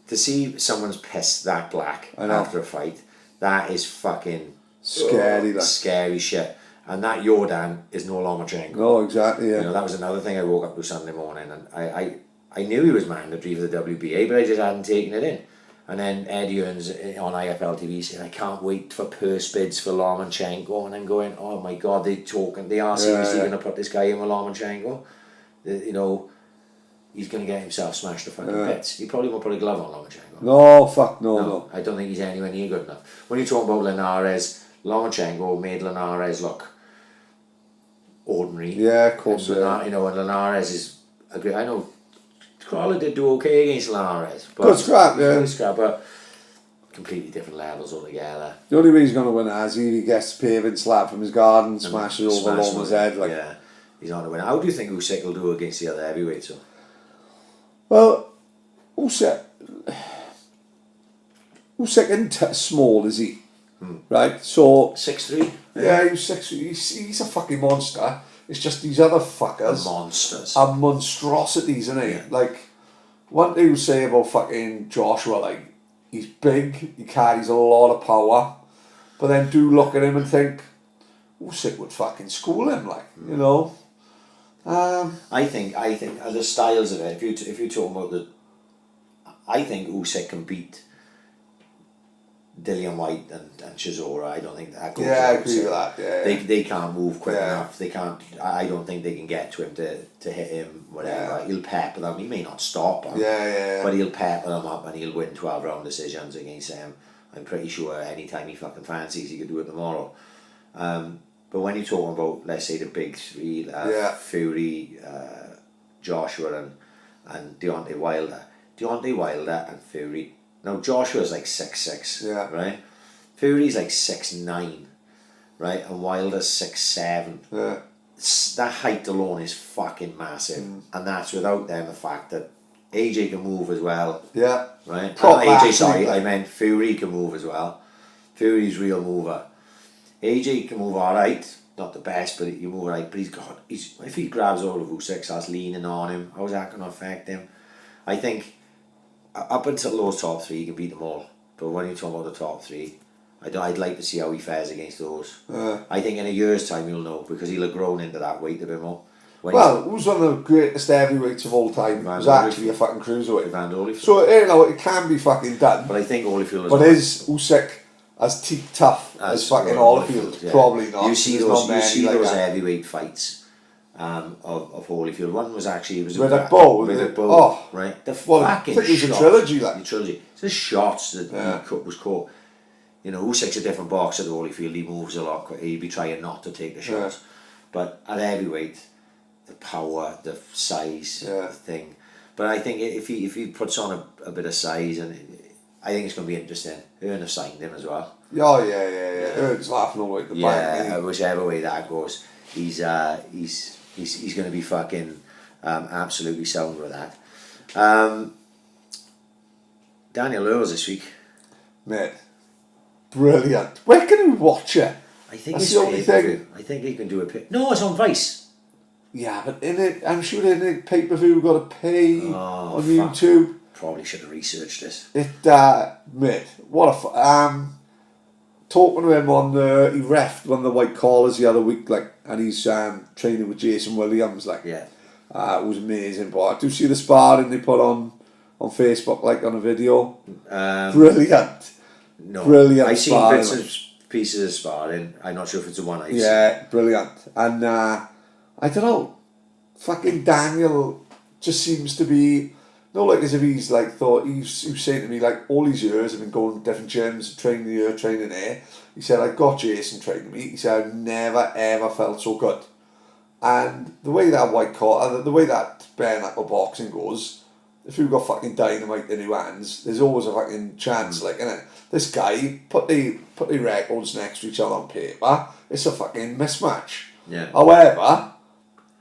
to see someone's piss that black after a fight, that is fucking Scary, scary shit. And that Jordan is no longer Lomachenko. No, exactly, yeah. That was another thing I woke up to Sunday morning, and I knew he was mandatory for the WBA, but I just hadn't taken it in. And then Eddie Earns on IFL TV said, "I can't wait for purse bids for Lomachenko," and I'm going, "Oh my God, they are seriously going to put this guy in with Lomachenko? He's going to get himself smashed to fucking bits. He probably won't put a glove on Lomachenko. No, fuck no. I don't think he's anywhere near good enough. When you talk about Linares, Lomachenko made Linares look ordinary. Yeah, of course. And Linares is a great. I know Crawler did do okay against Linares. Good scrap, yeah. Good scrap, but completely different levels altogether. The only way he's going to win is if he gets the paving slap from his garden, smashes over Loma's head. Yeah, he's on the win. How do you think Usyk will do against the other heavyweights? So? Well, Usyk isn't small, is he? Right? So 6'3". Yeah, he's a fucking monster. It's just these other fuckers monsters are monstrosities, isn't he? Yeah. Like, one thing you say about fucking Joshua, like, he's big, he carries a lot of power, but then do look at him and think, Usyk would fucking school him, like, you know. I think the styles of it. If you talk about I think Usyk can beat Dillian White and Chisora. I don't think that goes. Yeah, I agree with that. Yeah, They can't move quick Yeah. enough. They can't. I don't think they can get to him to hit him. Whatever. Yeah. He'll pepper them. He may not stop them. yeah. But he'll pepper them up and he'll win 12-round decisions against them. I'm pretty sure anytime he fucking fancies, he could do it tomorrow. But when you're talking about, let's say, the big three, Fury, Joshua and Deontay Wilder and Fury. Now Joshua's like 6'6", right? Fury's like 6'9", right? And Wilder's 6'7". Yeah. That height alone is fucking massive, and that's without then the fact that AJ can move as well. Yeah. Right? Proper AJ, athlete, sorry, like. I meant Fury can move as well. Fury's real mover. AJ can move alright, not the best, but he move alright. But if he grabs all of Usyk, starts leaning on him, how's that going to affect him? I think up until those top three, he can beat them all. But when you're talking about the top three, I'd like to see how he fares against those. I think in a year's time you'll know, because he'll have grown into that weight a bit more. Who's one of the greatest heavyweights of all time? Was actually a fucking cruiserweight. Van Holyfield. So, you know, it can be fucking done. But I think Holyfield But is Usyk as tough as fucking Holyfield? Yeah. Probably not. You see There's those not many heavyweight fights of Holyfield. One was actually with a bow. Right? The I fucking think it was a shot. trilogy, like. The trilogy. It's the shots that he was caught. You know, Usyk's a different boxer to Holyfield. He moves a lot quicker. He'd be trying not to take the shots. But at heavyweight, the power, the size, the thing. But I think if he puts on a bit of size, and I think it's going to be interesting. Hearn have signed him as well. Yeah. Hearn's laughing all the way to the bank. Yeah, whichever way that goes, he's going to be fucking absolutely sound with that. Daniel Earls this week. Mate, brilliant. Where can we watch it? I think That's it's the only thing. I think he can do it. No, it's on Vice. Yeah, but in it, I'm sure in the pay-per-view we've got to pay on YouTube. Probably should have researched this. It, mate, what a talking to him on he reffed one of the white collars the other week, like, and he's training with Jason Williams, like. Yeah. It was amazing, but I do see the sparring they put on Facebook, like on a video. Brilliant. No, brilliant. I've seen sparring, bits of pieces of sparring. I'm not sure if it's the one I've seen. Yeah, brilliant. And I don't know, fucking Daniel just seems to be, not like as if he's like thought, he was saying to me like all these years I've been going to different gyms, training here, training there. He said, I got Jason training me. He said, I've never ever felt so good. And the way that white collar, the way that bare knuckle boxing goes, if you've got fucking dynamite in your hands, there's always a fucking chance, like, innit? This guy, put the records next to each other on paper, it's a fucking mismatch. Yeah. However,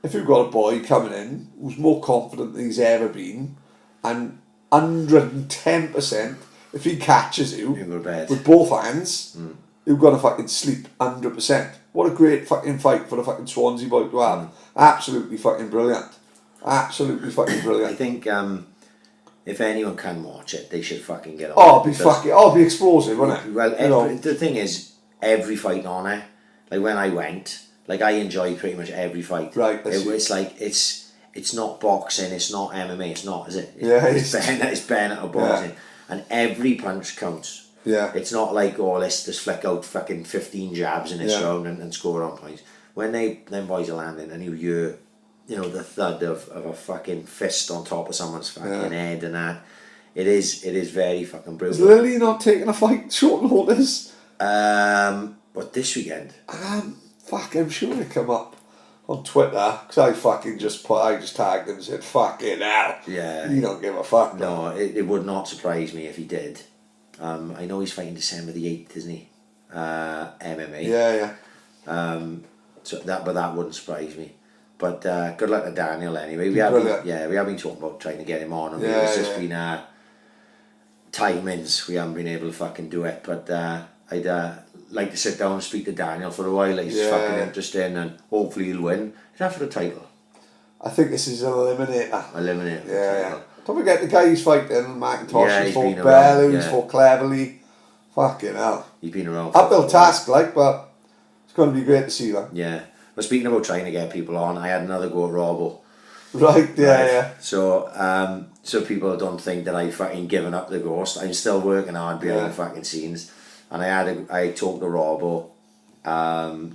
if you've got a boy coming in who's more confident than he's ever been, and 110%, if he catches you with both hands, you're going to fucking sleep 100%. What a great fucking fight for the fucking Swansea boy to have. Absolutely fucking brilliant. Absolutely fucking brilliant. I think if anyone can watch it, they should fucking get on. Be explosive, wouldn't it? Well, the thing is, every fight on it, like when I went, like I enjoy pretty much every fight. Right. It's like it's not boxing, it's not MMA, it's not, is it? It's bare knuckle boxing, and every punch counts. Yeah. It's not like, let's just flick out fucking 15 jabs in this round and score on points. When them boys are landing and you hear, the thud of a fucking fist on top of someone's fucking head and that, it is very fucking brutal. Is Lily not taking a fight short notice? But this weekend? I'm sure it come up on Twitter, because I fucking I just tagged him and said, fucking hell. Yeah. You don't give a fuck. No, it would not surprise me if he did. I know he's fighting December the 8th, isn't he? MMA. Yeah. So that wouldn't surprise me. But good luck to Daniel anyway. We have been talking about trying to get him on, and it's just been timings. We haven't been able to fucking do it. But I'd like to sit down and speak to Daniel for a while. He's fucking interesting, and hopefully he'll win. Is that for the title? I think this is an eliminator. Eliminator. Yeah. Don't forget the guy he's fighting, McIntosh, he's fought been Bellew, around, he's fought Cleverly. Fucking hell. He's been around. Uphill task, like, but It's going to be great to see that. Yeah. But speaking about trying to get people on, I had another go at Robbo. Right, yeah, Right. yeah. So people don't think that I've fucking given up the ghost. I'm still working hard behind Yeah. the fucking scenes. And I talked to Robbo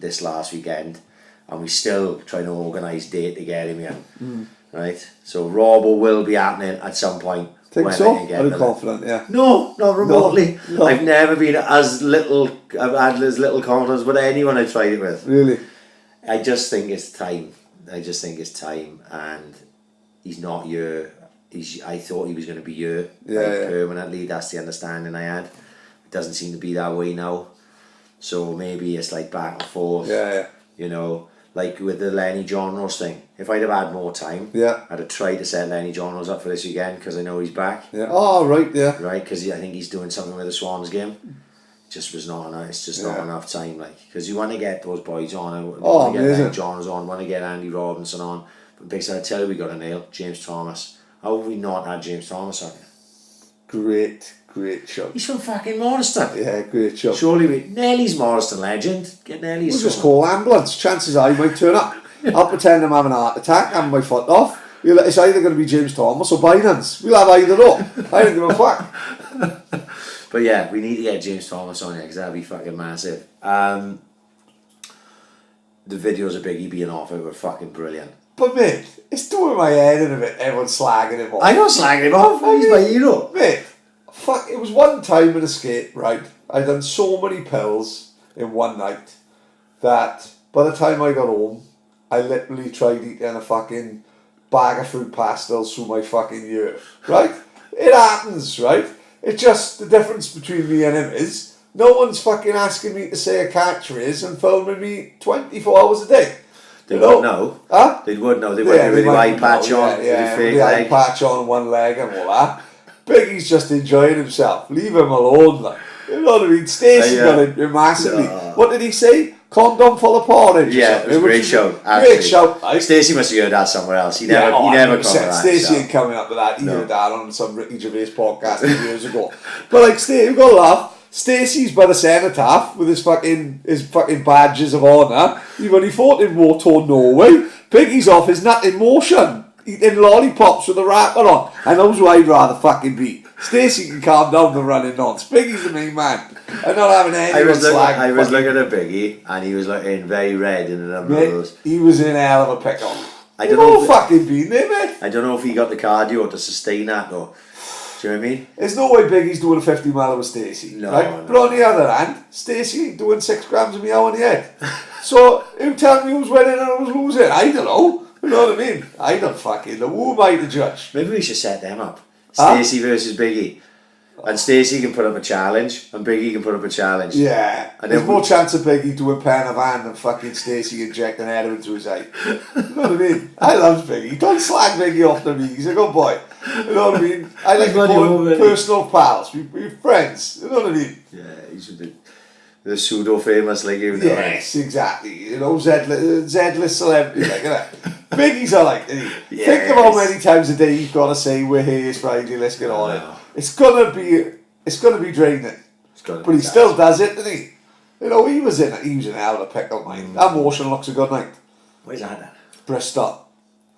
this last weekend, and we still trying to organise date to get him in. Right? So Robbo will be happening at some point. Think when so? I can get Are you the- confident? Yeah. No, not remotely. No. I've never been as little. I've had as little confidence with anyone I tried it with. Really? I just think it's time. And he's not here. I thought he was going to be here permanently. That's the understanding I had. It doesn't seem to be that way now. So maybe it's like back and forth. Yeah, yeah. You know, like with the Lenny John Ross thing. If I'd have had more time, Yeah. I'd have tried to set Lenny John Ross up for this weekend because I know he's back. Yeah. Oh, right, yeah. Right, because I think he's doing something with the Swans game. Just was not enough. It's just not enough time, like, because you want to get those boys on. I want to get amazing. Lenny Johns on. Want to get Andy Robinson on. But basically, I tell you, we got a nail. James Thomas. How have we not had James Thomas on? Great show. He's from fucking Morriston. Yeah, great show. Surely Nelly's Morriston legend. Get Nelly's. We'll just call ambulance. Chances are he might turn up. I'll pretend I'm having a heart attack, having my foot off. It's either going to be James Thomas or Binance. We'll have either or. I don't give a fuck. But yeah, we need to get James Thomas on here because that'd be fucking massive. The videos of Biggie being off it were fucking brilliant. But mate, it's doing my head in a bit. Everyone's slagging him off. I'm not slagging him off. He's my hero. Mate, fuck, it was one time in Escape, right? I'd done so many pills in one night that by the time I got home, I literally tried eating a fucking bag of fruit pastels through my fucking ear, right? It happens, right? It's just the difference between me and him is no one's fucking asking me to say a catchphrase and filming me 24 hours a day. They would know. Huh? They would know. They would have the eye patch on. Yeah, the fake the eye leg. patch on one leg and all that. Biggie's just enjoying himself. Leave him alone, like. You know what I mean? Stacey got it massively. What did he say? Condom full of porridge. Yeah, it was a great show. Great show. Stacey must have heard that somewhere else. He never come with that. Stacey ain't coming up with that. He heard that on some Ricky Gervais podcast years ago. But like, Stacey, you've got to laugh. Stacey's by the cenotaph with his fucking badges of honour. When he fought in war-torn Norway, Biggie's off his nut in motion, eating lollipops with a wrapper on. And those who I'd rather fucking be. Stacey can calm down the running nonce. Biggie's the main man. I'm not having any slag. I was looking at Biggie and he was looking very red in a number of those. He was in a hell of a pickle. I don't know. Fucking been there, mate. I don't know if he got the cardio to sustain that though. Do you know what I mean? There's no way Biggie's doing a 50 mile with Stacey. No, right? no. But on the other hand, Stacey ain't doing 6 grams of meow on the head. So who tell me who's winning and who's losing? I don't know. You know what I mean? I don't fucking know. Who am I to judge? Maybe we should set them up. Stacey versus Biggie. And Stacey can put up a challenge and Biggie can put up a challenge. Yeah. And there's then more chance of Biggie doing pen of hand than fucking Stacey injecting heroin into his eye. You know what I mean? I love Biggie. Don't slag Biggie off to me. He's a good boy. You know what I mean? I like to call him personal pals. We're friends. You know what I mean? Yeah, he should be the pseudo famous like you know. Yes, exactly. You know, Z-list celebrity like that. Biggie's are like, Yes. think of how many times a day you've got to say we're here, it's Friday, let's get on it. It's gonna be draining. But he still does it, doesn't he? You know, he was in a hell of a pickle, mate. That motion looks a good night. Where's that then? Bristol.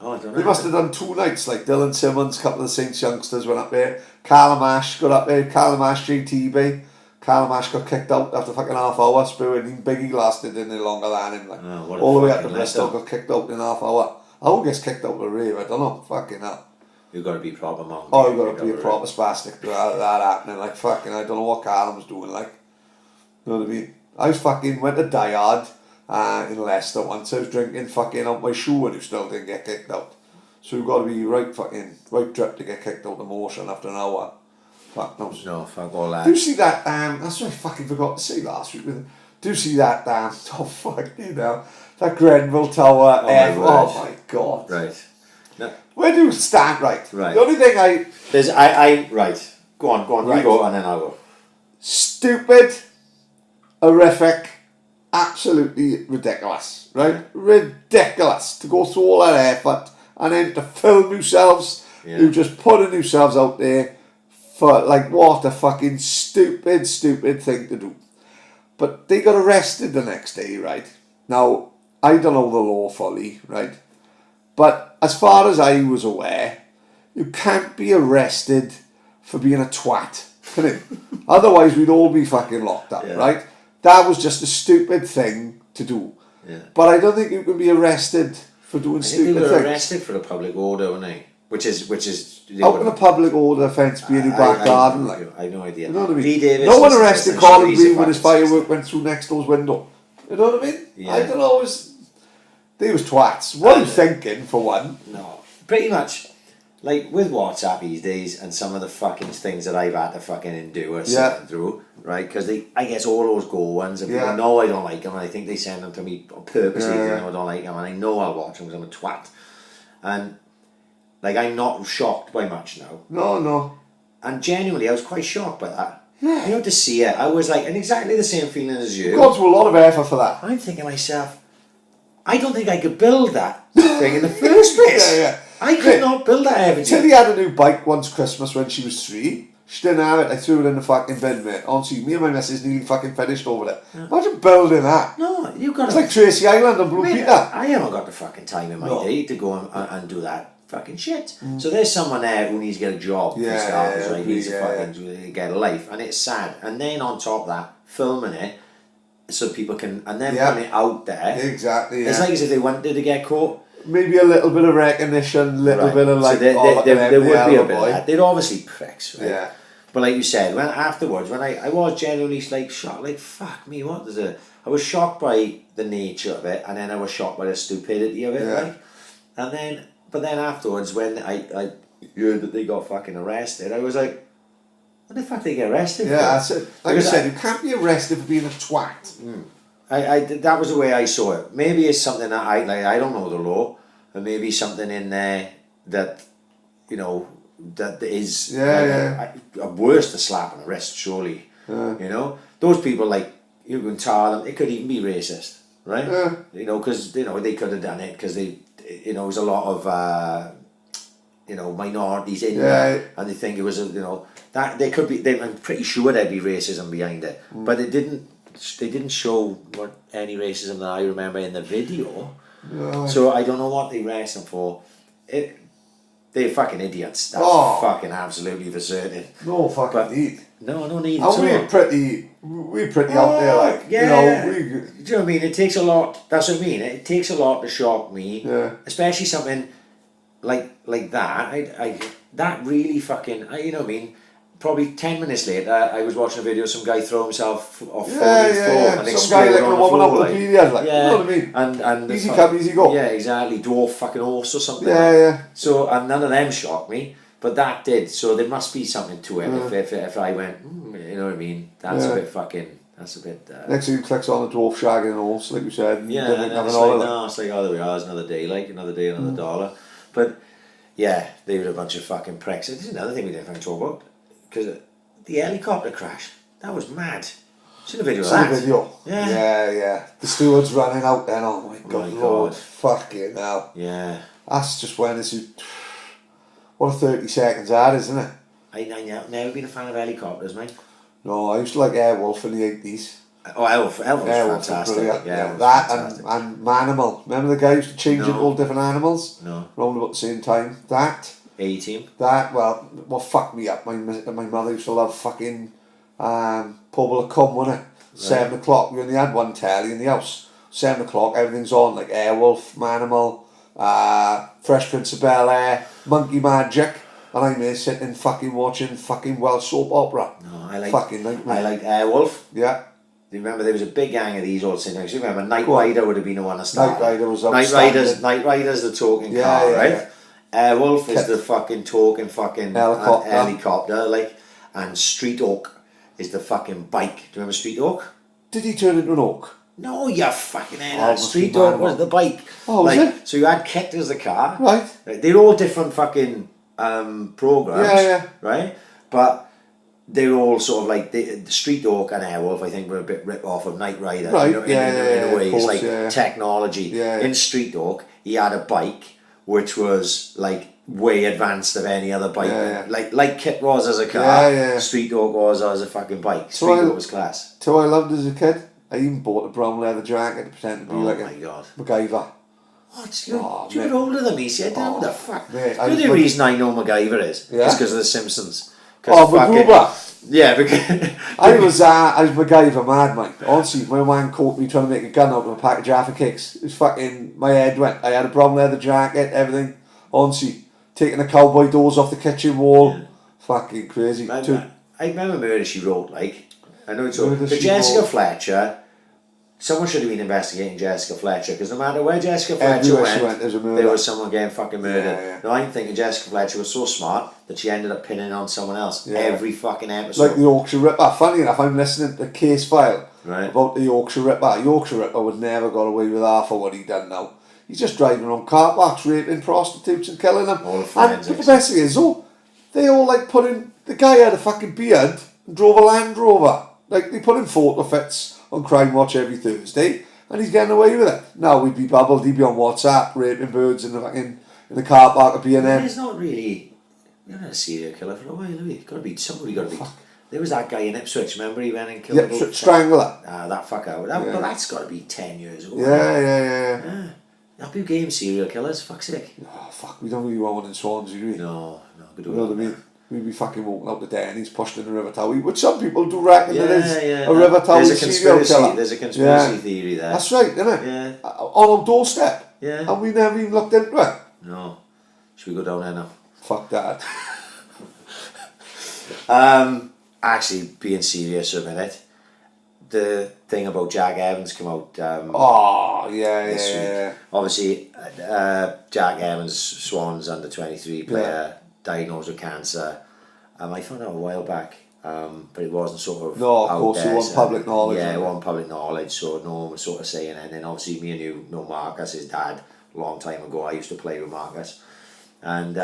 Oh, I don't know. They must have done 2 nights, like Dylan Simmons, a couple of the Saints youngsters went up there. Calamash got up there, Calamash JTB. Calamash got kicked out after fucking half hour, spewing. Biggie lasted any longer than him. Like, all the way up to Bristol, got kicked out in half hour. Who gets kicked out of the rave? I don't know. Fucking hell. You've got to be proper monk. Oh, you've got to be a proper spastic to that happening. Like, fucking, I don't know what Callum was doing, like. You know what I mean? I was fucking, went to Die Hard in Leicester once. I was drinking fucking out my shoe and you still didn't get kicked out. So you've got to be right drip to get kicked out of motion after an hour. Fuck knows. No, fuck all that. Do you see that, that's what I fucking forgot to say last week. Do you see that, oh fuck, you know, that Grenville Tower, oh my God. Right. No. Where do you stand, right? Right. The only thing right. Go on, right. You go and then I'll go. Stupid, horrific, absolutely ridiculous, right? Ridiculous to go through all that effort and then to film yourselves, you just putting yourselves out there for, like, what a fucking stupid thing to do. But they got arrested the next day, right? Now, I don't know the law fully, right? But as far as I was aware, you can't be arrested for being a twat, can you? Otherwise, we'd all be fucking locked up, right? That was just a stupid thing to do. Yeah. But I don't think you can be arrested for doing stupid things. They were arrested for a public order, weren't they? Which is. How can a public order offence be in your back garden? I have no idea. You know what I mean? Lee Davis no one was arrested essentially Colin he's a Green when his fucking firework went through next door's window. You know what I mean? Yeah. I don't know. They was twats. What are you thinking, for one? No, pretty much. Like with WhatsApp these days and some of the fucking things that I've had to fucking endure sitting through, right? Because I guess all those go ones and people know I don't like them and I think they send them to me purposely because I don't like them and I know I'll watch them because I'm a twat. And like I'm not shocked by much now. No. And genuinely I was quite shocked by that. Yeah. You know, to see it, I was like, and exactly the same feeling as you. Gone through a lot of effort for that. I'm thinking to myself, I don't think I could build that thing in the first place. I could not build that ever. Tilly had a new bike once Christmas when she was 3. She didn't have it. I threw it in the fucking bin, mate. Honestly, me and my missus nearly fucking finished over it. Yeah. Imagine building that. No, you've got It's like Tracy Island and Blue mate, Peter. I haven't got the fucking time in my day to go and do that fucking shit. So there's someone there who needs to get a job for starters, right? Needs to fucking get a life. And it's sad. And then on top of that, filming it so people can, and then putting it out there. Exactly, It's like as if they wanted to get caught. Maybe a little bit of recognition, little bit of like, so there would be a bit of that. They'd obviously pricks, right? Yeah. But like you said, when afterwards, when I was genuinely like shocked, like fuck me, what is it? I was shocked by the nature of it, and then I was shocked by the stupidity of it, like, and then, but then afterwards, when I heard that they got fucking arrested, I was like, what the fuck did they get arrested for? That's it. Like I said, you can't be arrested for being a twat. That was the way I saw it. Maybe it's something that I don't know the law, and maybe something in there that, you know, that is worse than slapping a wrist, surely. You know, those people, like, you can tell them it could even be racist, right? You know, because you know they could have done it because they, you know, there's a lot of you know, minorities in there, and they think it was a, you know, that they could be. I'm pretty sure there'd be racism behind it, but it didn't. They didn't show any racism that I remember in the video. So I don't know what they arrested them for. They're fucking idiots. That's fucking absolutely for certain. No fucking need. No need at all. We're pretty out there, like, you know. Do you know what I mean? It takes a lot. That's what I mean. It takes a lot to shock me. Yeah. Especially something like that. I that really fucking. You know what I mean? Probably 10 minutes later, I was watching a video of some guy throw himself off 14th floor and explode on the floor. Like, you know what I mean? And easy come, easy go. Yeah, exactly. Dwarf fucking horse or something. Yeah. So, and none of them shocked me, but that did. So there must be something to it. If I went, you know what I mean? That's a bit fucking. That's a bit. Next thing you clicks on the dwarf shagging and horse, like you said. Yeah, and it's like, no, it's like, oh, there we are. It's another day, like another day, another dollar. But yeah, they were a bunch of fucking pricks. This is another thing we didn't fucking talk about, because the helicopter crash, that was mad. See the video of that? The video. Yeah. The stewards running out then, oh my god, Lord. Fucking hell. Yeah. That's just when this is, what a 30 seconds ad, isn't it? I've never been a fan of helicopters, mate. No, I used to like Airwolf in the 80s. Oh, Elf was fantastic. Yeah, that fantastic. And Manimal. Remember the guy who used to change into all different animals? No. Round about the same time. That. A-Team. That, well, fucked me up. My mother used to love fucking Pobble of Cum, wasn't it? 7 o'clock. We only had one telly in the house. 7 o'clock, everything's on, like Airwolf, Manimal, Fresh Prince of Bel-Air, Monkey Magic, and I'm here sitting fucking watching fucking Welsh soap opera. No, I like fucking I liked Airwolf. Yeah. Do you remember there was a big gang of these all sitting next to you? Remember Knight Rider would have been the one to start. Knight Rider was outstanding. Knight Rider's the talking car, right? Yeah. Airwolf is the fucking talking fucking helicopter, like, and Street Hawk is the fucking bike. Do you remember Street Hawk? Did he turn into an oak? No, you fucking hell. Street Hawk was the bike. Oh, was it? So you had Kit as the car. Right. They're all different fucking programs. Yeah. Right? But they're all sort of like the Street Hawk and Airwolf, I think, were a bit rip off of Knight Rider. Right. You know, in a way, course, it's like technology. Yeah. In Street Hawk, he had a bike which was like way advanced of any other bike. Like Kit was as a car, Street Hawk was as a fucking bike. Street Hawk was class. So I loved as a kid, I even bought a brown leather jacket to pretend to be like my a God. MacGyver. What? You're mate. older than me, see, I don't know what the fuck. Mate, The only reason I know MacGyver is Yeah? just because of The Simpsons. MacGruber. Yeah, because... I was MacGyver mad, mate. Honestly, my man caught me trying to make a gun out of a pack of Jaffa cakes. It was fucking, my head went. I had a brown leather jacket, everything. Honestly, taking the cowboy doors off the kitchen wall. Yeah. Fucking crazy. I remember Murder, She Wrote, like. I know it's all. Murder, But She Jessica Wrote. Fletcher, someone should have been investigating Jessica Fletcher, because no matter where Jessica Fletcher went, there was someone getting fucking murdered. Yeah. Now I'm thinking Jessica Fletcher was so smart that she ended up pinning on someone else every fucking episode. Like the Yorkshire Ripper. Funny enough, I'm listening to a case file about the Yorkshire Ripper. Yorkshire Ripper would never got away with half of what he done now. He's just driving around car parks, raping prostitutes and killing them. All the forensics. And the best thing is, they all like put in, the guy had a fucking beard and drove a Land Rover. Like, they put in photo fits on Crime Watch every Thursday, and he's getting away with it. Now we'd be bubbled, he'd be on WhatsApp, raping birds in the car park of B&M. It's not really, you're not a serial killer for a while, have you? Somebody got to be. There was that guy in Ipswich, remember, he went and killed Ipswich Strangler. That fucker. But that's got to be 10 years ago. Yeah. Happy game serial killers, fuck's sake. Oh, fuck, we don't really want one in Swans, do we? No, good. You know what I mean? We'd be fucking walking out the Denny's, pushed in the River Tower, which some people do reckon there is a River Tower serial killer. There's a conspiracy theory there. That's right, isn't it? Yeah. On our doorstep. Yeah. And we never even looked into it. No. Should we go down there now? Fuck that. Actually, being serious a minute, the thing about Jack Evans come out this week. Obviously, Jack Evans, Swans under 23 player, diagnosed with cancer. I found out a while back, but it wasn't sort of. No, of course, it wasn't public knowledge. Yeah, it wasn't public knowledge, so no one was sort of saying anything. Obviously, me and you know Marcus, his dad, a long time ago. I used to play with Marcus. And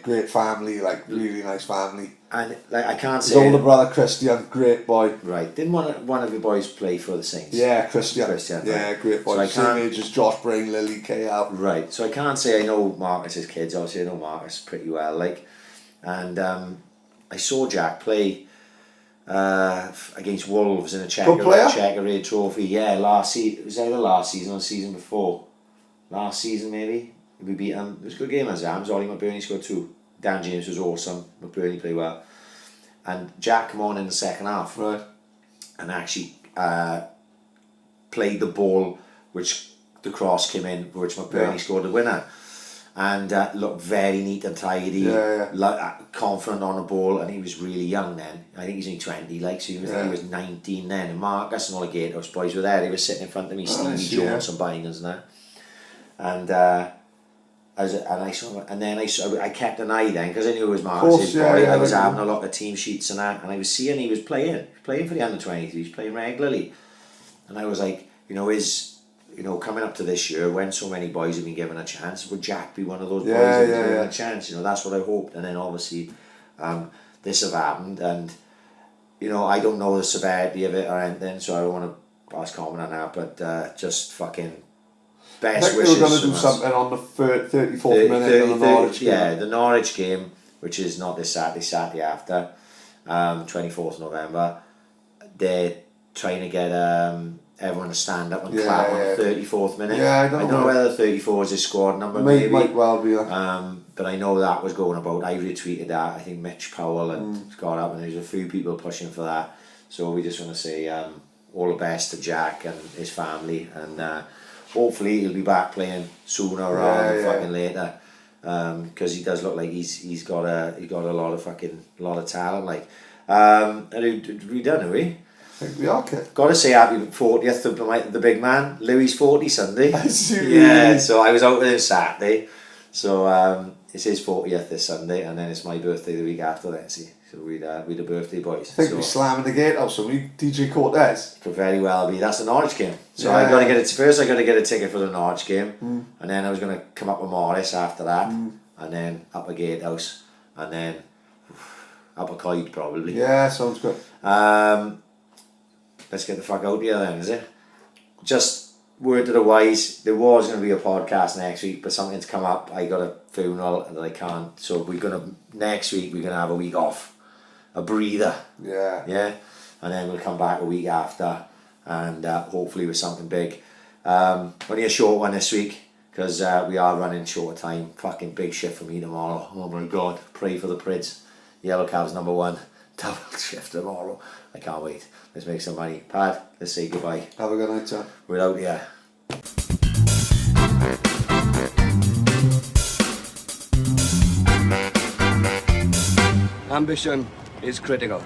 great family, like really nice family. And like I can't His say older brother Christian, great boy. Right, didn't one of your boys play for the Saints? Yeah, Christian. Yeah, great boy. So Same age as Josh Brain, Lily, KL. Right, so I can't say I know Marcus's kids. Obviously, I know Marcus pretty well. Like, and I saw Jack play against Wolves in a Checker Raid Trophy. Yeah, last season. It was either last season or the season before. Last season maybe. We beat him. It was a good game as Zams. Ollie McBurney scored 2. Dan James was awesome. McBurney played well. And Jack come on in the second half. Right. And actually played the ball which the cross came in, which McBurney scored the winner. And looked very neat and tidy, confident on the ball, and he was really young then. I think he's only 20, like, so he was 19 then. And Marcus and all the Gatehouse boys were there. He was sitting in front of me, Stevie Jones and Binders and that. And I kept an eye then, because I knew it was Marcus' boy. I was having a lot of team sheets and that, and I was seeing he was playing for the under 23s, he's playing regularly. And I was like, coming up to this year, when so many boys have been given a chance, would Jack be one of those boys that was given a chance? That's what I hoped. And then obviously this have happened, and I don't know the severity of it or anything, so I don't want to pass comment on that, but just fucking best wishes. They were going to do something on the 34th minute of the Norwich game. Yeah, the Norwich game, which is not this Saturday, Saturday after, 24th November. They're trying to get everyone to stand up and clap on the 34th minute. Yeah, I don't know whether 34 is his squad number, might well be. But I know that was going about. I retweeted that. I think Mitch Powell had got up, and there's a few people pushing for that. So we just want to say all the best to Jack and his family, and hopefully he'll be back playing sooner rather than fucking later, because he does look like he's got a lot of talent. Like, are we done? Are we? I think we are, kid. Got to say happy 40th of the big man. Louis 40 Sunday. Yeah, so I was out with him Saturday. So it's his 40th this Sunday, and then it's my birthday the week after that. See, so we'd a birthday boys. I think we're slamming the gate out. So we DJ Cortez. Could very well be. That's the Norwich game. So I got to get it first. I got to get a ticket for the Norwich game, and then I was going to come up with Morris after that, and then up a Gatehouse, and then up a Clyde probably. Yeah, sounds good. Let's get the fuck out here then, is it? Just word to the wise, there was going to be a podcast next week, but something's come up. I got a funeral that I can't, so next week we're going to have a week off, a breather. Yeah. And then we'll come back a week after, and hopefully with something big. Only a short one this week because we are running short of time. Fucking big shift for me tomorrow. Oh my god, pray for the Prids. Yellow Cab's number 1. Double shift tomorrow. I can't wait. Let's make some money. Pad, let's say goodbye. Have a good night, sir. We're out here. Ambition is critical.